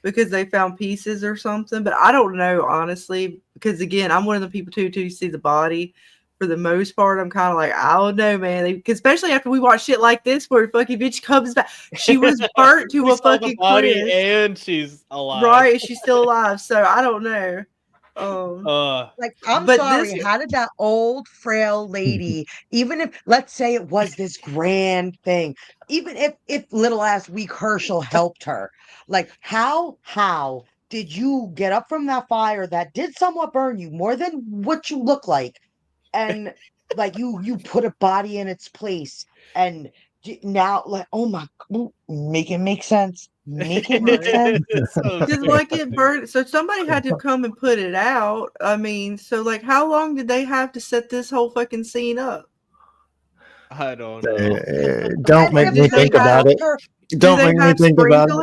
because they found pieces or something. But I don't know honestly. Because again, I'm one of the people too see the body. For the most part, I'm kind of like, I don't know, man. Especially after we watch shit like this, where fucking bitch comes back, she was burnt to a fucking body, and she's alive. Right? She's still alive. So I don't know. Like I'm sorry. How did that old frail lady, even if let's say it was this grand thing, even if little ass weak Herschel helped her, like how did you get up from that fire that did somewhat burn you more than what you look like? And like you put a body in its place and now like, oh my, make it make sense. Make it make sense. Just like it burned. So somebody had to come and put it out. I mean, so like how long did they have to set this whole fucking scene up? I don't know. Don't make me think about it. Don't make me think about it.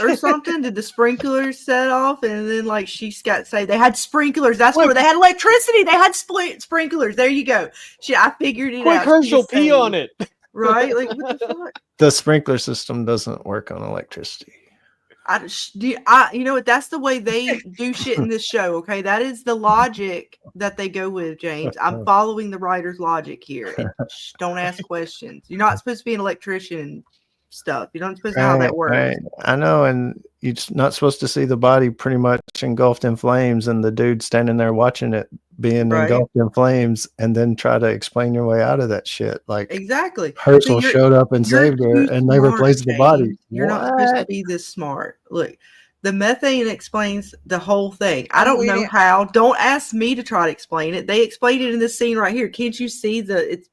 Or something? Did the sprinklers set off and then like she got say they had sprinklers? That's where they had electricity. They had sprinklers. There you go. I figured it out. Herschel pee on it. Right? Like what the fuck? The sprinkler system doesn't work on electricity. You know what? That's the way they do shit in this show. Okay, that is the logic that they go with, James. I'm following the writer's logic here. Don't ask questions. You're not supposed to be an electrician. Stuff you don't supposed to know how that works. Right. I know, and you're not supposed to see the body pretty much engulfed in flames, and the dude standing there watching it being engulfed in flames, and then try to explain your way out of that shit. Like exactly, Herschel showed up and saved her, and they replaced the body. You're not supposed to be this smart. Look, the methane explains the whole thing. I don't know how. Don't ask me to try to explain it. They explained it in this scene right here. Can't you see it's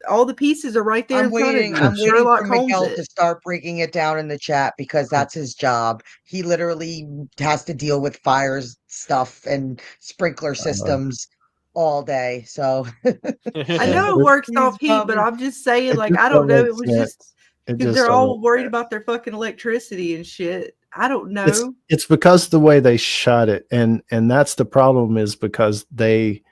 all the pieces are right there. I'm waiting for Miguel to start breaking it down in the chat because that's his job. He literally has to deal with fires stuff and sprinkler systems. all day. So I know it works off heat, but I'm just saying, like, I don't know. It was just because they're all worried about their fucking electricity and shit. I don't know. It's because the way they shot it, and that's the problem, is because they,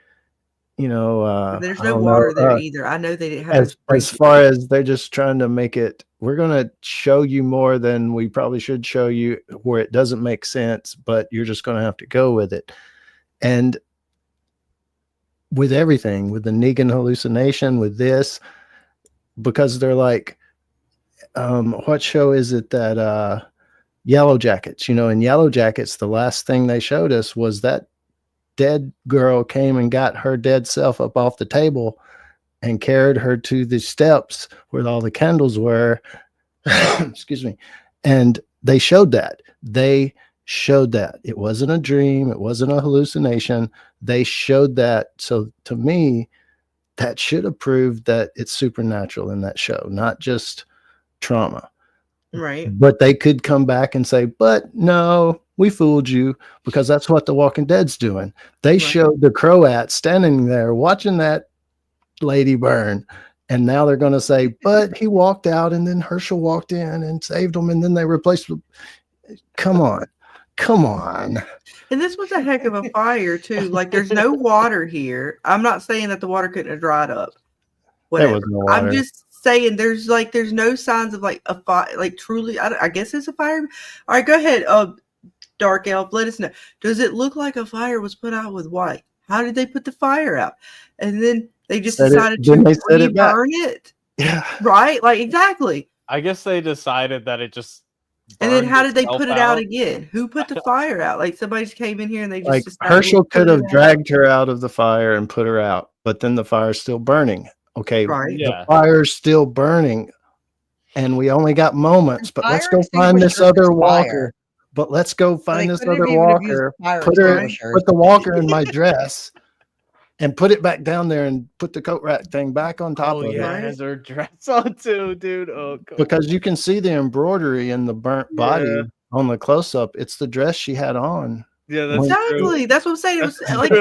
there's no water there either. I know they didn't have as far as they're just trying to make it. We're gonna show you more than we probably should show you, where it doesn't make sense, but you're just gonna have to go with it. And with everything, with the Negan hallucination, with this, because they're like, what show is it that Yellow Jackets, in Yellow Jackets, the last thing they showed us was that dead girl came and got her dead self up off the table and carried her to the steps where all the candles were. Excuse me. And they showed that. They showed that. It wasn't a dream. It wasn't a hallucination. They showed that. So to me, that should have proved that it's supernatural in that show, not just trauma. Right. But they could come back and say, but no, we fooled you, because that's what The Walking Dead's doing. They showed the Croat standing there watching that lady burn. And now they're going to say, but he walked out and then Herschel walked in and saved him. And then they replaced him. Come on. And this was a heck of a fire too. Like, there's no water here. I'm not saying that the water couldn't have dried up. Whatever. There was no water. I'm just saying there's no signs of like a fire, like truly. I guess it's a fire. All right, go ahead. Dark Elf, let us know. Does it look like a fire was put out with white? How did they put the fire out? And then they just decided to burn it. Yeah. Right? Like, exactly. I guess they decided that it just. And then how did they put it out again? Who put the fire out? Like, somebody just came in here and they just decided Herschel could have dragged her out of the fire and put her out, but then the fire's still burning. Okay, right. The fire's still burning, and we only got moments. But let's go find this other walker. But let's go find this other walker. Put the walker in my dress, and put it back down there, and put the coat rack thing back on top of it. Yeah, has her dress on too, dude. Oh, God. Because you can see the embroidery in the burnt body on the close up. It's the dress she had on. Yeah, that's exactly. True. That's what I'm saying. It was like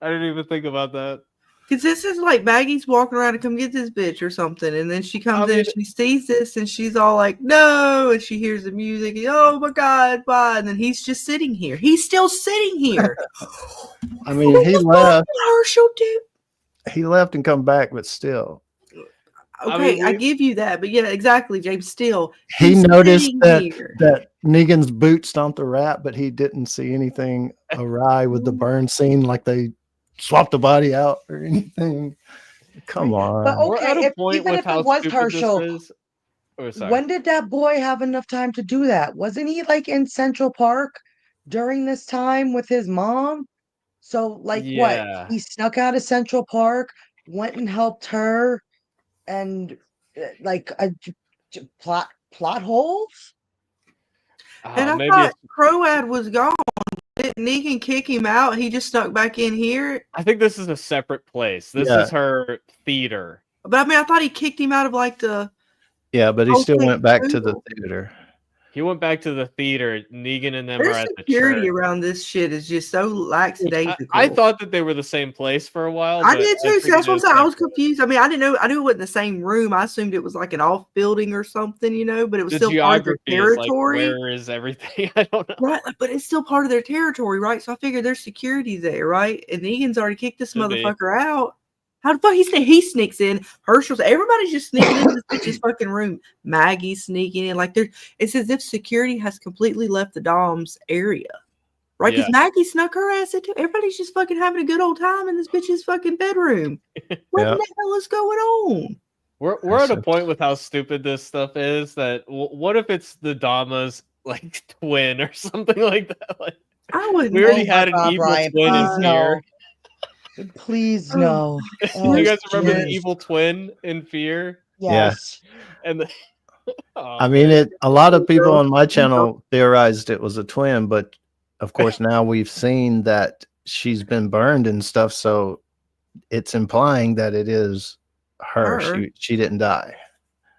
I didn't even think about that. Because this is like Maggie's walking around to come get this bitch or something. And then she comes in and she sees this and she's all like, no. And she hears the music. And, oh my God, why? And then he's just sitting here. He's still sitting here. I mean, he left. Herschel, dude. He left and come back, but still. Okay, I give you that. But yeah, exactly, James. Still. He noticed that Negan's boot stomped a rat, but he didn't see anything awry with the burn scene, like they swap the body out or anything. Come on. But okay, even if it was Herschel, when did that boy have enough time to do that? Wasn't he like in Central Park during this time with his mom? So what? He snuck out of Central Park, went and helped her, and like a plot holes. And I thought Croat was gone. Didn't Negan kick him out? He just snuck back in here. I think this is a separate place. This is her theater. But I mean, I thought he kicked him out of like the. Yeah, but he still went back to the theater. He went back to the theater. Negan and them are at the security around this shit is just so lackadaisical. I thought that they were the same place for a while. I did too. See, that's what I'm saying. I was confused. I mean, I didn't know. I knew it wasn't the same room. I assumed it was like an off building or something, but it was still part of their territory. Where is everything? I don't know. Right, but it's still part of their territory, right? So I figured there's security there, right? And Negan's already kicked this motherfucker out. How the fuck he sneaks in? Herschel's everybody's just sneaking into this bitch's fucking room. Maggie's sneaking in. Like it's as if security has completely left the Dom's area. Right? Because Maggie snuck her ass into everybody's just fucking having a good old time in this bitch's fucking bedroom. What the hell is going on? We're at a point with how stupid this stuff is that what if it's the Dama's like twin or something like that? Like, I wouldn't. We already had an evil twin in here. Please no. You guys remember the evil twin in Fear? Yes. And I mean, a lot of people on my channel theorized it was a twin, but of course now we've seen that she's been burned and stuff, so it's implying that it is her. She didn't die.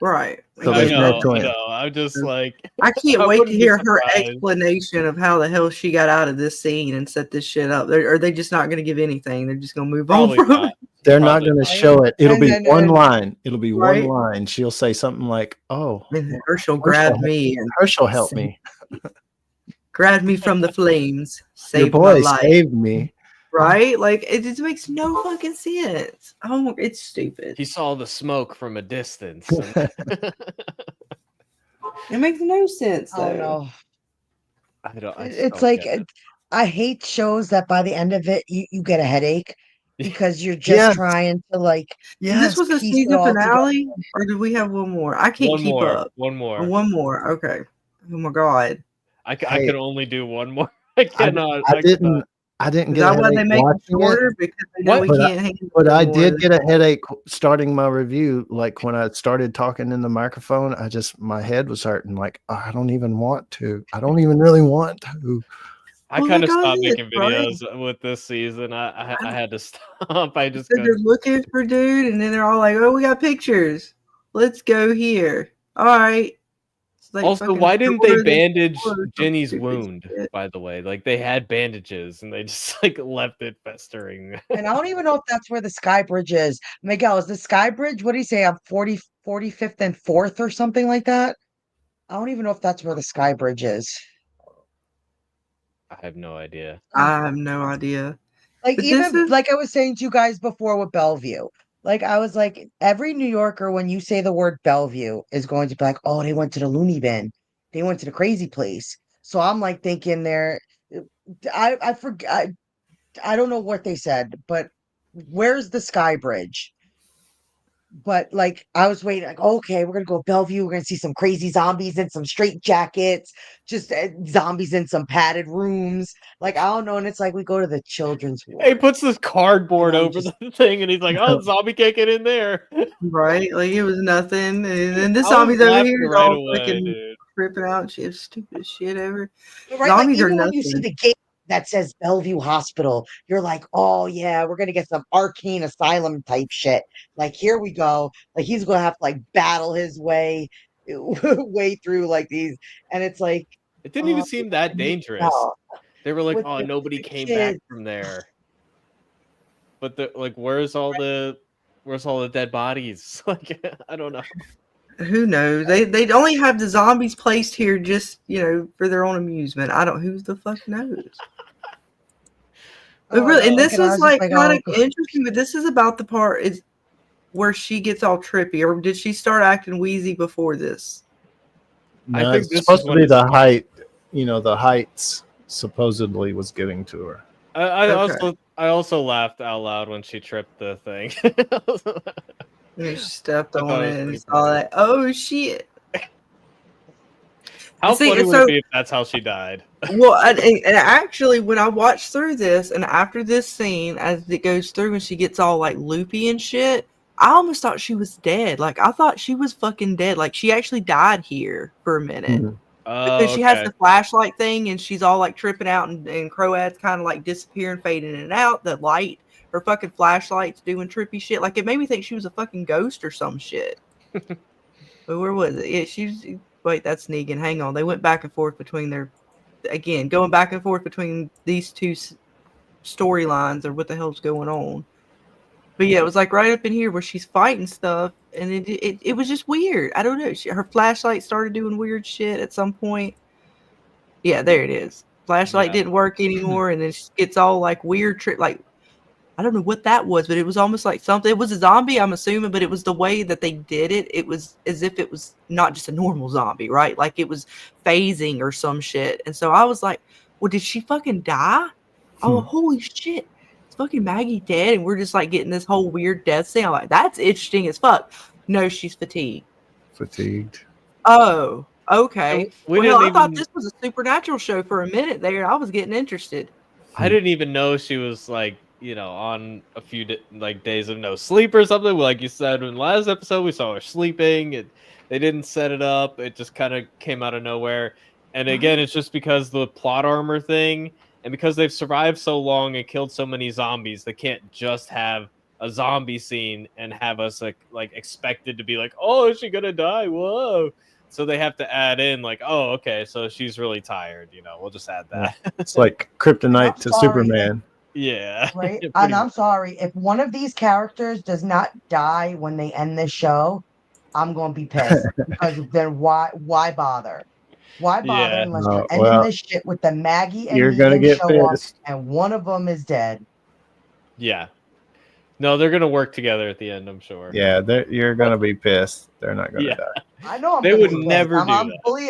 Right. So I there's no know. twin. I'm just like, I can't I wait to wouldn't be hear her surprised. explanation of how the hell she got out of this scene and set this shit up. Are they just not going to give anything? They're just going to move Probably on from not. it. They're not Probably going to not. show it. It'll And be then, one line. It'll be one Right. line. She'll say something like, "Oh, And Herschel grabbed me and Herschel helped me. grabbed me from the flames, Your saved my boy life." saved me." Right? Like it just makes no fucking sense. Oh, it's stupid. He saw the smoke from a distance. It makes no sense. Oh Though. no. I just It's don't like get it. I hate shows that by the end of it you get a headache because you're just Yes. trying to like So this was a piece it season all together. finale, or do we have one more? I can't keep up. One more. Oh, one more. Okay. Oh my god. I Hey. can only do one more. I cannot. I didn't Is get a that why they headache make it watching it, shorter? Because they know What? we But can't handle but it I anymore. did get a headache starting my review. Like when I started talking in the microphone, my head was hurting. Like, oh, I don't even want to. I don't even really want to. I Well, kind of like, stopped go ahead, making right? videos with this season. I had to stop. I just So they're looking for dude, and then they're all like, "Oh, we got pictures. Let's go here." All right. It's like also, fucking why didn't they Florida, bandage Florida, Jenny's stupid wound? shit. By the way, like they had bandages and they just like left it festering. And I don't even know if that's where the Sky Bridge is. Miguel, is the Sky Bridge? What do you say? I'm 45th and 4th or something like that. I don't even know if that's where the Sky Bridge is. I have no idea. I have no idea. Like But even this is like I was saying to you guys before with Bellevue. Like I was like, every New Yorker, when you say the word Bellevue, is going to be like, oh, they went to the loony bin. They went to the crazy place. So I'm like thinking there, I forgot. I don't know what they said, but where's the Sky Bridge? But like I was waiting, like, okay, we're gonna go Bellevue. We're gonna see some crazy zombies in some straight jackets, just zombies in some padded rooms. Like I don't know, and it's like we go to the children's He ward. puts this cardboard And I'm over just- the thing, and he's like, "Oh, zombie can't get in there." right, like it was nothing, and then this I was zombie's over laughing here is right all away, fucking dude. tripping out. Shit, stupid shit ever. Right, like Zombies are even when you see nothing. the gate that says Bellevue Hospital, you're like, oh yeah, we're gonna get some arcane asylum type shit. Like here we go. Like he's gonna have to like battle his way way through like these, and it's like It didn't even seem that dangerous. no. They were like, With "Oh, the nobody came back kids. from there." But like, where's all the dead bodies? Like, I don't know. Who knows? They only have the zombies placed here just for their own amusement. I don't. Who the fuck knows? But really, and this And I is was just like like, kind of oh. interesting. But this is about the part is where she gets all trippy, or did she start acting wheezy before this? I No, think it's this is supposed to when be it's- the height. The heights supposedly was getting to her. I also laughed out loud when she tripped the thing. And she stepped I on thought it it was and pretty saw funny. that. Oh shit! How See, funny would so- it be if that's how she died? Well, and actually, when I watched through this, and after this scene, as it goes through, and she gets all like loopy and shit, I almost thought she was dead. Like I thought she was fucking dead. Like she actually died here for a minute. Mhm. Because she has the flashlight thing and she's all like tripping out and Croat's kind of like disappearing, fading in and out. The light, her fucking flashlight's doing trippy shit. Like it made me think she was a fucking ghost or some shit. But where was it? Yeah, wait, that's Negan. Hang on. They went back and forth between going back and forth between these two storylines or what the hell's going on. But yeah, it was like right up in here where she's fighting stuff, and it was just weird. I don't know. Her flashlight started doing weird shit at some point. Yeah, there it is. Flashlight didn't work anymore, and then she gets all like weird trip. Like I don't know what that was, but it was almost like something. It was a zombie, I'm assuming, but it was the way that they did it. It was as if it was not just a normal zombie, right? Like it was phasing or some shit. And so I was like, well, did she fucking die? Oh, holy shit. Fucking Maggie dead, and we're just like getting this whole weird death scene. I'm like, that's interesting as fuck. No, she's fatigued. Oh, okay. I thought this was a supernatural show for a minute there. I was getting interested. I didn't even know she was like, on a few days of no sleep or something. Like you said in the last episode, we saw her sleeping. They didn't set it up. It just kind of came out of nowhere. And again, it's just because the plot armor thing. And because they've survived so long and killed so many zombies, they can't just have a zombie scene and have us like expected to be like, oh, is she gonna die? Whoa. So they have to add in like, oh, okay, so she's really tired. We'll just add that. It's like kryptonite to Superman. Yeah. Right. Pretty And I'm much. sorry if one of these characters does not die when they end this show, I'm going to be pissed because then why bother? Why bother Yeah. unless you're ending Well, this shit with the Maggie and you're gonna Negan get show up pissed. and one of them is dead? Yeah. No, they're gonna work together at the end, I'm sure. Yeah, you're gonna be pissed. They're not gonna Yeah. die. I know I'm They gonna would be pissed. never I'm, do I'm that. fully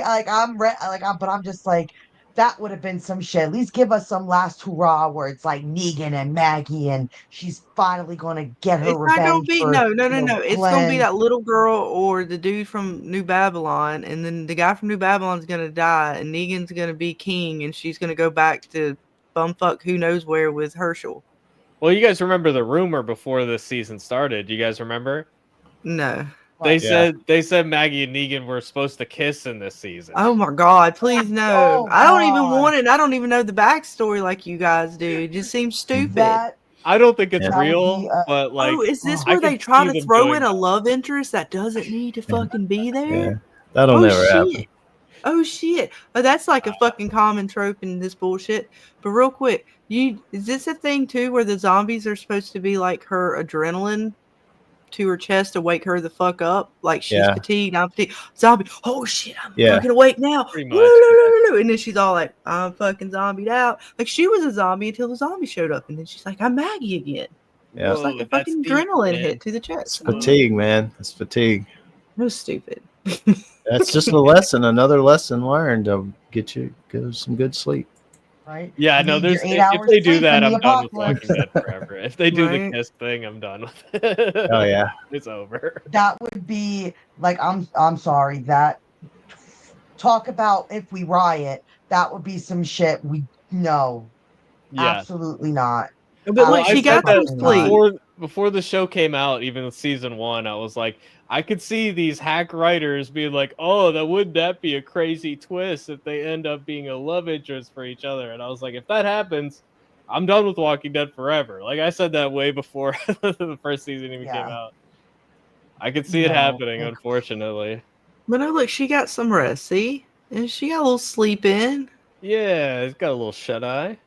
but I'm just like that would have been some shit. At least give us some last hurrah where it's like Negan and Maggie and she's finally gonna get her It's not gonna revenge be for no. It's gonna be Glenn. that little girl or the dude from New Babylon, and then the guy from New Babylon's gonna die, and Negan's gonna be king, and she's gonna go back to bumfuck who knows where with Herschel. Well, you guys remember the rumor before this season started? You guys remember? No. They said Maggie and Negan were supposed to kiss in this season. Oh my God! Please no. Oh, I don't even God. want it. I don't even know the backstory like you guys do. It just seems stupid. That I don't think it's That would real, be, but like, oh, is this I where they could try see to them throw doing in a that. love interest that doesn't need to fucking be there? Yeah, that'll never happen. Oh shit! Oh, that's like a fucking common trope in this bullshit. But real quick, is this a thing too where the zombies are supposed to be like her adrenaline to her chest to wake her the fuck up? Like she's fatigued, I'm fatigued. Zombie, oh shit, I'm fucking awake now. Pretty much. And then she's all like, I'm fucking zombied out. Like she was a zombie until the zombie showed up, and then she's like, I'm Maggie again. Yeah, It's like a Whoa, fucking that's deep, adrenaline man. hit to the it's chest. fatigue, man. It's fatigue. No stupid. That's just a lesson, another lesson learned to get some good sleep. right? Yeah, You no, need there's your 8 if hours they of do sleep that, in the I'm done with apocalypse. Walking Dead forever. If they do the Right. kiss thing, I'm done with it. Oh yeah. It's over. That would be like I'm sorry that talk about if we riot, that would be some shit no. Yeah. Absolutely not. But look, I she said got some that sleep. before the show came out, even with season 1, I was like, I could see these hack writers being like, oh, wouldn't that be a crazy twist if they end up being a love interest for each other? And I was like, if that happens, I'm done with Walking Dead forever. Like I said that way before the first season even came out. I could see it happening, unfortunately. But no, look, she got some rest, see? And she got a little sleep in. Yeah, it's got a little shut eye.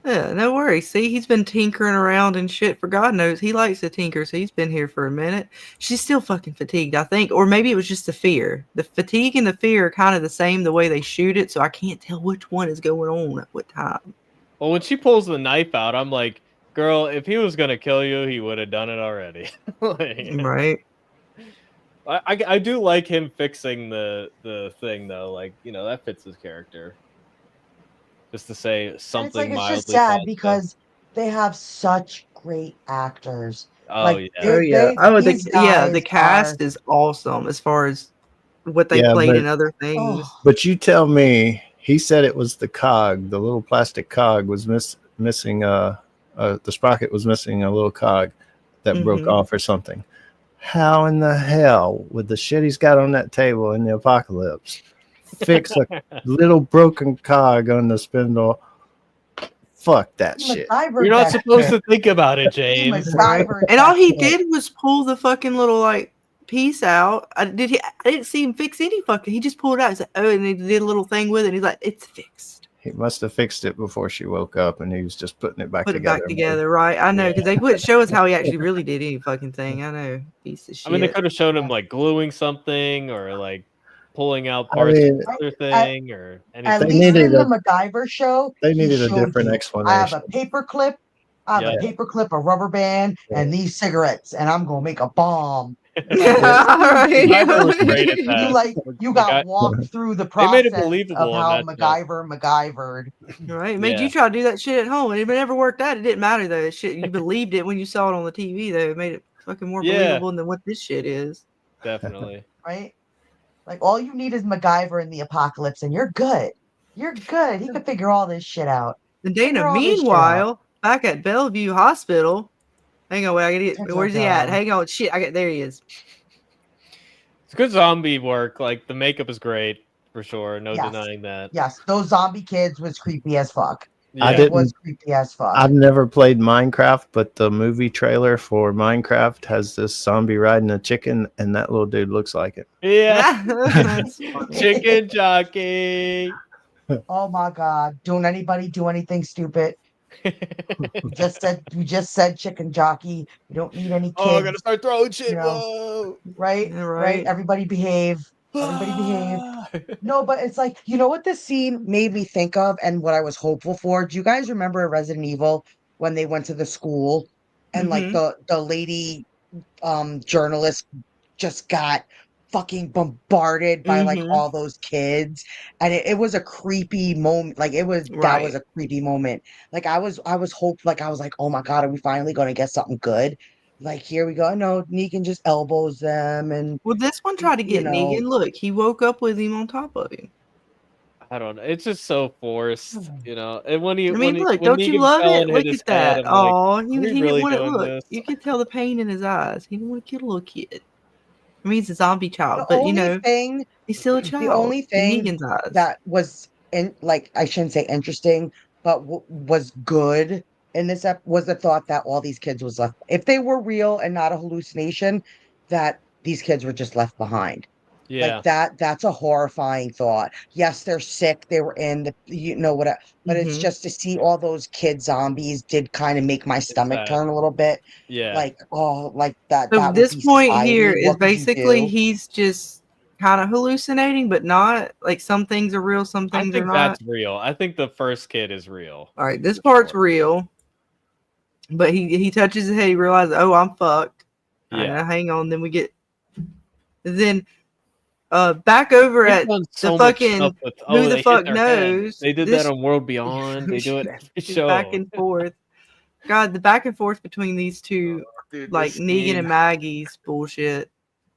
Yeah, no worries. See, he's been tinkering around and shit for God knows. He likes to tinker, so he's been here for a minute. She's still fucking fatigued, I think. Or maybe it was just the fear. The fatigue and the fear are kind of the same the way they shoot it, so I can't tell which one is going on at what time. Well, when she pulls the knife out, I'm like, girl, if he was going to kill you, he would have done it already. Right. I do like him fixing the thing, though. Like, that fits his character. Just to say something mildly it's just sad positive. because they have such great actors. Oh, yeah. The cast is awesome as far as what they played in other things. But you tell me, he said it was the cog, the little plastic cog was missing. The sprocket was missing a little cog that broke off or something. How in the hell, with the shit he's got on that table in the apocalypse, fix a little broken cog on the spindle? Fuck that shit. You're not supposed to think about it, James. And all he did was pull the fucking little piece out. I didn't see him fix any fucking. He just pulled it out. He's like, oh, and he did a little thing with it. And he's like, it's fixed. He must have fixed it before she woke up, and he was just putting it back together. Put it back together, right? I know, because they wouldn't show us how he actually really did any fucking thing. I know, piece of shit. I mean, they could have shown him like gluing something or like pulling out parts of other thing or anything. At least in the MacGyver show, they needed a different explanation. I have a paper clip, a rubber band, and these cigarettes, and I'm gonna make a bomb. You got walked through the process made it believable of how MacGyvered. Right, made you try to do that shit at home, and it never worked out. It didn't matter though. Shit, you believed it when you saw it on the TV though. It made it fucking more believable than what this shit is. Definitely. Right. Like all you need is MacGyver in the apocalypse, and you're good. You're good. He can figure all this shit out. And Dana, meanwhile, back at Bellevue Hospital. Hang on, wait, I gotta get. Where's he at? Hang on, shit, there he is. It's good zombie work. Like the makeup is great for sure. No denying that. Yes, those zombie kids was creepy as fuck. I It didn't. was creepy as fuck. I've never played Minecraft, but the movie trailer for Minecraft has this zombie riding a chicken, and that little dude looks like it. Yeah. That's funny. Chicken jockey. Oh my god! Don't anybody do anything stupid. You just said chicken jockey. We don't need any kids. Oh, I gotta start throwing shit. You know, Whoa. right? Yeah, Right? Everybody behave. Everybody behave. No, but it's like, you know what this scene made me think of and what I was hopeful for? Do you guys remember Resident Evil when they went to the school and like the lady journalist just got fucking bombarded by like all those kids, and it was a creepy moment. Like that was a creepy moment. Like I was hoped, like I was like, oh my god, are we finally gonna get something good? Like here we go. No, Negan just elbows them, and Well, this one tried to you get know. Negan. Look, he woke up with him on top of him. I don't know. It's just so forced, you know. And when he, I mean, look, when don't you Negan love fell it? and Look hit his at that. head, I'm like, Oh, are he we didn't really want to doing look. this? You could tell the pain in his eyes. He didn't want to kill a little kid. I mean, he's a zombie child, The but you only know, thing, he's still a child. the only in thing Negan's eyes. that was like I shouldn't say interesting, but was good in this was the thought that all these kids was left. If they were real and not a hallucination, that these kids were just left behind. Yeah. Like that's a horrifying thought. Yes, they're sick. They were in the, you know what, but it's just to see all those kid zombies did kind of make my stomach sad. turn a little bit. Yeah. Like, oh, like that. So that would this be point society. here is What could you basically do? he's just kind of hallucinating, but not. Like some things are real, some I things are think not. that's real. I think the first kid is real. All right, this part's real, but he touches his head. He realizes, oh, I'm fucked. Yeah. Hang on. Then we get back over They've at done so the much fucking stuff with, who they the hit fuck their head. knows. They did that on World Beyond. They do it every show. Back and forth. God, the back and forth between these two, Dude, like this Negan scene. and Maggie's bullshit.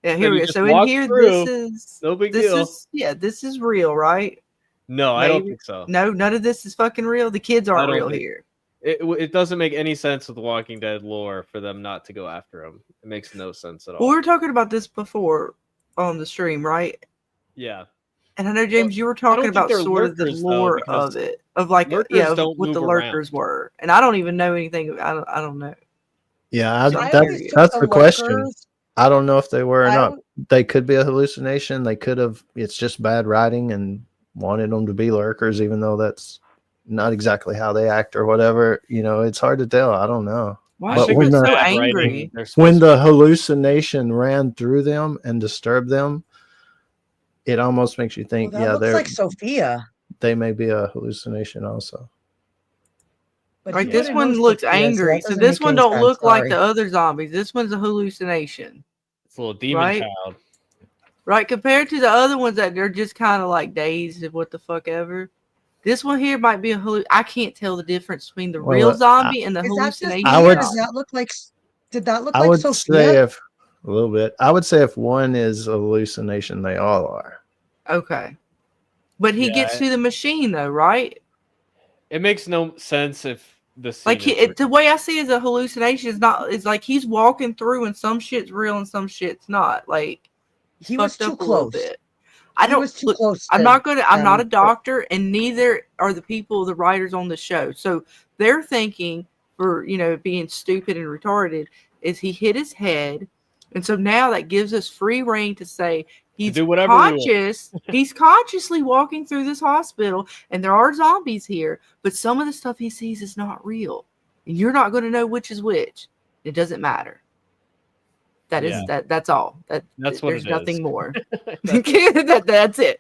Yeah, And here we you go. just So in walk here, through. this is No big deal. this is real, right? No, I don't Maybe. think so. No, none of this is fucking real. The kids aren't don't real think- here. It doesn't make any sense with the Walking Dead lore for them not to go after him. It makes no sense at all. Well, we were talking about this before on the stream, right? Yeah. And I know, James, you were don't talking think about they're sort of the lurkers, though, lore because of it, of like lurkers of don't what the move lurkers were, and I don't even know anything. I don't know. Yeah, I always took that's the question. lurkers- I don't know if they were or I not. don't- They could be a hallucination. They could have. It's just bad writing and wanted them to be lurkers, even though that's not exactly how they act or whatever. You know, it's hard to tell. I don't know. Why But is she when so the- angry? When the hallucination ran through them and disturbed them, it almost makes you think, Well, that looks they're like Sophia. they may be a hallucination also. But Like he this wouldn't one know looks Sophia, so angry. that So doesn't this make one any don't sense, look like sorry. the other zombies. This one's a hallucination, It's a little demon Right? child. right? Compared to the other ones that they're just kind of like dazed of what the fuck ever. This one here might be a I can't tell the difference between the Well, real zombie and the Is that just hallucination. I me, would- or does that look like? Did that look I like would Sophia? say if a little bit. I would say if one is a hallucination, they all are. Okay, but he Yeah, gets to the machine though, right? It makes no sense if the scene Like is the way I see it as a hallucination is not. It's like he's walking through and some shit's real and some shit's not. Like He was fucked too up a little close. bit. I He don't. was too Look, close. I'm not gonna. I'm not a them. doctor, and neither are the people, the writers on the show. So they're thinking, for being stupid and retarded, is he hit his head, and so now that gives us free reign to say he's do whatever we want. conscious. He's consciously walking through this hospital, and there are zombies here, but some of the stuff he sees is not real, and you're not going to know which is which. It doesn't matter. That is Yeah. that's all. That's what there's it nothing is. more. That's That's it.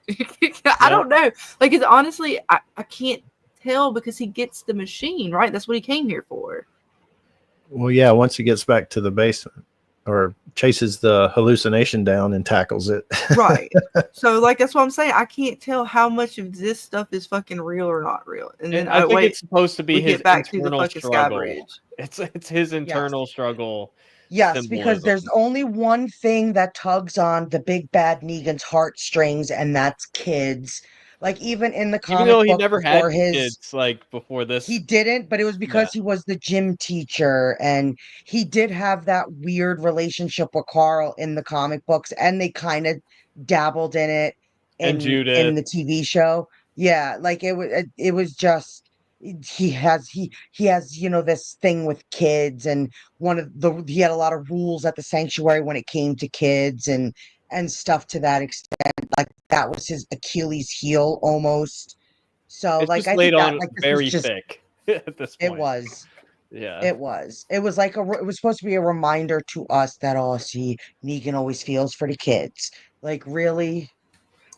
I don't know. Like, it's honestly, I can't tell because he gets the machine, right? That's what he came here for. Well, yeah, once he gets back to the basement or chases the hallucination down and tackles it. Right. So, like, that's what I'm saying. I can't tell how much of this stuff is fucking real or not real. And then, I think it's supposed to be we his get back to the internal fucking Sky struggle. Bridge. It's his internal struggle. Yes, because symbolism. there's only one thing that tugs on the big bad Negan's heartstrings, and that's kids. Like even in the comic Even though he book never had before his, kids, like before this, he didn't, but it was because he was the gym teacher, and he did have that weird relationship with Carl in the comic books, and they kind of dabbled in it And in Judith. the TV show. Yeah, like it was just he has this thing with kids, and he had a lot of rules at the sanctuary when it came to kids and stuff to that extent. Like that was his Achilles heel almost. So It's like just I laid think that on like this was very just thick at this point. it was. Yeah. It was. It was like it was supposed to be a reminder to us that, oh, see, Negan always feels for the kids. Like, really?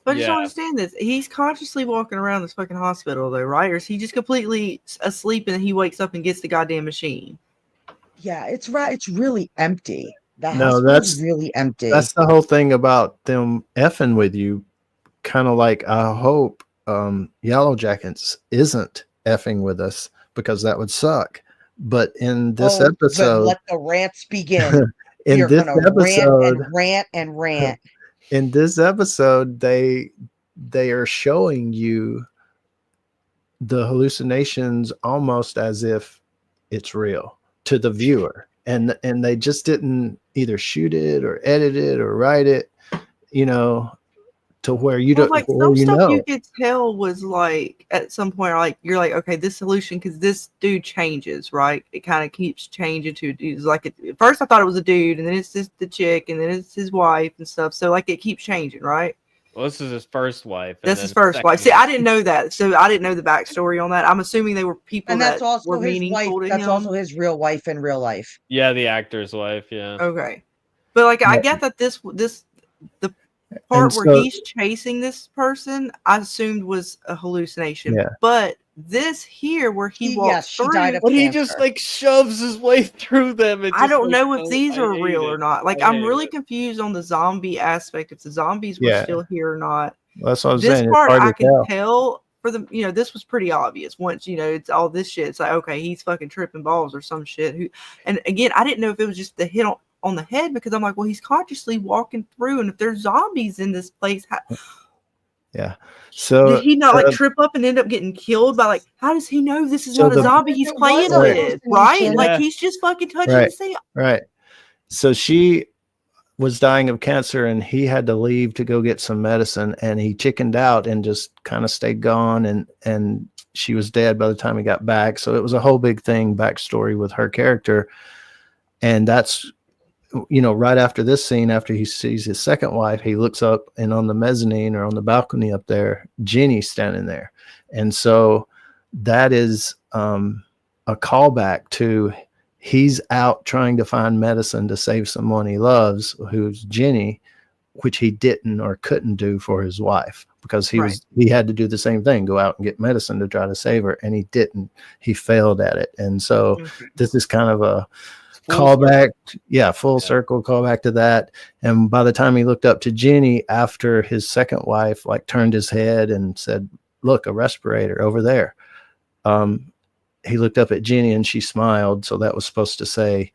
But I just don't Yeah. understand this. He's consciously walking around this fucking hospital, though, right? Or is he just completely asleep and he wakes up and gets the goddamn machine? Yeah, it's right. It's really empty. The No, hospital is really empty. That's the whole thing about them effing with you. Kind of like, I hope Yellow Jackets isn't effing with us, because that would suck. But in this Then episode, let the rants begin. in You're this gonna rant and episode, rant and rant. in this episode, they are showing you the hallucinations almost as if it's real to the viewer, and they just didn't either shoot it or edit it or write it, to where you don't, like some stuff you could tell was like at some point, like you're like, okay, this solution, because this dude changes, right? It kind of keeps changing to dudes. Like at first I thought it was a dude, and then it's just the chick, and then it's his wife and stuff. So like it keeps changing, right? Well, this is his first wife. That's his first wife. See, I didn't know that, so I didn't know the backstory on that. I'm assuming they were people, and that's that also were his meaningful wife. to That's him. also his real wife in real life. Yeah, the actor's wife. Yeah. Okay, but like I get that the part where he's chasing this person, I assumed was a hallucination. Yeah. But this here, where he walks through, died of but he cancer. just like shoves his way through them. I don't know if these are real or not. Like I'm really confused on the zombie aspect, if the zombies were still here or not. That's what I was this saying. part I can tell for the, this was pretty obvious. Once it's all this shit, it's like, okay, he's fucking tripping balls or some shit. And again, I didn't know if it was just the hit on the head, because I'm like, well, he's consciously walking through, and if there's zombies in this place, yeah. So did he not like trip up and end up getting killed by, like, how does he know this is not a zombie he's playing with, right? Yeah. Like he's just fucking touching the same. Right. So she was dying of cancer, and he had to leave to go get some medicine, and he chickened out and just kind of stayed gone, and she was dead by the time he got back. So it was a whole big thing, backstory with her character. And that's, right after this scene, after he sees his second wife, he looks up, and on the mezzanine or on the balcony up there, Jenny's standing there. And so that is a callback to, he's out trying to find medicine to save someone he loves, who's Jenny, which he didn't or couldn't do for his wife, because he had to do the same thing, go out and get medicine to try to save her, and he didn't. He failed at it. And so this is kind of a callback, full circle callback to that. And by the time he looked up to Jenny after his second wife like turned his head and said, "Look, a respirator over there," he looked up at Jenny and she smiled. So that was supposed to say,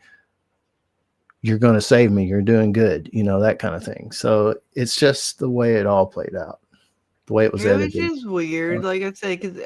"You're going to save me. You're doing good," that kind of thing. So it's just the way it all played out, the way it was edited. Which is weird, like I say, because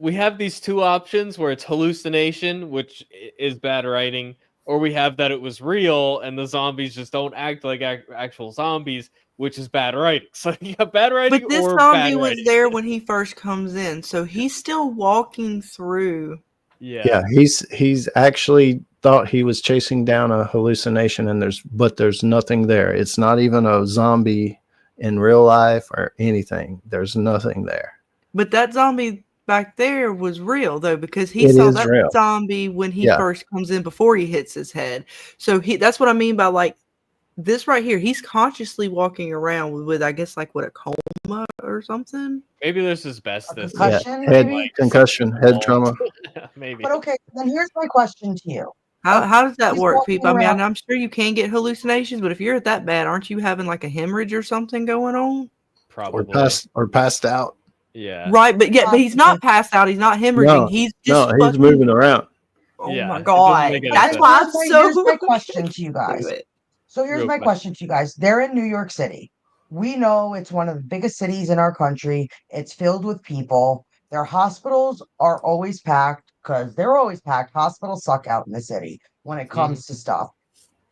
we have these two options where it's hallucination, which is bad writing, or we have that it was real and the zombies just don't act like actual zombies, which is bad writing. So you got bad writing. But this zombie was there when he first comes in, so he's still walking through. Yeah, he's actually thought he was chasing down a hallucination, and there's nothing there. It's not even a zombie in real life or anything. There's nothing there. But that zombie back there was real, though, because he saw that zombie when he first comes in, before he hits his head. So that's what I mean by, like, this right here. He's consciously walking around with I guess, like, what, a coma or something? Maybe this is asbestos. Concussion, concussion, head trauma. Maybe. But okay, then here's my question to you. How does that work, people? I mean, I'm sure you can get hallucinations, but if you're that bad, aren't you having like a hemorrhage or something going on? Probably. Or passed out. Yeah. Right, but he's not passed out. He's not hemorrhaging. He's just he's moving around. Oh my god! That's why I'm so. Here's my question to you guys. So here's my question to you guys. They're in New York City. We know it's one of the biggest cities in our country. It's filled with people. Their hospitals are always packed, because they're always packed. Hospitals suck out in the city when it comes to stuff.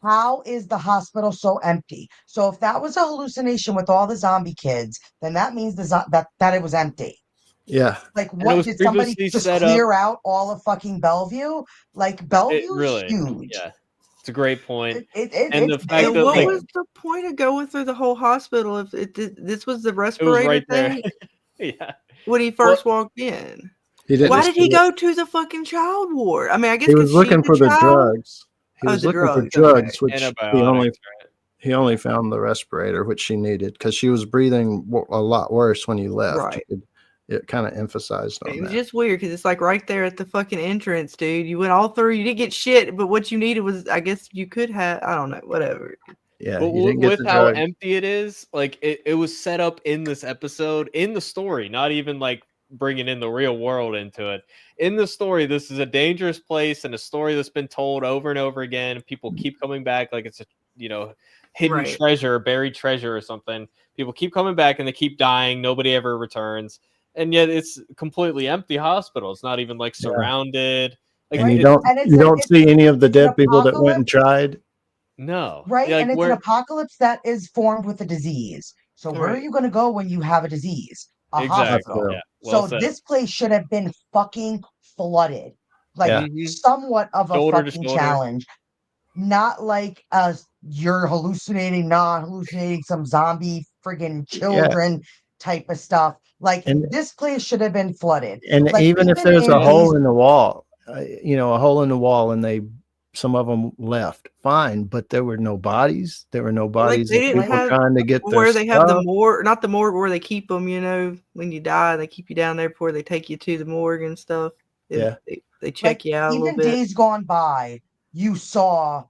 How is the hospital so empty? So if that was a hallucination with all the zombie kids, then that means that it was empty. Yeah. Like, what did somebody just clear out all of fucking Bellevue? Like, Bellevue is huge. Yeah, it's a great point. And the fact that what was the point of going through the whole hospital if this was the respirator right thing? Yeah. When he first walked in. Why did he go to the fucking child ward? I mean, I guess he was looking for the drugs. He was looking for drugs, which he only found the respirator, which she needed because she was breathing a lot worse when you left. Right. It kind of emphasized on that. It was just weird because it's like right there at the fucking entrance, dude. You went all through. You didn't get shit, but what you needed was, I guess you could have. I don't know, whatever. Yeah, but with how empty it is, like it was set up in this episode, in the story, not even like bringing in the real world into it. In the story, this is a dangerous place and a story that's been told over and over again. People keep coming back like it's a hidden treasure, buried treasure or something. People keep coming back and they keep dying. Nobody ever returns. And yet it's completely empty hospital. It's not even like surrounded. Like, and you don't see any of the dead people that went and tried. No. Right. Yeah, like, and it's an apocalypse that is formed with a disease. So where are you going to go when you have a disease? A hospital. Yeah. Well said. This place should have been fucking flooded. Like somewhat of a fucking challenge. Not like you're hallucinating, not hallucinating some zombie friggin' children type of stuff. Like this place should have been flooded. And like, even if there's a hole in the wall, a hole in the wall, and some of them left, fine, but there were no bodies. There were no bodies. Like they people trying to get where they have stuff. the morgue, not the morgue where they keep them. When you die, they keep you down there before they take you to the morgue and stuff. They check you out a little bit. Even days gone by, you saw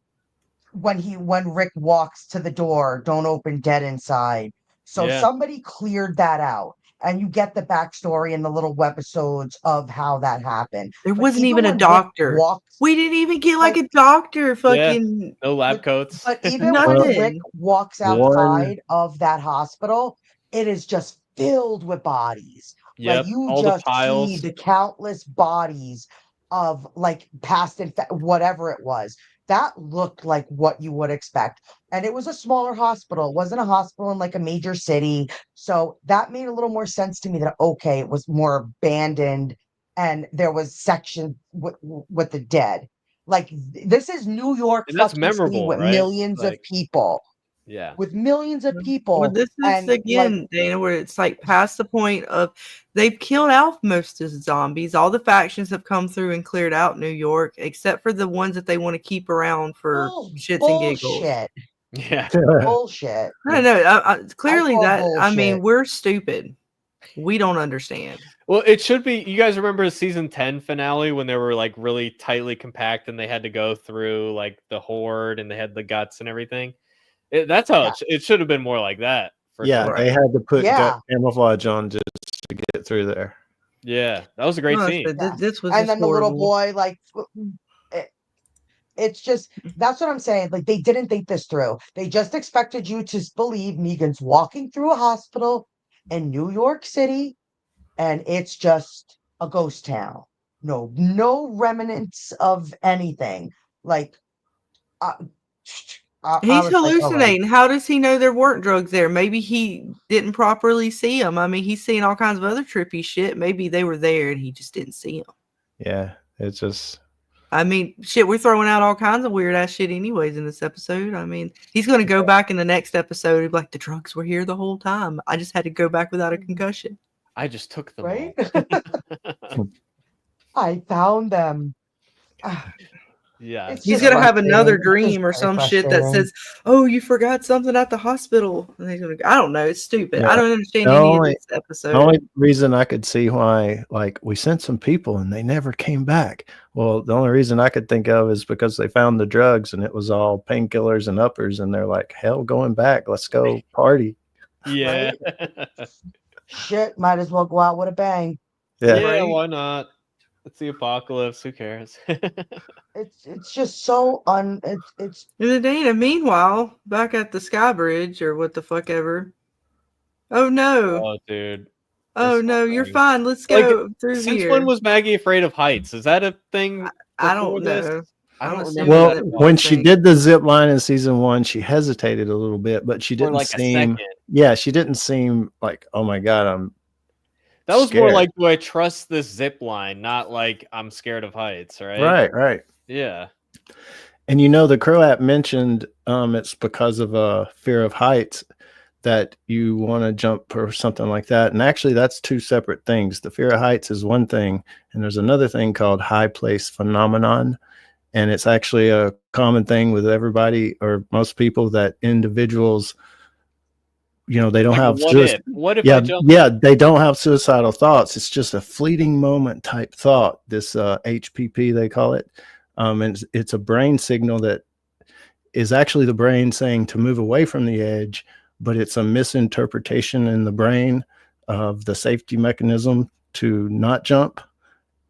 when Rick walks to the door, don't open dead inside. So somebody cleared that out. And you get the backstory and the little webisodes of how that happened. There wasn't even a doctor. We didn't even get like a doctor. Fucking no lab coats. But even when Rick walks outside of that hospital, it is just filled with bodies. Like you just see the countless bodies of like past whatever it was. That looked like what you would expect. And it was a smaller hospital. It wasn't a hospital in like a major city. So that made a little more sense to me that, okay, it was more abandoned and there was sections with the dead. Like this is New York. And that's memorable, with millions of people. Yeah. With millions of people. Well, this is again, Dana, where it's like past the point of they've killed out most of the zombies. All the factions have come through and cleared out New York, except for the ones that they want to keep around for shits and giggles. Yeah. Bullshit. I know. Clearly I mean, we're stupid. We don't understand. Well, it should be. You guys remember the season 10 finale when they were like really tightly compact and they had to go through like the horde and they had the guts and everything? That's how it should have been more like that. Sure. They had to put camouflage on just to get through there. Yeah, that was a great scene. This was and then the little boy, like, it's just, that's what I'm saying. Like, they didn't think this through. They just expected you to believe Negan's walking through a hospital in New York City, and it's just a ghost town. No remnants of anything. Like, he's hallucinating. How does he know there weren't drugs there? Maybe he didn't properly see them. I mean, he's seeing all kinds of other trippy shit. Maybe they were there and he just didn't see them. Yeah, it's just. I mean, shit, we're throwing out all kinds of weird ass shit anyways in this episode. I mean, he's going to go back in the next episode and be like, the drugs were here the whole time. I just had to go back without a concussion. I just took them. Right? I found them. Yeah, he's gonna have another dream or some shit that says, "Oh, you forgot something at the hospital." And he's gonna go, I don't know. It's stupid. Yeah. I don't understand any of this episode. The only reason I could see why, like, we sent some people and they never came back. Well, the only reason I could think of is because they found the drugs and it was all painkillers and uppers, and they're like, "Hell, going back. Let's go party." Yeah. Shit, might as well go out with a bang. Yeah, why not? It's the apocalypse. Who cares? It's just so it's. Dana, meanwhile, back at the Sky Bridge or what the fuck ever. Oh no! Oh, dude. Oh no, you're fine. Let's go through since here. When was Maggie afraid of heights? Is that a thing? I don't know. I don't remember. Well, when she did the zip line in season 1, she hesitated a little bit, but she didn't seem. Yeah, she didn't seem like, oh my god, That was more scared. like, do I trust this zip line? Not like I'm scared of heights, right? Right. Yeah. And the Crow app mentioned it's because of a fear of heights that you want to jump or something like that. And actually, that's two separate things. The fear of heights is one thing, and there's another thing called high place phenomenon. And it's actually a common thing with everybody or most people that individuals, they don't have what if I jump? They don't have suicidal thoughts. It's just a fleeting moment type thought. This HPP, they call it. And it's a brain signal that is actually the brain saying to move away from the edge, but it's a misinterpretation in the brain of the safety mechanism to not jump.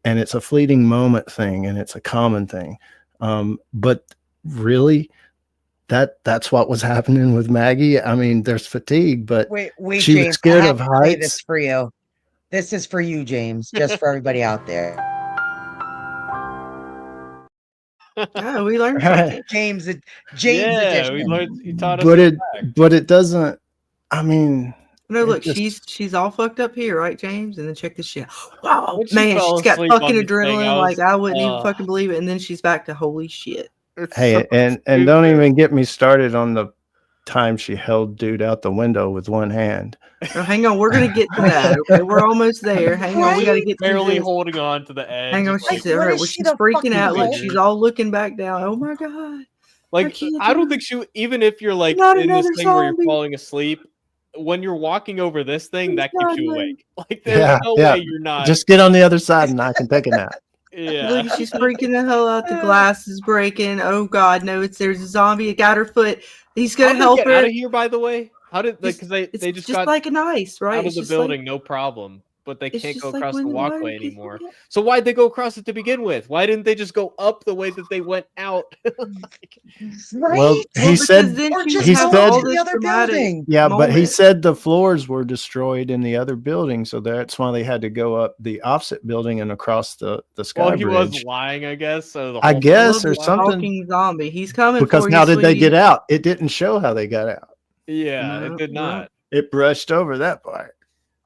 And it's a fleeting moment thing, and it's a common thing. But really, that's what was happening with Maggie. I mean, there's fatigue, but wait, she James, was scared I have of to say heights. this for you. This is for you, James, just for everybody out there. Oh, we learned something. James Yeah, edition. we learned. You taught us. But it doesn't. I mean, no, look, she's all fucked up here, right, James? And then check this shit. Wow, man, she's got fucking adrenaline. Like I wouldn't even fucking believe it. And then she's back to holy shit. Hey, and don't even get me started on the time she held dude out the window with one hand. Oh, hang on, we're gonna get to that. Okay, we're almost there. Hang on, we gotta get to barely this. holding on to the edge. Hang on, she's freaking out. Look, she's all looking back down. Oh my god! Like I don't think she. Even if you're like in this thing where you're falling asleep, when you're walking over this thing, that keeps you awake. Like there's no way you're not. Just get on the other side and I can take a nap. Yeah. Look, she's freaking the hell out. The glass is breaking. Oh god, no! There's a zombie. It got her foot. He's gonna help her out of here. By the way, how did because they just got like an ice right out of the building, no problem. But they can't go across the walkway anymore. So why'd they go across it to begin with? Why didn't they just go up the way that they went out? Well, he said the other building. Yeah, but he said the floors were destroyed in the other building, so that's why they had to go up the opposite building and across the sky bridge. He was lying, I guess. So I guess or something. Zombie, he's coming. Because how did they get out? It didn't show how they got out. Yeah, it did not. It brushed over that part.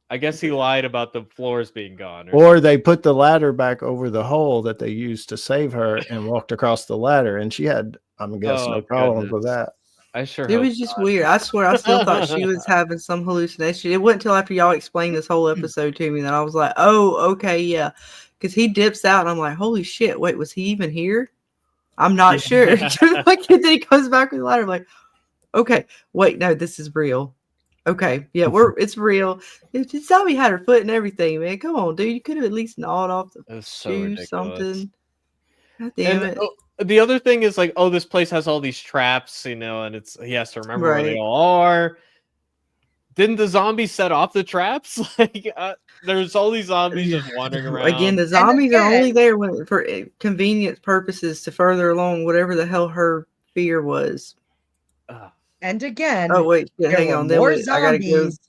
I guess he lied about the floors being gone. Or they put the ladder back over the hole that they used to save her and walked across the ladder. And she had, I'm guessing, no problems with that. I sure It was just weird. I swear, I still thought she was having some hallucination. It wasn't until after y'all explained this whole episode to me that I was like, oh, okay, yeah. Because he dips out and I'm like, holy shit, wait, was he even here? I'm not sure. Like, then he comes back with the ladder. I'm like, okay, wait, no, this is real. Okay, yeah, it's real. Zombie had her foot and everything, man. Come on, dude. You could have at least gnawed off the shoe, something. God damn it. The other thing is like, this place has all these traps, and he has to remember where they all are. Didn't the zombies set off the traps? Like, there's all these zombies just wandering around. Again, the zombies are only there for convenience purposes to further along whatever the hell her fear was. And again, oh wait, hang on. More zombies.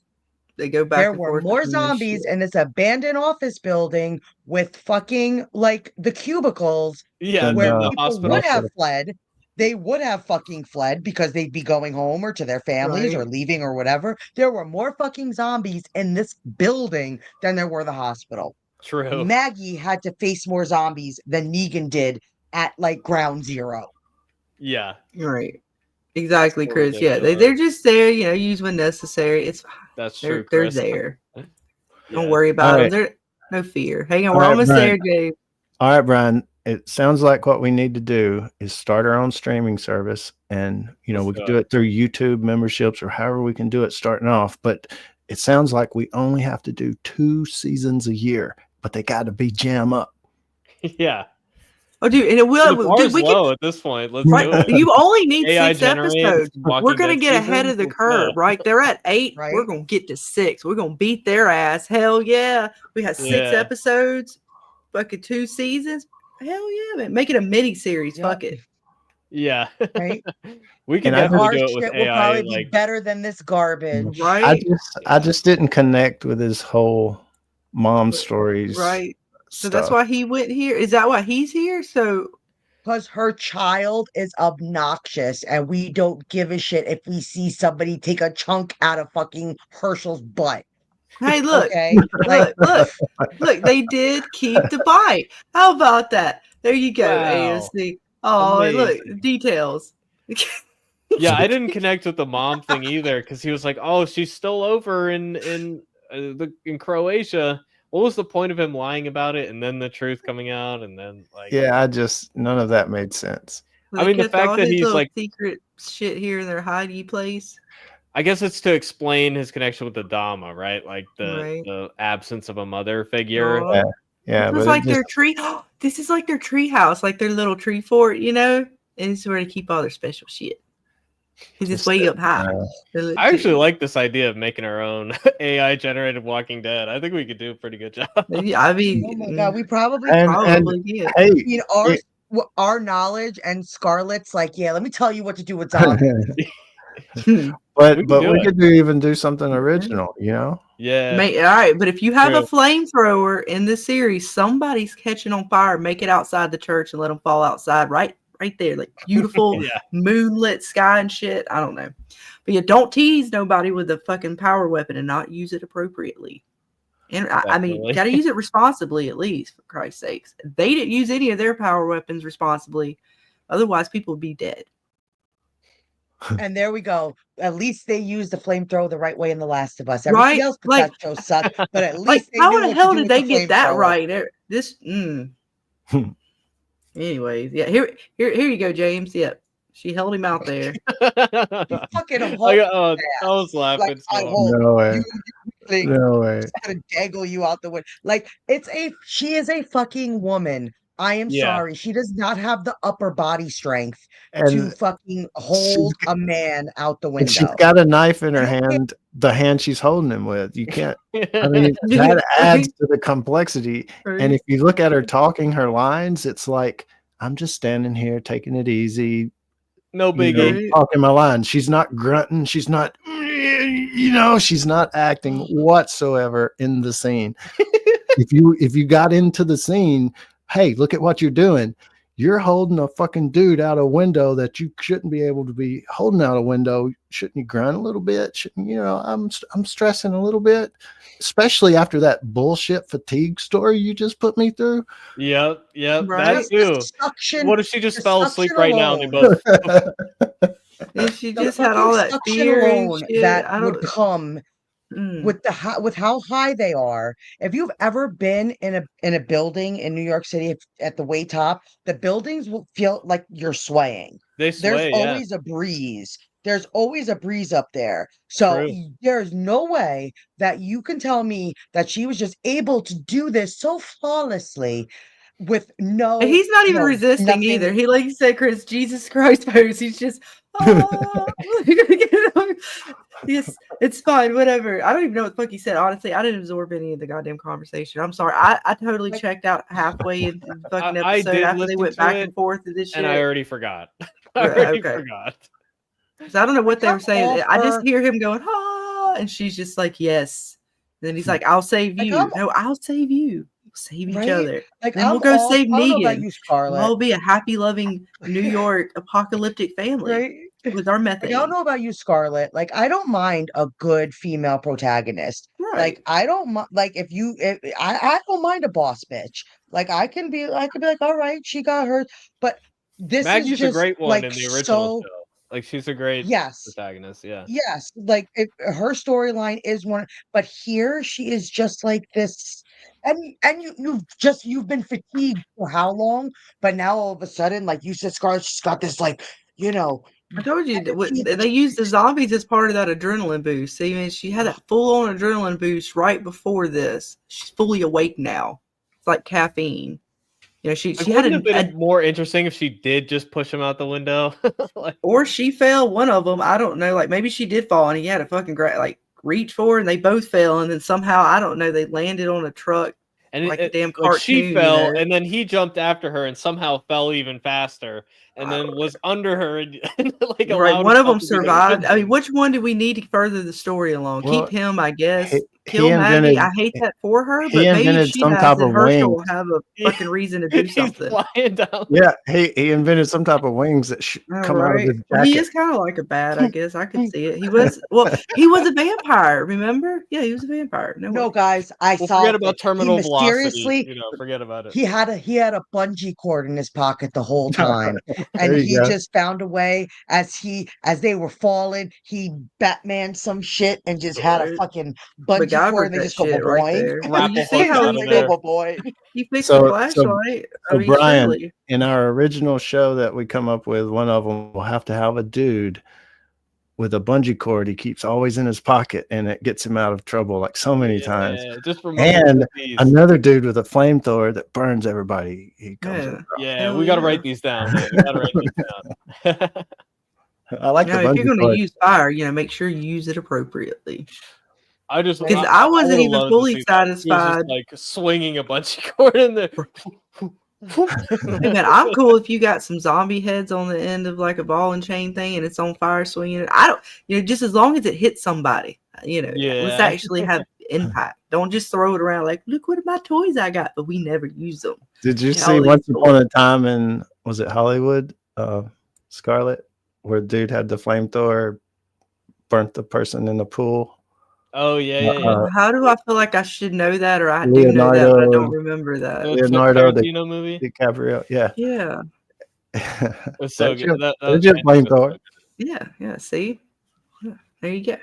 They go back. There were more zombies in this abandoned office building with fucking like the cubicles. Yeah, where people would have fled. They would have fucking fled because they'd be going home or to their families or leaving or whatever. There were more fucking zombies in this building than there were the hospital. True. Maggie had to face more zombies than Negan did at like ground zero. Yeah. Right. Exactly, Chris. Yeah, they're just there, use when necessary. It's fine. That's true. They're there. Don't worry about them. There's no fear. Hang on, we're almost there, Dave. All right, Brian. It sounds like what we need to do is start our own streaming service, and we can do it through YouTube memberships or however we can do it starting off. But it sounds like we only have to do 2 seasons a year, but they got to be jam up. Yeah. Oh, dude, and it will. Dude, we can, at this point. Let's do it. You only need AI 6 episodes. We're gonna get ahead of the curve, right? They're at 8. Right. We're gonna get to 6. We're gonna beat their ass. Hell yeah! We had 6 episodes. Fucking 2 seasons. Hell yeah, man! Make it a mini series. Fuck it. Yeah. Right. We can our do it shit with will AI. probably be better than this garbage. Right. I just didn't connect with his whole mom stories. Right. So that's why he went here. Is that why he's here? So because her child is obnoxious and we don't give a shit if we see somebody take a chunk out of fucking Herschel's butt. Hey, look, Okay, like look, they did keep the bite. How about that? There you go, Wow. AMC. Oh, Amazing. look, details. Yeah, I didn't connect with the mom thing either because he was like, "Oh, she's still over in Croatia." What was the point of him lying about it and then the truth coming out and then like? Yeah, none of that made sense. Well, I mean, the kept fact all that his he's little like, secret shit here in their hidey place. I guess it's to explain his connection with the Dama, right? Like Right. the absence of a mother figure. Aw. Yeah, This is but like their tree. This is like their tree house, like their little tree fort, you know? And it's where they keep all their special shit. Because it's way up high. I actually like this idea of making our own AI generated Walking Dead. I think we could do a pretty good job. Yeah, I mean, oh my god, we probably yeah. Hey, you know, our knowledge and Scarlet's like, yeah, let me tell you what to do with zombies. but we could even do something original, you know? Yeah. All right, but if you have a flamethrower in the series, somebody's catching on fire. Make it outside the church and let them fall outside, right there, like beautiful moonlit sky and shit. I don't know, but yeah, don't tease nobody with a fucking power weapon and not use it appropriately. And I mean, gotta use it responsibly, at least, for Christ's sakes. They didn't use any of their power weapons responsibly, otherwise people would be dead. And there we go. At least they used the flamethrower the right way in The Last of Us. Everything else but that show sucked. But at least they how knew the what hell to do did with they get that right? Hmm. Anyways, yeah. Here you go, James. Yep, she held him out there. Fucking I was laughing. Like, no way. No way. Just gonna dangle you out the window. Like she is a fucking woman. I am sorry. She does not have the upper body strength to fucking hold a man out the window. She's got a knife in her hand, the hand she's holding him with. You can't, I mean, that adds to the complexity. And if you look at her talking her lines, it's like, I'm just standing here taking it easy. No biggie. Talking my lines. She's not grunting. She's not, she's not acting whatsoever in the scene. If you got into the scene, hey, look at what you're doing. You're holding a fucking dude out a window that you shouldn't be able to be holding out a window. Shouldn't you grunt a little bit? Shouldn't I'm stressing a little bit, especially after that bullshit fatigue story you just put me through. Yep. Right? That too. What if she just fell asleep right now and they both? If she just had all that fear and shit, that would come with how high they are. If you've ever been in a building in New York City at the way top, the buildings will feel like you're swaying. There's always a breeze. There's always a breeze up there. So there's no way that you can tell me that she was just able to do this so flawlessly with no. And he's not even resisting either. He, like you said, Chris, Jesus Christ pose. He's just, yes, it's fine, whatever. I don't even know what the fuck he said. Honestly, I didn't absorb any of the goddamn conversation. I'm sorry. I totally checked out halfway in the fucking episode after they went back and forth to this shit. And I already forgot. Forgot. So I don't know what they were saying. I just hear him going, and she's just like, yes. And then he's like, I'll save you. No, I'll save you. We'll save each other. Like, then we'll go save Negan. Scarlet. We'll be a happy, loving New York apocalyptic family with our method. I don't know about you, Scarlet. Like, I don't mind a good female protagonist. Right. Like, I don't like I don't mind a boss bitch. Like, I can be like, all right, she got hurt, but this Maggie's is just a great one like in the original show. Like, she's a great protagonist. Yeah. Yes. Like, her storyline is one, but here she is just like this. And you've been fatigued for how long? But now all of a sudden, like you said, Scarlet, she's got this, like, I told you they used the zombies as part of that adrenaline boost. See, I mean, she had that full-on adrenaline boost right before this. She's fully awake now. It's like caffeine. She wouldn't have been more interesting if she did just push him out the window, or she fell. One of them, I don't know. Like, maybe she did fall, and he had a fucking reach for her, and they both fell, and then somehow, I don't know, they landed on a truck, and like a damn cartoon. She fell, and then he jumped after her, and somehow fell even faster, and then was under her, and one of them survived. I mean, which one do we need to further the story along? Keep him, I guess. kill Maggie. I hate that for her, but maybe she some has type and of Herschel will wings. have a fucking reason to do something. Flying down. Yeah, he invented some type of wings that come out of his jacket. Well, he is kind of like a bat, I guess. I could see it. He was a vampire, remember? Yeah, he was a vampire. No, guys, forget about terminal mysteriously, velocity. Forget about it. He had a bungee cord in his pocket the whole time, and he just found a way as they were falling. He Batman some shit and just had a fucking bungee cord. And they just go boing. You see how he go boing. He fixed the flashlight. So Brian, in our original show that we come up with, one of them will have to have a dude with a bungee cord he keeps always in his pocket, and it gets him out of trouble like so many times. Just and another dude with a flamethrower that burns everybody. He comes we got to write these down. Man. We got to write these down. I like the bungee cord. If you're going to use fire, make sure you use it appropriately. Because I wasn't even fully satisfied. Like swinging a bungee cord in there. Hey man, I'm cool if you got some zombie heads on the end of like a ball and chain thing and it's on fire swinging it. I don't, just as long as it hits somebody, let's actually have impact. Don't just throw it around like, look what my toys I got, but we never use them. Did you see Once Upon a Time in, was it Hollywood, Scarlet, where dude had the flamethrower, burnt the person in the pool? Oh yeah. How do I feel like I should know that, or I do know that, but I don't remember that? Leonardo movie. DiCaprio, yeah. It's so good. Just flamethrower. Yeah. See, there you go.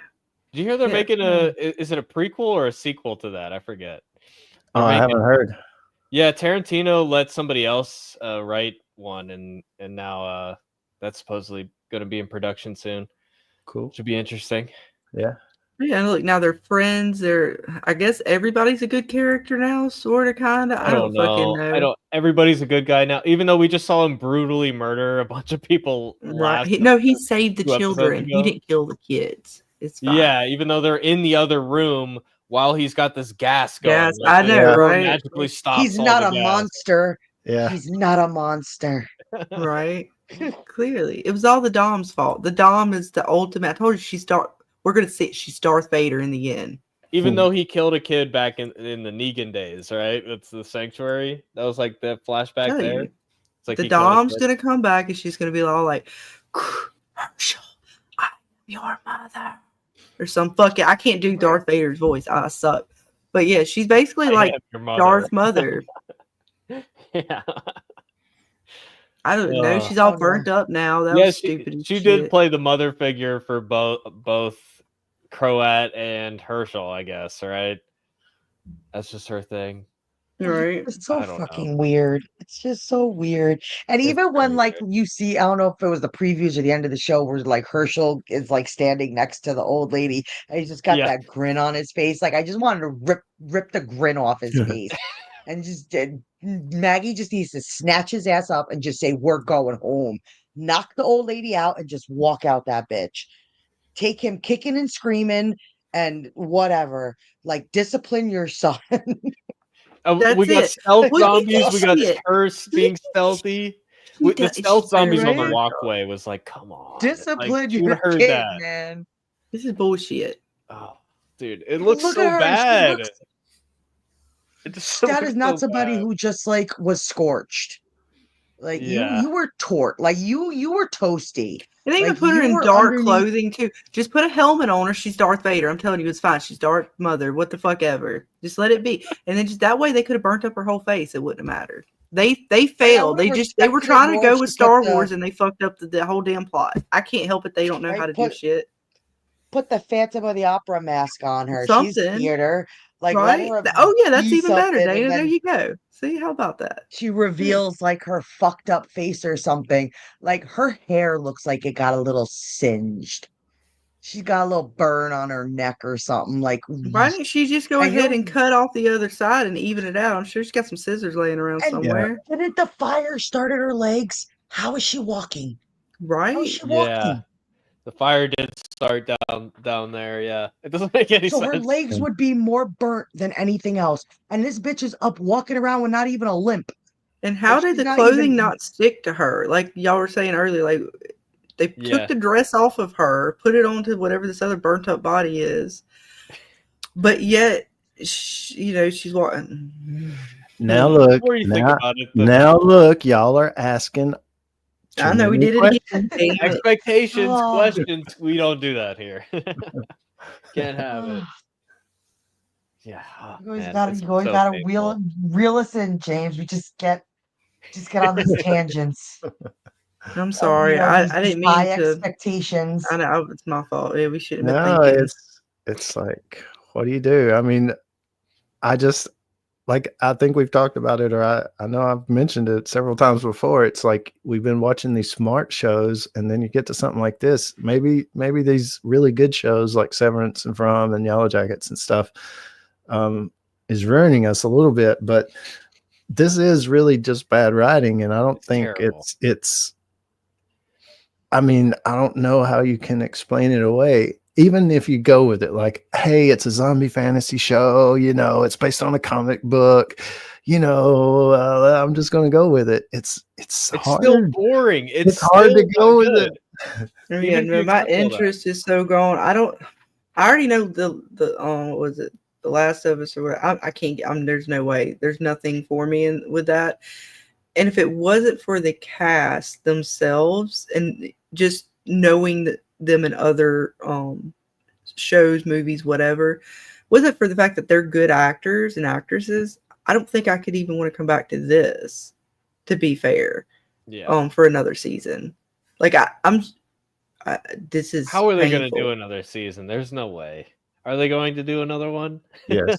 Did you hear they're making is it a prequel or a sequel to that? I forget. I haven't heard. Yeah, Tarantino let somebody else write one, and now that's supposedly going to be in production soon. Cool. Should be interesting. Yeah. Yeah, look, now they're friends. I guess everybody's a good character now, sort of, kind of. I don't fucking know. Everybody's a good guy now, even though we just saw him brutally murder a bunch of people. Right. He saved the children. He didn't kill the kids. It's fine. Yeah, even though they're in the other room while he's got this gas going. Yes, I know, right? Magically stops. He's not a monster. Yeah. He's not a monster. Right. Clearly. It was all the Dom's fault. The Dom is the ultimate. I told you we're going to see she's Darth Vader in the end. Even though he killed a kid back in the Negan days, right? That's the Sanctuary. That was like the flashback there. It's like the Dom's going to come back and she's going to be all like, Herschel, I'm your mother. Or some fucking, I can't do Darth Vader's voice. I suck. But yeah, she's basically like Darth Mother. Yeah. I don't know. She's all burnt up now. That was stupid. She did play the mother figure for both Croat and Herschel, I guess, right? That's just her thing. Right. It's so fucking weird. It's just so weird. And even when like you see, I don't know if it was the previews or the end of the show where like Herschel is like standing next to the old lady and he's just got that grin on his face. Like I just wanted to rip the grin off his face. And just Maggie just needs to snatch his ass up and just say, we're going home. Knock the old lady out and just walk out that bitch. Take him kicking and screaming and whatever. Like, discipline your son. We got stealth zombies. We got her being stealthy. The stealth zombies on the walkway was like, come on. Discipline your kid, man. This is bullshit. Oh, dude. It looks so bad. That is not somebody who just like was scorched. Like you were like you were toasty. And they even put her in dark clothing too. Just put a helmet on her. She's Darth Vader. I'm telling you, it's fine. She's Darth Mother. What the fuck ever. Just let it be. And then just that way they could have burnt up her whole face. It wouldn't have mattered. They failed. They were trying to go with Star Wars and they fucked up the whole damn plot. I can't help it. They don't know how to do shit. Put the Phantom of the Opera mask on her. She's theater. Like, right? Oh yeah, that's even better, Dana. There you go. See, how about that? She reveals like her fucked up face or something. Like her hair looks like it got a little singed. She's got a little burn on her neck or something. Like, why didn't she just go ahead and cut off the other side and even it out? I'm sure she's got some scissors laying around somewhere. Didn't the fire start at her legs? How is she walking? Right? How is she walking? Yeah. The fire did start down there, yeah. It doesn't make any sense. So her legs would be more burnt than anything else. And this bitch is up walking around with not even a limp. And how did the clothing not stick to her? Like y'all were saying earlier, like they took the dress off of her, put it onto whatever this other burnt up body is. but yet, she's walking. Now look, Before you think about it, now look, y'all are asking. I know we did it again. Expectations, Oh. questions. We don't do that here. Can't have it. Yeah. Oh, You always man, gotta, it's you always so gotta painful. reel us in, James. We just get on these tangents. I'm sorry. I didn't mean high to. expectations. I know it's my fault. Yeah, we shouldn't have No, been thinking. it's like, what do you do? I mean, I just I think we've talked about it, or I know I've mentioned it several times before. It's like we've been watching these smart shows, and then you get to something like this. Maybe these really good shows like Severance and From and Yellow Jackets and stuff is ruining us a little bit. But this is really just bad writing, and I don't think terrible. it's. I mean, I don't know how you can explain it away. Even if you go with it, like, hey, it's a zombie fantasy show, it's based on a comic book, I'm just going to go with it. It's hard. Still boring. It's hard to go with it. Yeah, no, my interest is so gone. I already know the what was it, The Last of Us or whatever. I can't get. There's no way. There's nothing for me with that. And if it wasn't for the cast themselves and just knowing them in other shows, movies, whatever, wasn't for the fact that they're good actors and actresses, I don't think I could even want to come back to this, to be fair. Yeah. For another season. Like this is how are they going to do another season? There's no way. Are they going to do another one? Yes.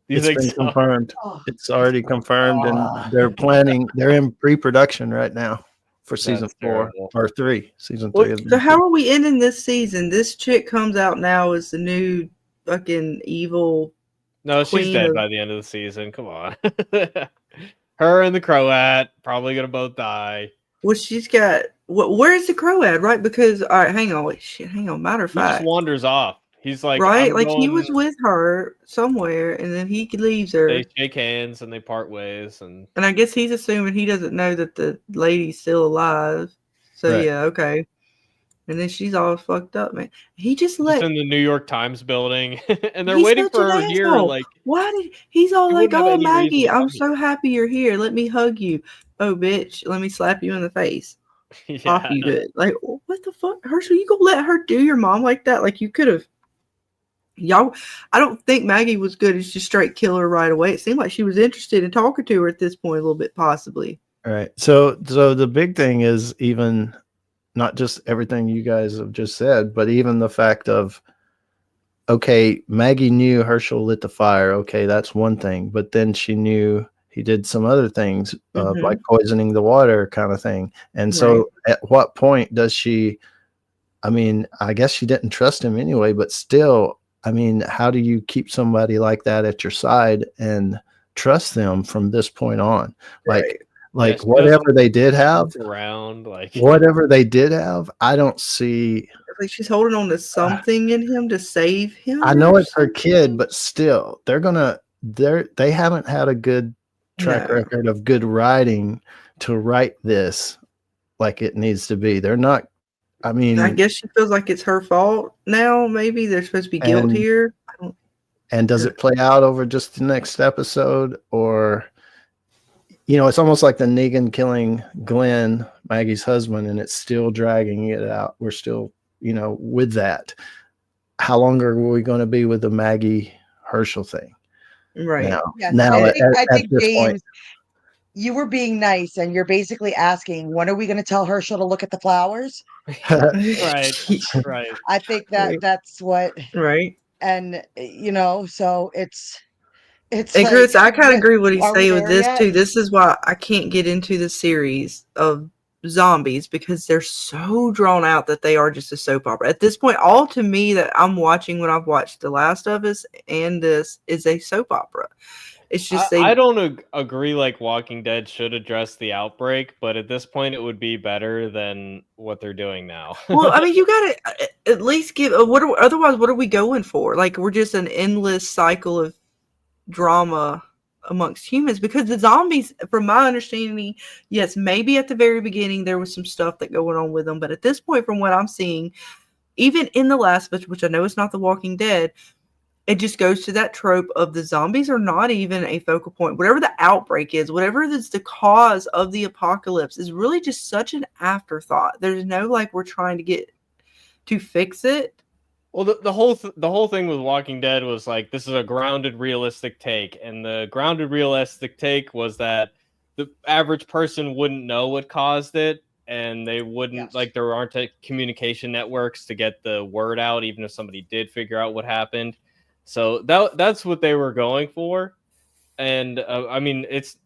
It's been confirmed. It's already confirmed, and they're in pre-production right now for season 4 or 3. Season 3. So how are we ending this season? This chick comes out now as the new fucking evil. No, she's dead by the end of the season. Come on. Her and the Croat probably gonna both die. Well, she's got. Where's the Croat? Right? Because all right, hang on. Matter of fact, he just wanders off. He's like, right? Like he was with her somewhere, and then he leaves her. They shake hands and they part ways, and I guess he's assuming he doesn't know that the lady's still alive. So right. Yeah, okay. And then she's all fucked up, man. He just in the New York Times building, and they're waiting for her here. Like, why did he's all like, "Oh, Maggie, I'm so happy you're here. Let me hug you." Oh, bitch, let me slap you in the face. Yeah. Pop you good. Like, what the fuck, Herschel? You gonna let her do your mom like that? Like, you could have. Y'all, I don't think Maggie was good as just straight kill her right away. It seemed like she was interested in talking to her at this point a little bit, possibly. All right. So the big thing is even not just everything you guys have just said, but even the fact of, okay, Maggie knew Herschel lit the fire. Okay, that's one thing. But then she knew he did some other things, like poisoning the water kind of thing. And so at what point does she, I mean, I guess she didn't trust him anyway, but still, I mean, how do you keep somebody like that at your side and trust them from this point on? Like whatever they did have, whatever they did have, I don't see. Like she's holding on to something in him to save him. I know it's her kid, but still, they haven't had a good track record of good writing to write this like it needs to be. They're not. I mean, I guess she feels like it's her fault now. Maybe there's supposed to be guilt here. And does it play out over just the next episode, or, it's almost like the Negan killing Glenn, Maggie's husband, and it's still dragging it out. We're still, with that. How long are we going to be with the Maggie Herschel thing? Right. Now, I think James, you were being nice, and you're basically asking, when are we going to tell Herschel to look at the flowers? Right. I think that's what. Right. And so it's. And like, Chris, I kind of agree with what he's saying with this too. This is why I can't get into the series of zombies, because they're so drawn out that they are just a soap opera. At this point, all to me that I'm watching when I've watched The Last of Us and this is a soap opera. It's just I don't agree like Walking Dead should address the outbreak, but at this point it would be better than what they're doing now. Well, I mean, you gotta at least give otherwise what are we going for? Like, we're just an endless cycle of drama amongst humans, because the zombies, from my understanding, yes, maybe at the very beginning there was some stuff that going on with them, but at this point, from what I'm seeing, even in The Last of Us, which I know is not The Walking Dead, it just goes to that trope of the zombies are not even a focal point. Whatever the outbreak is, whatever is the cause of the apocalypse is really just such an afterthought. There's no like we're trying to get to fix it. Well, the whole thing with Walking Dead was like, this is a grounded, realistic take, and the grounded, realistic take was that the average person wouldn't know what caused it, and they wouldn't like there aren't communication networks to get the word out, even if somebody did figure out what happened. So that's what they were going for, and I mean, it's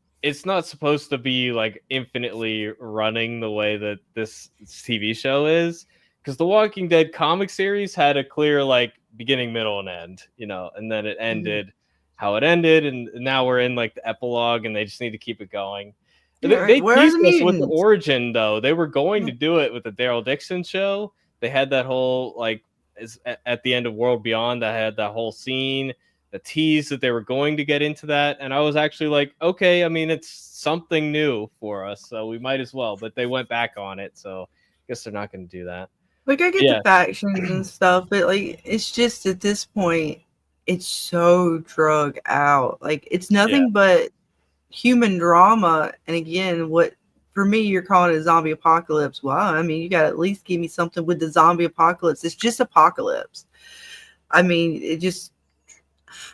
not supposed to be like infinitely running the way that this TV show is. Because the Walking Dead comic series had a clear like beginning, middle, and end, you know, and then it ended how it ended, and now we're in like the epilogue, and they just need to keep it going. Yeah, they where's teased the us with the mutants? origin, though. They were going to do it with the Daryl Dixon show. They had that whole like at the end of World Beyond. That had that whole scene, the tease that they were going to get into that, and I was actually like, okay, I mean, it's something new for us, so we might as well. But they went back on it, so I guess they're not going to do that. Like I get the factions and stuff, but like it's just at this point, it's so drug out. Like it's nothing but human drama. And again, what for me you're calling it a zombie apocalypse. Wow, I mean you got to at least give me something with the zombie apocalypse. It's just apocalypse. I mean, it just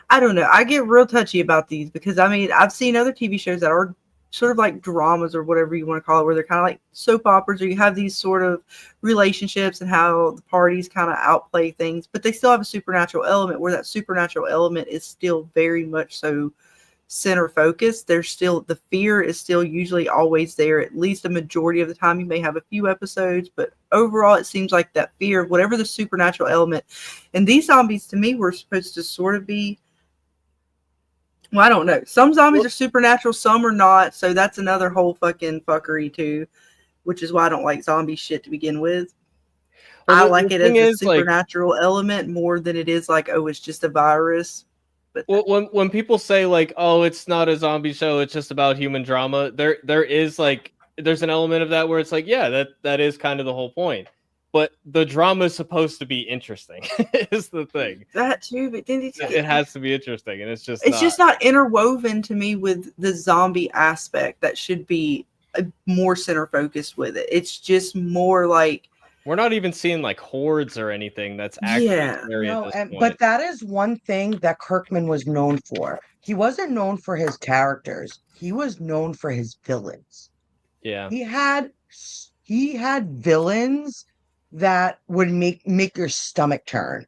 I don't know. I get real touchy about these because I mean I've seen other TV shows that are sort of like dramas or whatever you want to call it, where they're kind of like soap operas, or you have these sort of relationships and how the parties kind of outplay things, but they still have a supernatural element, where that supernatural element is still very much so center focused. There's still the fear is still usually always there, at least a majority of the time. You may have a few episodes, but overall it seems like that fear of whatever the supernatural element. And these zombies to me were supposed to sort of be, well, I don't know. Some zombies are supernatural, some are not. So that's another whole fucking fuckery too, which is why I don't like zombie shit to begin with. Well, I like it as a supernatural element more than it is like, oh, it's just a virus. But when people say like, oh, it's not a zombie show, it's just about human drama, there is like there's an element of that where it's like, yeah, that is kind of the whole point. But the drama is supposed to be interesting, is the thing. That too, but then it has to be interesting, and it's just not interwoven to me with the zombie aspect that should be more center focused with it. It's just more like we're not even seeing like hordes or anything that's actually scary at this point. But that is one thing that Kirkman was known for. He wasn't known for his characters. He was known for his villains. Yeah. He had villains that would make your stomach turn.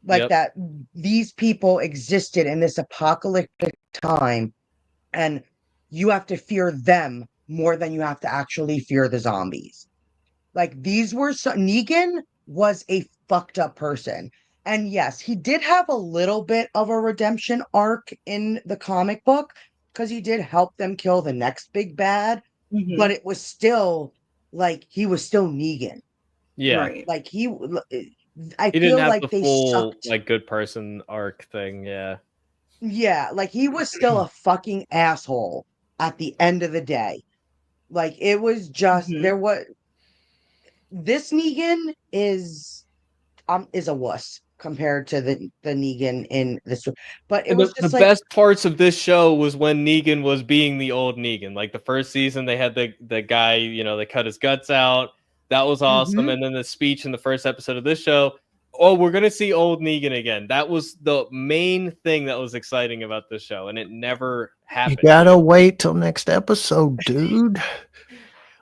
Like that these people existed in this apocalyptic time, and you have to fear them more than you have to actually fear the zombies. Like these were Negan was a fucked up person. And yes, he did have a little bit of a redemption arc in the comic book because he did help them kill the next big bad, but it was still like he was still Negan. Yeah, right. Like I he feel didn't have like the they full sucked. like good person arc thing. Yeah, like he was still a fucking asshole at the end of the day. Like it was just there was this Negan is a wuss compared to the Negan in this. But it was just the best parts of this show was when Negan was being the old Negan. Like the first season, they had the guy, you know, they cut his guts out. That was awesome. And then the speech in the first episode of this show, oh, we're going to see old Negan again. That was the main thing that was exciting about this show, and it never happened. You gotta wait till next episode, dude.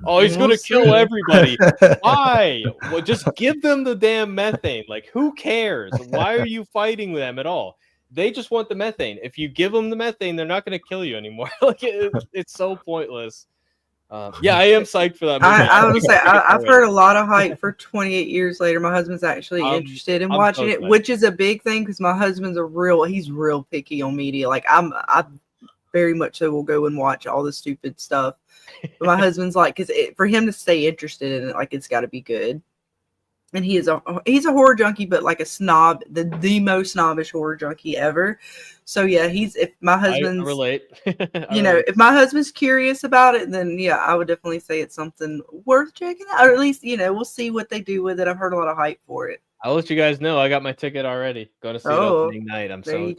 Oh, he's going to kill everybody. Why? Well, just give them the damn methane. Like, who cares? Why are you fighting them at all? They just want the methane. If you give them the methane, they're not going to kill you anymore. Like, it's so pointless. Yeah, I am psyched for that movie. I would say I've heard a lot of hype for 28 years later. My husband's actually interested in watching it, which is a big thing because my husband's he's real picky on media. Like I very much so will go and watch all the stupid stuff. But my husband's like, because for him to stay interested in it, like it's got to be good. And he's a horror junkie, but like a snob, the most snobbish horror junkie ever. So yeah, if my husband's I relate. if my husband's curious about it, then yeah, I would definitely say it's something worth checking out. Or at least, we'll see what they do with it. I've heard a lot of hype for it. I'll let you guys know. I got my ticket already. Going to see it opening night. I'm really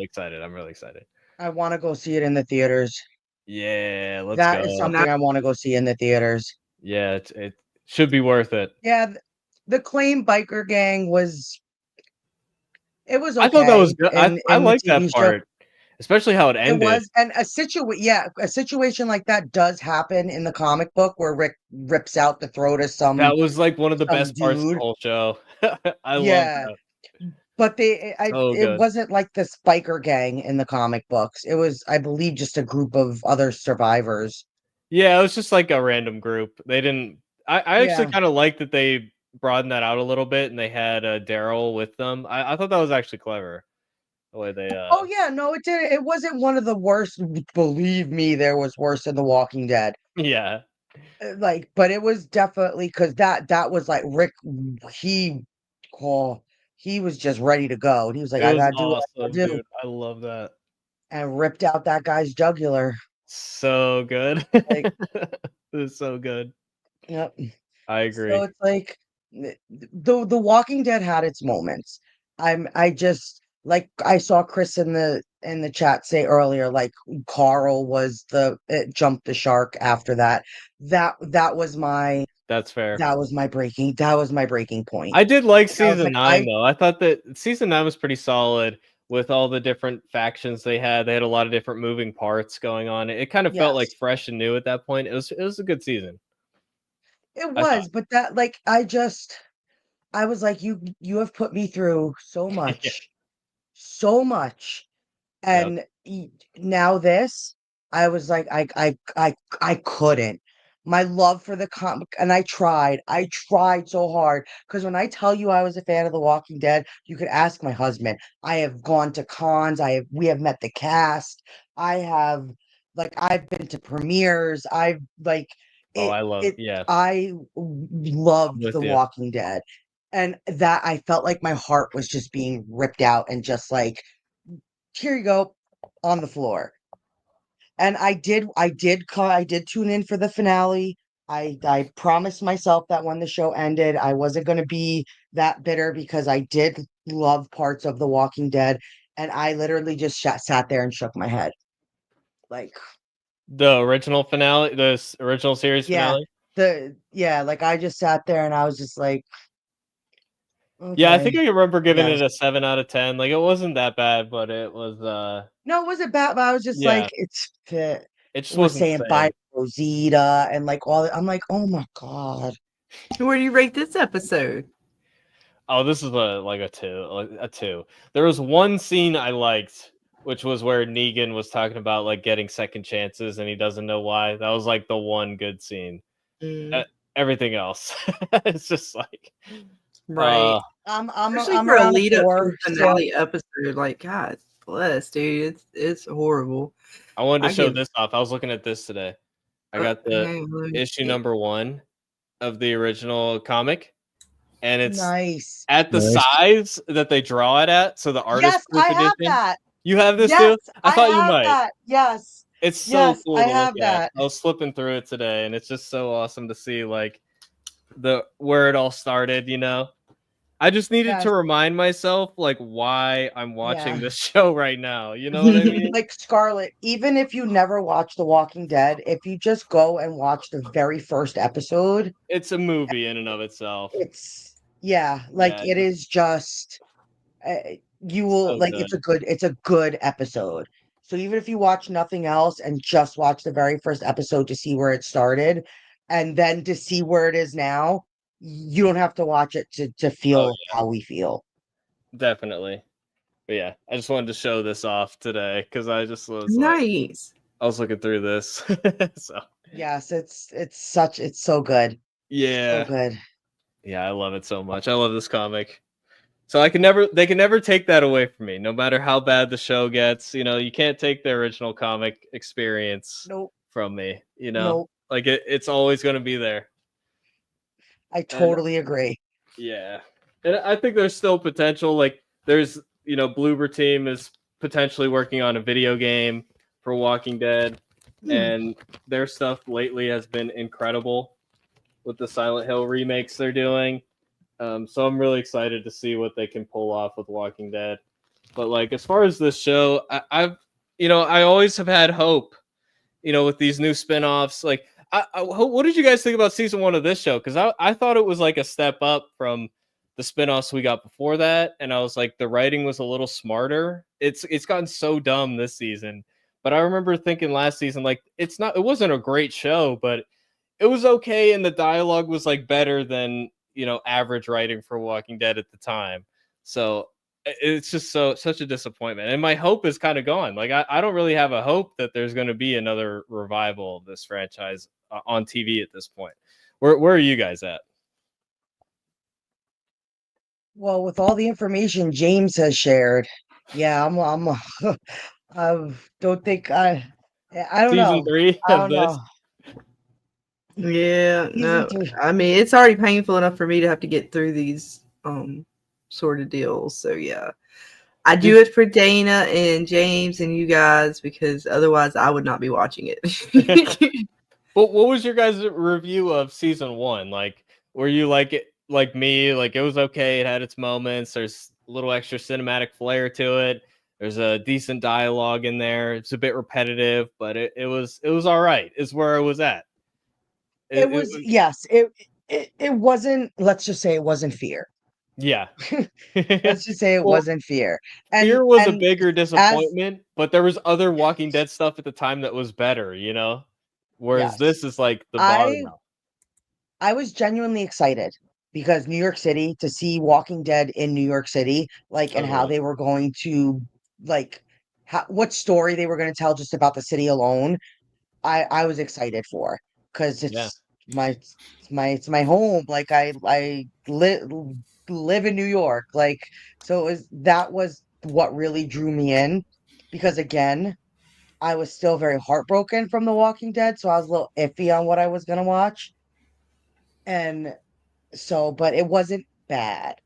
excited. I'm really excited. I want to go see it in the theaters. Yeah, let's go. That is something I want to go see in the theaters. Yeah, it should be worth it. Yeah, the Claim Biker Gang was. It was okay. I thought that was good. I like that part, especially how it ended. It was, and a situation like that does happen in the comic book where Rick rips out the throat of some. That was like one of the best parts of the whole show. I love that. But it wasn't like this biker gang in the comic books. It was, I believe, just a group of other survivors. Yeah, it was just like a random group. They didn't. I actually kind of liked that they broadened that out a little bit, and they had Daryl with them. I thought that was actually clever. The way they. Oh yeah, no, it did. It wasn't one of the worst. Believe me, there was worse than The Walking Dead. Yeah. But it was definitely because that was like Rick. He was just ready to go, and he was like, "I gotta do what I gotta do." Dude. I love that. And ripped out that guy's jugular. So good. It was so good. Yep. I agree. So it's like the Walking Dead had its moments. I just like I saw Chris in the chat say earlier, like Carl was it jumped the shark after that. That was my That's fair. That was my breaking point. I did like season 9 though. I thought that season 9 was pretty solid with all the different factions they had. They had a lot of different moving parts going on. It kind of felt like fresh and new at that point. It was a good season. It was, but that like I was like, you have put me through so much. So much. And now this, I was like, I couldn't. My love for the comic, and I tried so hard. Because when I tell you I was a fan of The Walking Dead, you could ask my husband. I have gone to cons. We have met the cast. I've been to premieres. I love The Walking Dead. And that I felt like my heart was just being ripped out and just like, here you go, on the floor. And I did tune in for the finale. I promised myself that when the show ended, I wasn't going to be that bitter because I did love parts of The Walking Dead. And I literally just sat there and shook my head. Like the original finale, the original series finale? I just sat there and I was just like, okay. Yeah, I think I remember giving it a 7 out of 10. Like it wasn't that bad, but it was no, it wasn't bad, but I was just like, it just wasn't saying bye Rosita and like all that. I'm like, oh my god. Where do you rate this episode? Oh, this is a 2. A 2. There was one scene I liked, which was where Negan was talking about like getting second chances and he doesn't know why. That was like the one good scene. Everything else, it's just like right. I'm for a lead up to the finale episode. Like, God bless, dude. It's horrible. I wanted to show this off. I was looking at this today. I got the issue number 1 of the original comic, and it's nice at the size that they draw it at. So the artist I have that. You have this too? I thought you might. That. Yes. It's so cool. I have that. I was flipping through it today, and it's just so awesome to see like where it all started. You know, I just needed to remind myself like why I'm watching this show right now. You know what I mean? Like Scarlet, even if you never watched The Walking Dead, if you just go and watch the very first episode, it's a movie in and of itself. It's it is just you will so it's a good episode. So even if you watch nothing else and just watch the very first episode to see where it started and then to see where it is now, you don't have to watch it to feel how we feel. Definitely. But yeah, I just wanted to show this off today because I just was nice. I was looking through this. So yes, it's so good. Yeah. So good. Yeah, I love it so much. I love this comic. So they can never take that away from me, no matter how bad the show gets. You know, you can't take the original comic experience from me. You know, like it's always going to be there. I totally agree. Yeah, and I think there's still potential. Like there's, Bloober Team is potentially working on a video game for Walking Dead, and their stuff lately has been incredible with the Silent Hill remakes they're doing. So I'm really excited to see what they can pull off with Walking Dead. But like, as far as this show, I've I always have had hope, with these new spinoffs. Like, what did you guys think about season 1 of this show? Because I thought it was like a step up from the spinoffs we got before that, and I was like, the writing was a little smarter. It's gotten so dumb this season, but I remember thinking last season, like, it wasn't a great show, but it was okay, and the dialogue was like better than average writing for Walking Dead at the time. So it's just such a disappointment, and my hope is kind of gone. Like, I don't really have a hope that there's going to be another revival of this franchise on TV at this point. Where are you guys at? Well, with all the information James has shared, yeah, I don't think I don't Season know. 3 I of don't this. know. Yeah, no. Season 3. I mean, it's already painful enough for me to have to get through these sort of deals. So yeah. I do it for Dana and James and you guys, because otherwise I would not be watching it. But what was your guys' review of season 1? Like, were you like it, like me? Like, it was okay. It had its moments. There's a little extra cinematic flair to it. There's a decent dialogue in there. It's a bit repetitive, but it was all right. Is where I was at. It was yes. It wasn't. Let's just say it wasn't fear. Yeah. Let's just say it wasn't fear. And fear was a bigger disappointment, but there was other Walking Dead stuff at the time that was better, Whereas this is like the bar now. I was genuinely excited because New York City, to see Walking Dead in New York City, like, and how they were going to, like, what story they were going to tell just about the city alone. I was excited for, because it's my home. Like, I live in New York. Like, so that was what really drew me in, because again, I was still very heartbroken from The Walking Dead, so I was a little iffy on what I was gonna watch. And so, but it wasn't bad.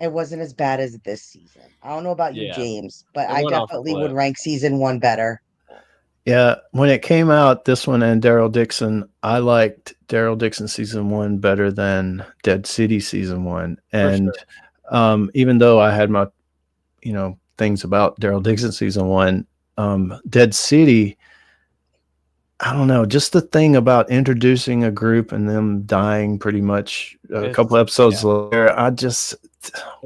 It wasn't as bad as this season. I don't know about you, James, but I definitely would rank season 1 better. Yeah, when it came out, this one and Daryl Dixon, I liked Daryl Dixon season 1 better than Dead City season 1. And even though I had my, things about Daryl Dixon season 1, Dead City, I don't know, just the thing about introducing a group and them dying pretty much a couple episodes later, I just,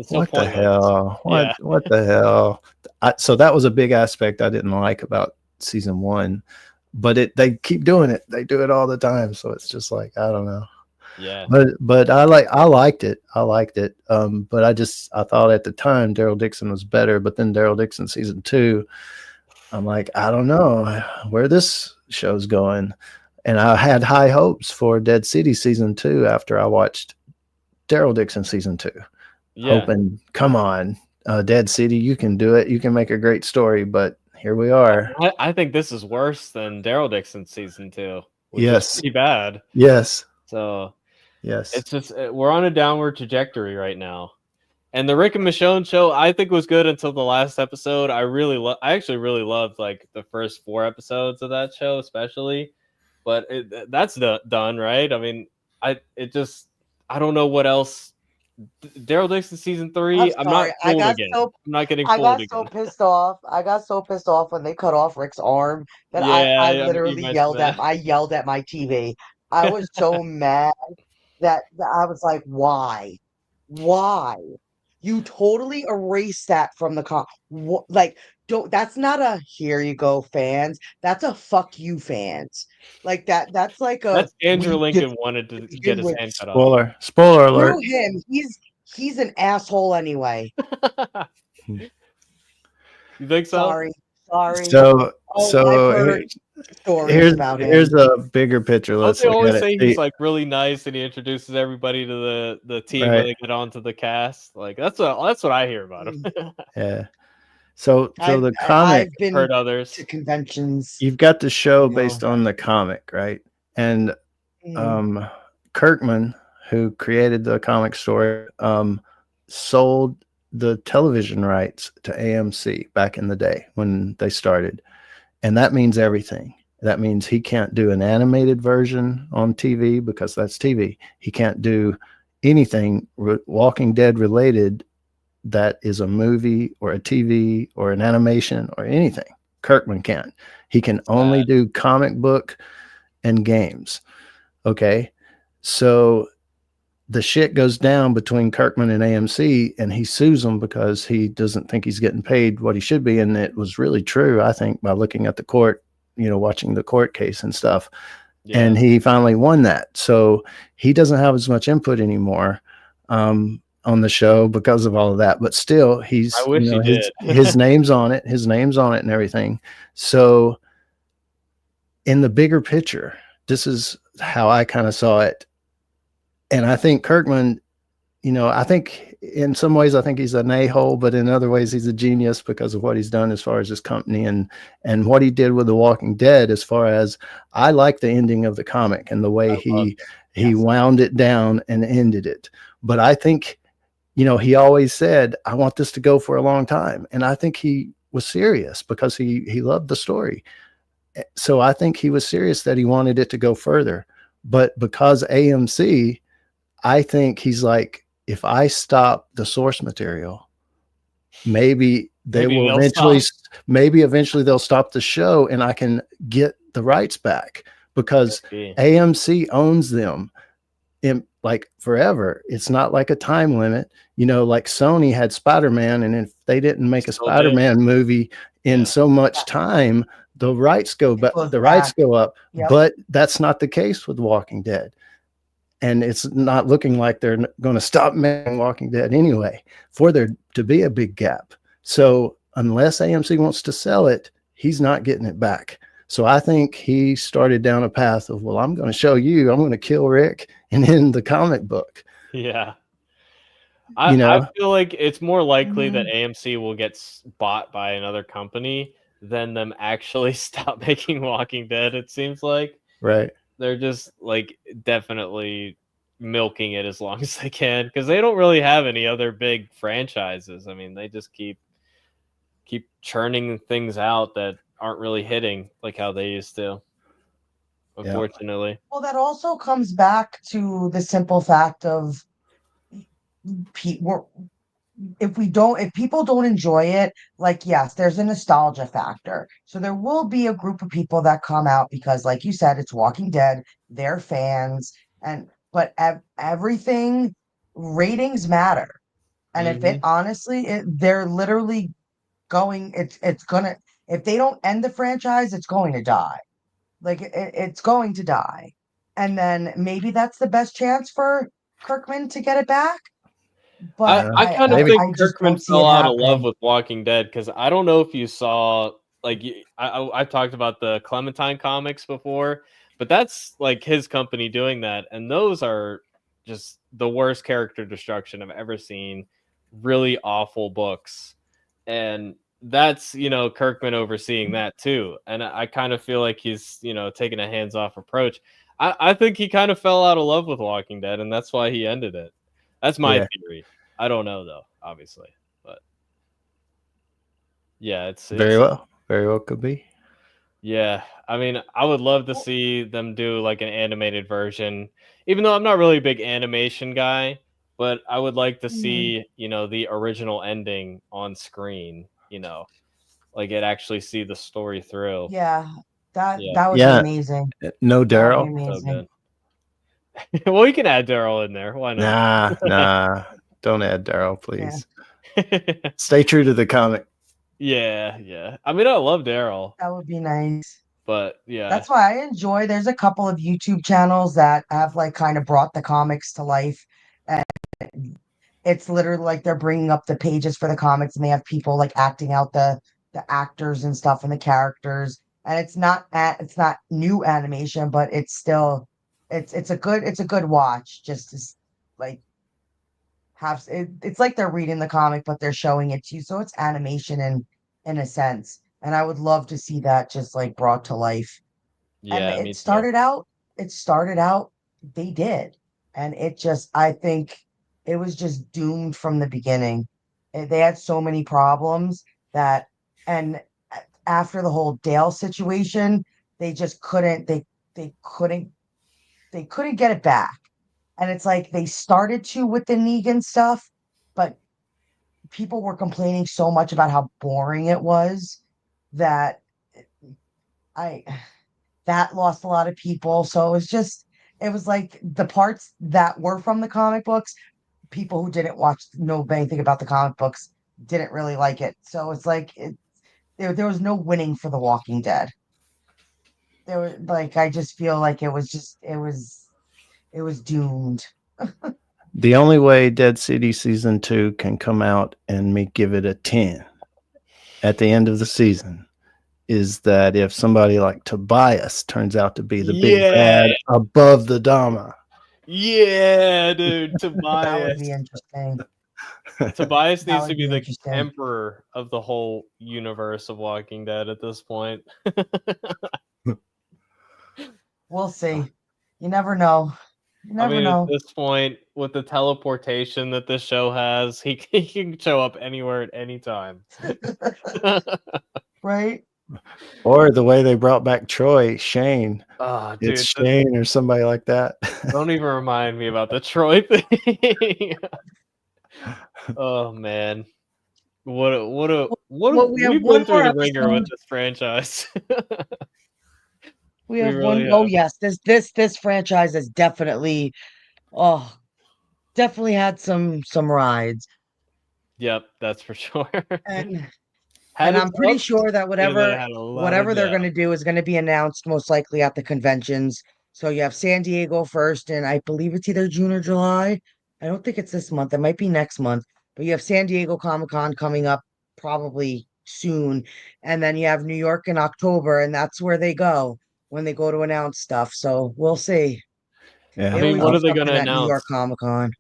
what the hell? What the hell? So that was a big aspect I didn't like about season 1, but they keep doing it. They do it all the time. So it's just like, I don't know. Yeah. But I liked it. But I thought at the time Daryl Dixon was better, but then Daryl Dixon season 2, I'm like, I don't know where this show's going. And I had high hopes for Dead City season 2 after I watched Daryl Dixon season 2. Yeah. Hoping, come on, Dead City, you can do it. You can make a great story, but here we are. I think this is worse than Daryl Dixon season 2. Which yes. is pretty bad. Yes. So yes, it's just, we're on a downward trajectory right now. And the Rick and Michonne show, I think, was good until the last episode. I actually really loved like the first 4 episodes of that show, especially. But that's done, right? I mean, I don't know what else. Daryl Dixon season 3. I'm not fooled again. I'm not getting fooled again. I got so pissed off when they cut off Rick's arm that I literally yelled at my TV. I was so mad that I was like, why? You totally erased that from the like, don't. That's not a here you go, fans. That's a fuck you, fans. Like that's like a. That's Andrew Lincoln wanted to get his hand cut off. Spoiler alert. Screw him. He's an asshole anyway. You think so? Sorry. So here's a bigger picture. Let's always say he's like really nice and he introduces everybody to the team when they get onto the cast. Like that's what I hear about him. Yeah. So the comic, I've been heard others to conventions. You've got the show based on the comic, right? And Kirkman, who created the comic story, sold the television rights to AMC back in the day when they started. And that means everything. That means he can't do an animated version on TV because that's TV. He can't do anything Walking Dead related that is a movie or a TV or an animation or anything. Kirkman can't. He can only do comic book and games. Okay. So the shit goes down between Kirkman and AMC, and he sues them because he doesn't think he's getting paid what he should be. And it was really true, I think, by looking at the court, watching the court case and stuff. Yeah. And he finally won that. So he doesn't have as much input anymore on the show because of all of that. But still, he's, I wish he did. his name's on it. His name's on it and everything. So in the bigger picture, this is how I kind of saw it. And I think Kirkman, I think in some ways, I think he's an a-hole, but in other ways, he's a genius because of what he's done as far as his company and what he did with The Walking Dead. As far as I like the ending of the comic and the way he wound it down and ended it. But I think, he always said, I want this to go for a long time. And I think he was serious because he loved the story. So I think he was serious that he wanted it to go further. But because AMC, I think he's like, if I stop the source material, maybe eventually they'll stop the show and I can get the rights back because AMC owns them in like forever. It's not like a time limit, like Sony had Spider-Man, and if they didn't make a Spider-Man movie in so much time, the rights go up. Yep. But that's not the case with Walking Dead. And it's not looking like they're going to stop making Walking Dead anyway for there to be a big gap. So unless AMC wants to sell it, he's not getting it back. So I think he started down a path of, well, I'm going to show you, I'm going to kill Rick and end the comic book. Yeah. I feel like it's more likely that AMC will get bought by another company than them actually stop making Walking Dead, it seems like. Right. They're just like definitely milking it as long as they can because they don't really have any other big franchises. I mean, they just keep churning things out that aren't really hitting like how they used to, unfortunately. Yeah. Well, that also comes back to the simple fact of if people don't enjoy it, like, yes, there's a nostalgia factor. So there will be a group of people that come out because, like you said, it's Walking Dead, they're fans, but everything, ratings matter. And if it honestly, they're literally going, it's gonna, if they don't end the franchise, it's going to die. Like it's going to die. And then maybe that's the best chance for Kirkman to get it back. But I kind of think Kirkman fell out of love with Walking Dead because I don't know if you saw, like, I've talked about the Clementine comics before, but that's like his company doing that. And those are just the worst character destruction I've ever seen. Really awful books. And that's, Kirkman overseeing that too. And I kind of feel like he's, taking a hands-off approach. I think he kind of fell out of love with Walking Dead, and that's why he ended it. That's my theory. I don't know though, obviously, but yeah, it's very well could be. Yeah, I mean, I would love to see them do like an animated version, even though I'm not really a big animation guy, but I would like to see, the original ending on screen, like it actually see the story through. Yeah, that would be amazing. No Daryl. Amazing. Well, you can add Daryl in there. Why not? Nah. Don't add Daryl, please. Yeah. Stay true to the comic. Yeah. I mean, I love Daryl. That would be nice. But yeah. That's why I enjoy. There's a couple of YouTube channels that have like kind of brought the comics to life. And it's literally like they're bringing up the pages for the comics and they have people like acting out the actors and stuff and the characters. And it's not new animation, but it's still it's a good watch just to like have it's like they're reading the comic but they're showing it to you, so it's animation in a sense, and I would love to see that just like brought to life. And it started out they did, and I think it was just doomed from the beginning. They had so many problems that, and after the whole Dale situation, they just couldn't they couldn't get it back. And it's like they started to with the Negan stuff, but people were complaining so much about how boring it was that I that lost a lot of people. So it was like the parts that were from the comic books, people who didn't know anything about the comic books didn't really like it. So it's like there was no winning for The Walking Dead. There was like I just feel like it was doomed. The only way Dead City season 2 can come out and give it a 10 at the end of the season is that if somebody like Tobias turns out to be the big bad above the Dama. Yeah, dude, Tobias. That would be interesting. Tobias needs to be the emperor of the whole universe of Walking Dead at this point. We'll see. You never know. You never know. At this point, with the teleportation that this show has, he can show up anywhere at any time. Right? Or the way they brought back Troy, Shane. Oh, dude, it's Shane or somebody like that. Don't even remind me about the Troy thing. Oh man, we went through the ringer with this franchise. We have one. Oh yes, this franchise has definitely had some rides. Yep, that's for sure. And I'm pretty sure that whatever they're going to do is going to be announced most likely at the conventions. So you have San Diego first, and I believe it's either June or July. I don't think it's this month. It might be next month. But you have San Diego Comic-Con coming up probably soon. And then you have New York in October, and that's where they go when they go to announce stuff. So we'll see. Yeah. I mean, what are they going to announce? New York Comic-Con.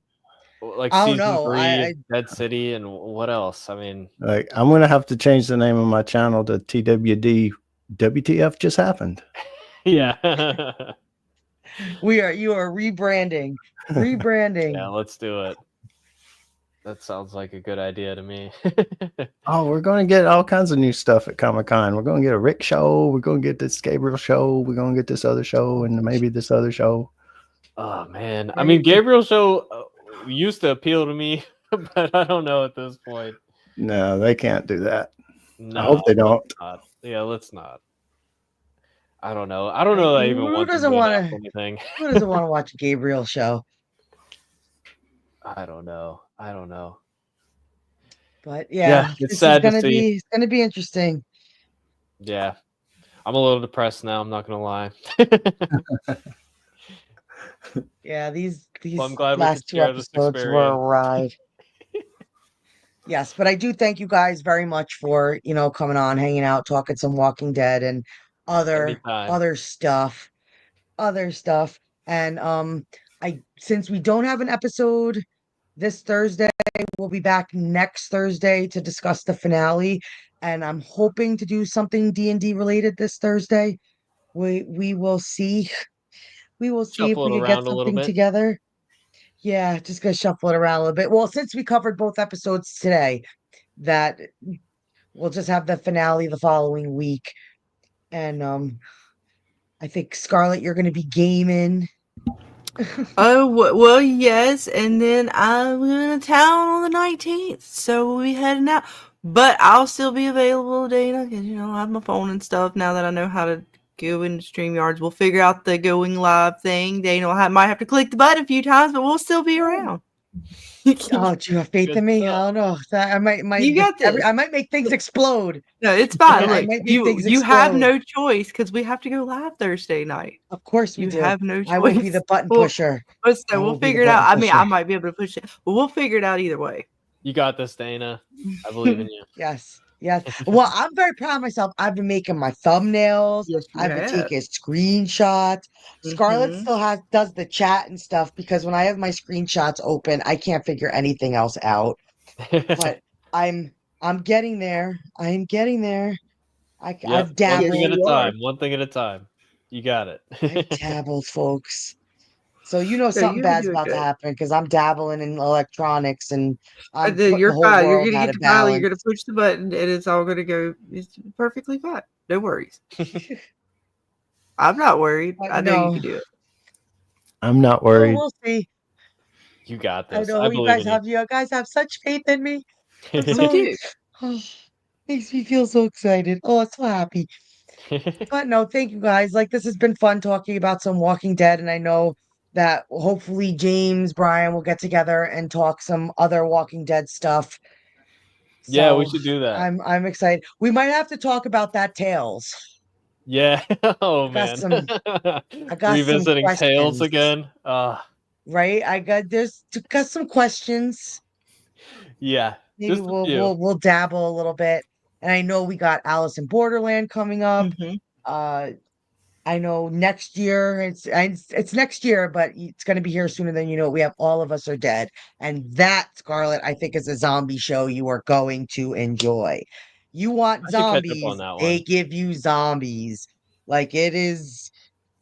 Like season 3, Dead City, and what else? I mean, like I'm going to have to change the name of my channel to TWD WTF just happened. Yeah. You are rebranding. Yeah, let's do it. That sounds like a good idea to me. Oh, we're going to get all kinds of new stuff at Comic-Con. We're going to get a Rick show. We're going to get this Gabriel show. We're going to get this other show and maybe this other show. Oh, man. I mean, Gabriel show used to appeal to me, but I don't know at this point. No, they can't do that. No, I hope they don't. Yeah, let's not. I don't know. I don't know that I even want to do anything. Who doesn't want to watch a Gabriel show? I don't know. But yeah, it's sad to see. It's gonna be interesting. Yeah, I'm a little depressed now. I'm not gonna lie. Yeah, these I'm glad last 2 episodes were a ride. Yes, but I do thank you guys very much for coming on, hanging out, talking some Walking Dead and other stuff. And since we don't have an episode this Thursday, we'll be back next Thursday to discuss the finale, and I'm hoping to do something D&D related this Thursday. We will see. We will see if we can get something together. Yeah, just gonna shuffle it around a little bit. Well, since we covered both episodes today, that we'll just have the finale the following week. And I think Scarlet, you're gonna be gaming. Oh, well, yes, and then I'm going to town on the 19th, so we'll be heading out. But I'll still be available, Dana, because, I have my phone and stuff now that I know how to go into StreamYards. We'll figure out the going live thing. Dana might have to click the button a few times, but we'll still be around. Oh, do you have faith in me? I don't know. I might. You got this. I might make things explode. No, it's fine. Look, you have no choice because we have to go live Thursday night. Of course we do. You have no choice. I will be the button pusher. So we'll figure it out. I mean, I might be able to push it, but we'll figure it out either way. You got this, Dana. I believe in you. Yes. Well, I'm very proud of myself. I've been making my thumbnails. Yes, I've been taking screenshots. Scarlet still does the chat and stuff because when I have my screenshots open, I can't figure anything else out. But I'm getting there. I'm getting there. I've dabbled. One thing at a time. You got it. I've dabbled, folks. So something bad's about to happen because I'm dabbling in electronics and you're fine. You're gonna get to Valley. You're gonna push the button and it's all gonna go. It's perfectly fine. No worries. I'm not worried. I know you can do it. I'm not worried. We'll see. You got I this. know I believe in you. you guys have such faith in me. I'm We so do. oh, makes me feel so excited. Oh, I'm so happy. But no, thank you guys. Like this has been fun talking about some Walking Dead, and I know that hopefully James, Brian will get together and talk some other Walking Dead stuff. Yeah, we So should do that. I'm excited. We might have to talk about that Tales. Yeah. Oh I got man. I got some Revisiting Tales questions. again. Right? Got some questions. Yeah. Maybe Just a few. we'll dabble a little bit. And I know we got Alice in Borderland coming up. Mm-hmm. I know next year it's next year, but it's going to be here sooner than you know. We have All of Us Are Dead, and that Scarlet I think is a zombie show you are going to enjoy. You want I should catch up on zombies? that They one. give you zombies. Like it is.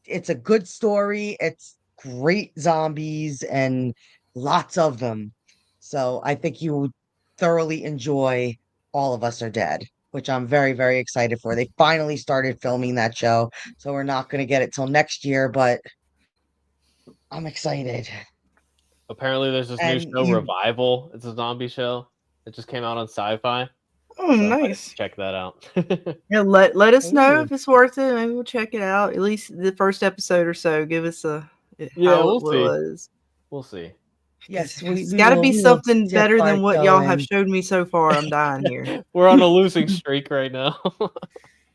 It's a good story. It's great zombies and lots of them. So I think you will thoroughly enjoy All of Us Are Dead, which I'm very, very excited for. They finally started filming that show, so we're not going to get it till next year, but I'm excited. Apparently there's this new And show, you, Revival. It's a zombie show. It just came out on Sci-Fi. Oh, So I might nice. check that out. Yeah, let us know Ooh. if it's worth it. Maybe we'll check it out. At least the first episode or so. Give us Yeah, how we'll it see. was. We'll see. yes, It's got to be we will something dip better our than what toe y'all have in, showed me so far. I'm dying here. We're on a losing streak right now.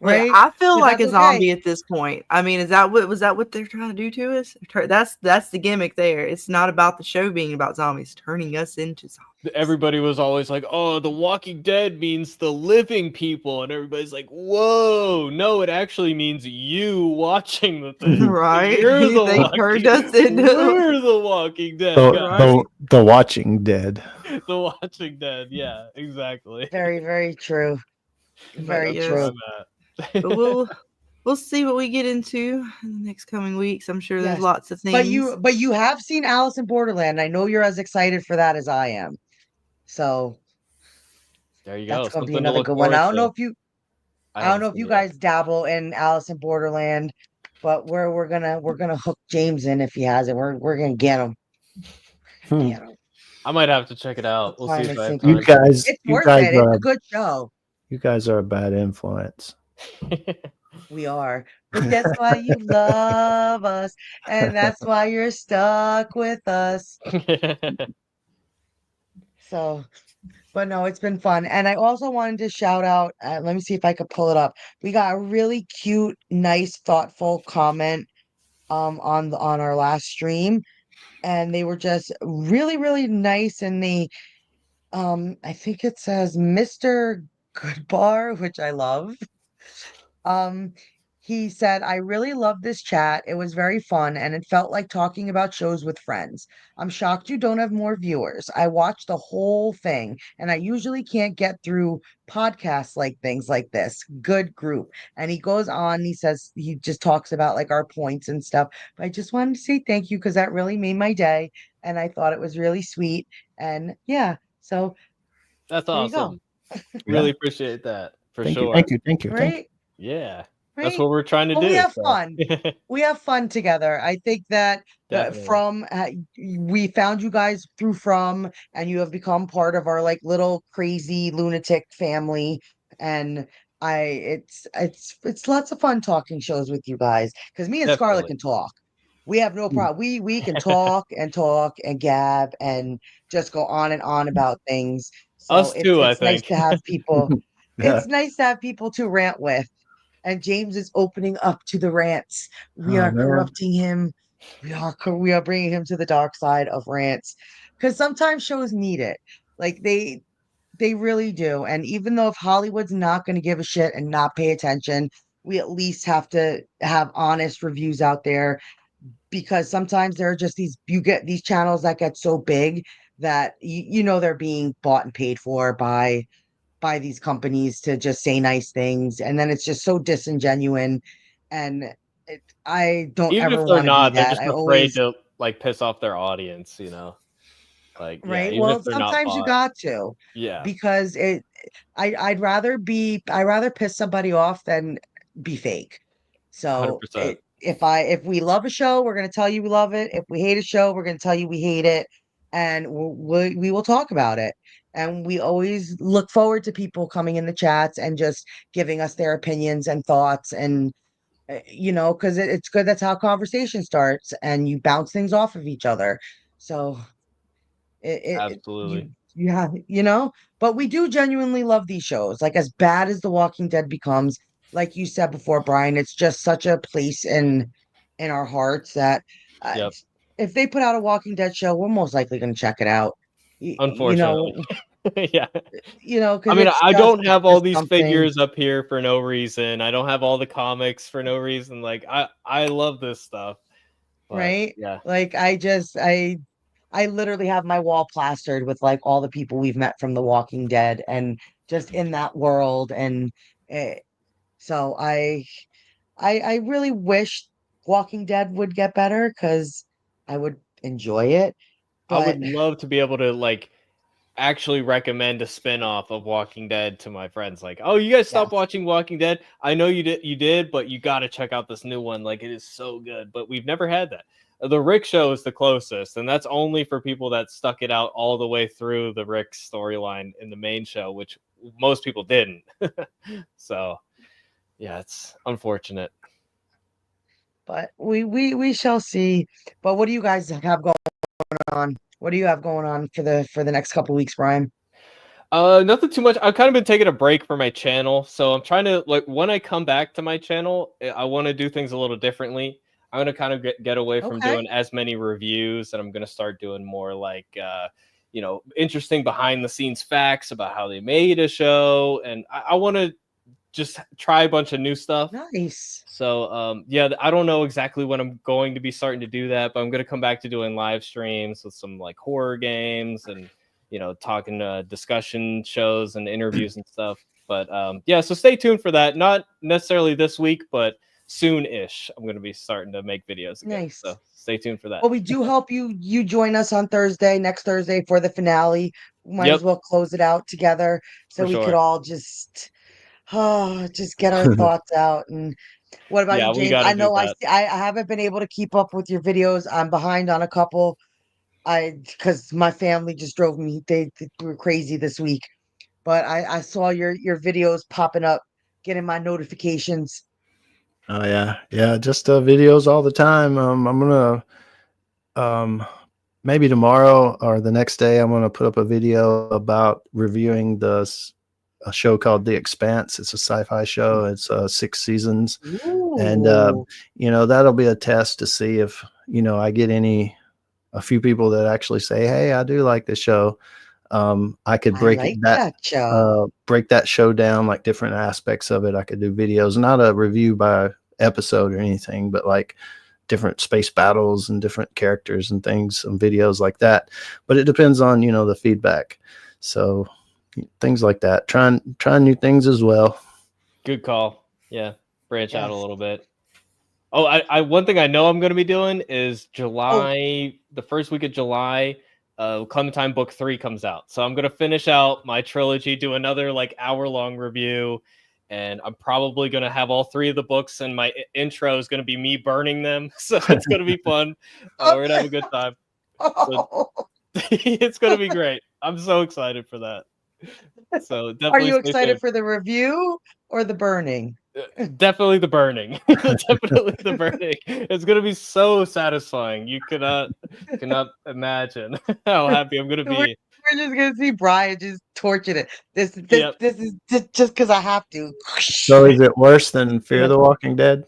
Like, right? I feel But like a that's okay. zombie at this point. I mean, was that what they're trying to do to us? That's the gimmick there. It's not about the show being about zombies, turning us into zombies. Everybody was always like, "Oh, The Walking Dead means the living people," and everybody's like, "Whoa, no, it actually means you watching the thing. Right? You're the They Walking. turned us into We're the Walking Dead, The, guys. the Watching Dead. The Watching Dead. Yeah, exactly. Very, very true. Very That's yes. where true. I'm at. But we'll see what we get into in the next coming weeks. I'm sure there's Yes. lots of things. But you have seen Alice in Borderland. I know you're as excited for that as I am. So There you that's go. going to be Something to another look good one. forward to. I don't haven't know if seen you it yet. guys dabble in Alice in Borderland, but we're gonna hook James in if he has it. We're gonna get him. Hmm. Get him. I might have to check it out. We'll see Time if is I have sinking. You time. guys, It's you worth guys it. It's are a good show. you guys are a bad influence. We are. But that's why you love us, and that's why you're stuck with us. So, but no, it's been fun. And I also wanted to shout out, let me see if I could pull it up. We got a really cute, nice, thoughtful comment on our last stream, and they were just really, really nice. And they I think it says Mr. Goodbar, which I love. Um, he said, I really loved this chat. It was very fun and it felt like talking about shows with friends. I'm shocked you don't have more viewers. I watched the whole thing and I usually can't get through podcasts like things like this. Good group. And he goes on, he says, he just talks about like our points and stuff. But I just wanted to say thank you because that really made my day. And I thought it was really sweet. And yeah, so That's there you go. awesome. Really appreciate that for Thank sure. you, thank you, thank you, thank you. Right? Yeah, that's Right? what we're trying to Well, do. we have so. fun. We have fun together. I think that Definitely. we found you guys through From, and you have become part of our like little crazy lunatic family. And it's lots of fun talking shows with you guys because me and Scarlet Definitely. can talk. We have no problem. We can talk and gab and just go on and on about things. So Us too, I it's nice think. to have people. Yeah. It's nice to have people to rant with. And James is opening up to the rants. We Oh, are man. corrupting him. We are bringing him to the dark side of rants because sometimes shows need it. Like they really do. And even though if Hollywood's not going to give a shit and not pay attention, we at least have to have honest reviews out there because sometimes there are just you get these channels that get so big that you know they're being bought and paid for by these companies to just say nice things, and then it's just so disingenuous, and I don't Even if ever they're want to be not, they're that. just I afraid always to like piss off their audience, Like, yeah, right. even if Well, they're not sometimes you bought. got to Yeah, because I'd rather piss somebody off than be fake. So 100%. if we love a show, we're gonna tell you we love it. If we hate a show, we're gonna tell you we hate it. and we will talk about it. And we always look forward to people coming in the chats and just giving us their opinions and thoughts, and because it's good. That's how conversation starts, and you bounce things off of each other. So Absolutely. you have, but we do genuinely love these shows. Like, as bad as The Walking Dead becomes, like you said before, Brian, it's just such a place in our hearts that Yep. if they put out a Walking Dead show, we're most likely going to check it out. Unfortunately. Yeah. Because I mean, I don't it's have all just these something. figures up here for no reason. I don't have all the comics for no reason. Like, I love this stuff. But, right? yeah. Like, I literally have my wall plastered with like all the people we've met from The Walking Dead and just in that world. And so I really wish Walking Dead would get better, because I would enjoy it. I would But love to be able to like actually recommend a spin-off of Walking Dead to my friends. Like, oh, you guys stopped yes, watching Walking Dead. I know you did, but you got to check out this new one. Like, it is so good. But we've never had that. The Rick show is the closest, and that's only for people that stuck it out all the way through the Rick storyline in the main show, which most people didn't. So, yeah, it's unfortunate. but we shall see. But what do you guys have going on? What do you have going on for the next couple weeks, Brian? Nothing too much. I've kind of been taking a break from my channel, so I'm trying to, like, when I come back to my channel, I want to do things a little differently. I'm gonna kind of get away from Okay. doing as many reviews, and I'm gonna start doing more like interesting behind the scenes facts about how they made a show, and I want to just try a bunch of new stuff. Nice. So yeah, I don't know exactly when I'm going to be starting to do that, but I'm gonna come back to doing live streams with some like horror games and talking discussion shows and interviews and stuff. But yeah, so stay tuned for that. Not necessarily this week, but soon-ish I'm going to be starting to make videos again. Nice. So stay tuned for that. Well, we do hope you join us on next Thursday for the finale. We might as well close it out together, so we could all just get our thoughts out. And what about you, James? I know I haven't been able to keep up with your videos. I'm behind on a couple. Because my family just drove me, they were crazy this week. But I saw your videos popping up, getting my notifications. Oh yeah, just videos all the time. I'm gonna maybe tomorrow or the next day I'm gonna put up a video about reviewing a show called The Expanse. It's a sci-fi show. It's 6 seasons. Ooh. And that'll be a test to see if I get a few people that actually say, hey, I do like this show. I could break break that show down, like different aspects of it. I could do videos, not a review by episode or anything, but like different space battles and different characters and things, some videos like that. But it depends on, the feedback. So things like that. Trying new things as well. Good call. Yeah. Branch out a little bit. Oh, I one thing I know I'm going to be doing is July, the first week of July, Clementine book 3 comes out. So I'm going to finish out my trilogy, do another like hour-long review, and I'm probably going to have all 3 of the books, and my intro is going to be me burning them. So it's going to be fun. We're going to have a good time. So, it's going to be great. I'm so excited for that. So definitely. Are you excited for the review or the burning? Definitely the burning. Definitely the burning. It's gonna be so satisfying. You cannot imagine how happy I'm gonna be. We're just gonna see Brian just torching it. This is just because I have to. So is it worse than Fear the Walking Dead?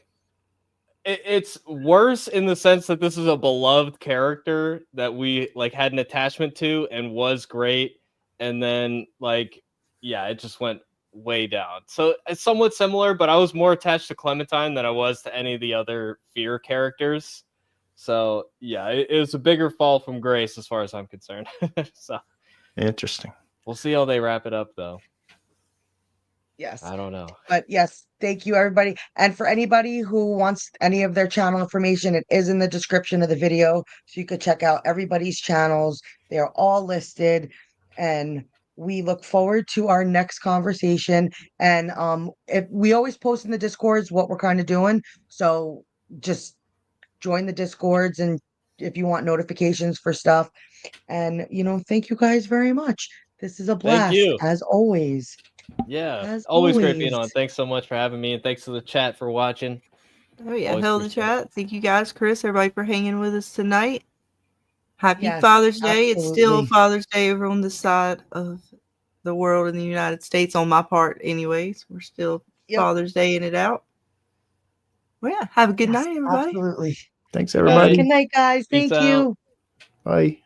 It's worse in the sense that this is a beloved character that we like had an attachment to and was great, and then it just went way down. So it's somewhat similar, but I was more attached to Clementine than I was to any of the other Fear characters. So yeah, it was a bigger fall from grace as far as I'm concerned. So interesting. We'll see how they wrap it up though. Yes. I don't know. But yes, thank you everybody. And for anybody who wants any of their channel information, it is in the description of the video. So you could check out everybody's channels. They are all listed, and we look forward to our next conversation. And if we always post in the Discords what we're kind of doing, so just join the Discords and if you want notifications for stuff. And, thank you guys very much. This is a blast, Thank you. as always. Yeah, always great being on. Thanks so much for having me, and thanks to the chat for watching. Oh yeah, hell the chat. Thank you guys, Chris, everybody for hanging with us tonight. Happy Yes, Father's Day. absolutely. It's still Father's Day over on this side of the world in the United States, on my part anyways. We're still Father's Day in it out. Well, yeah, have a good night, everybody. Absolutely. Thanks, everybody. Good night, guys. Thank you. Bye.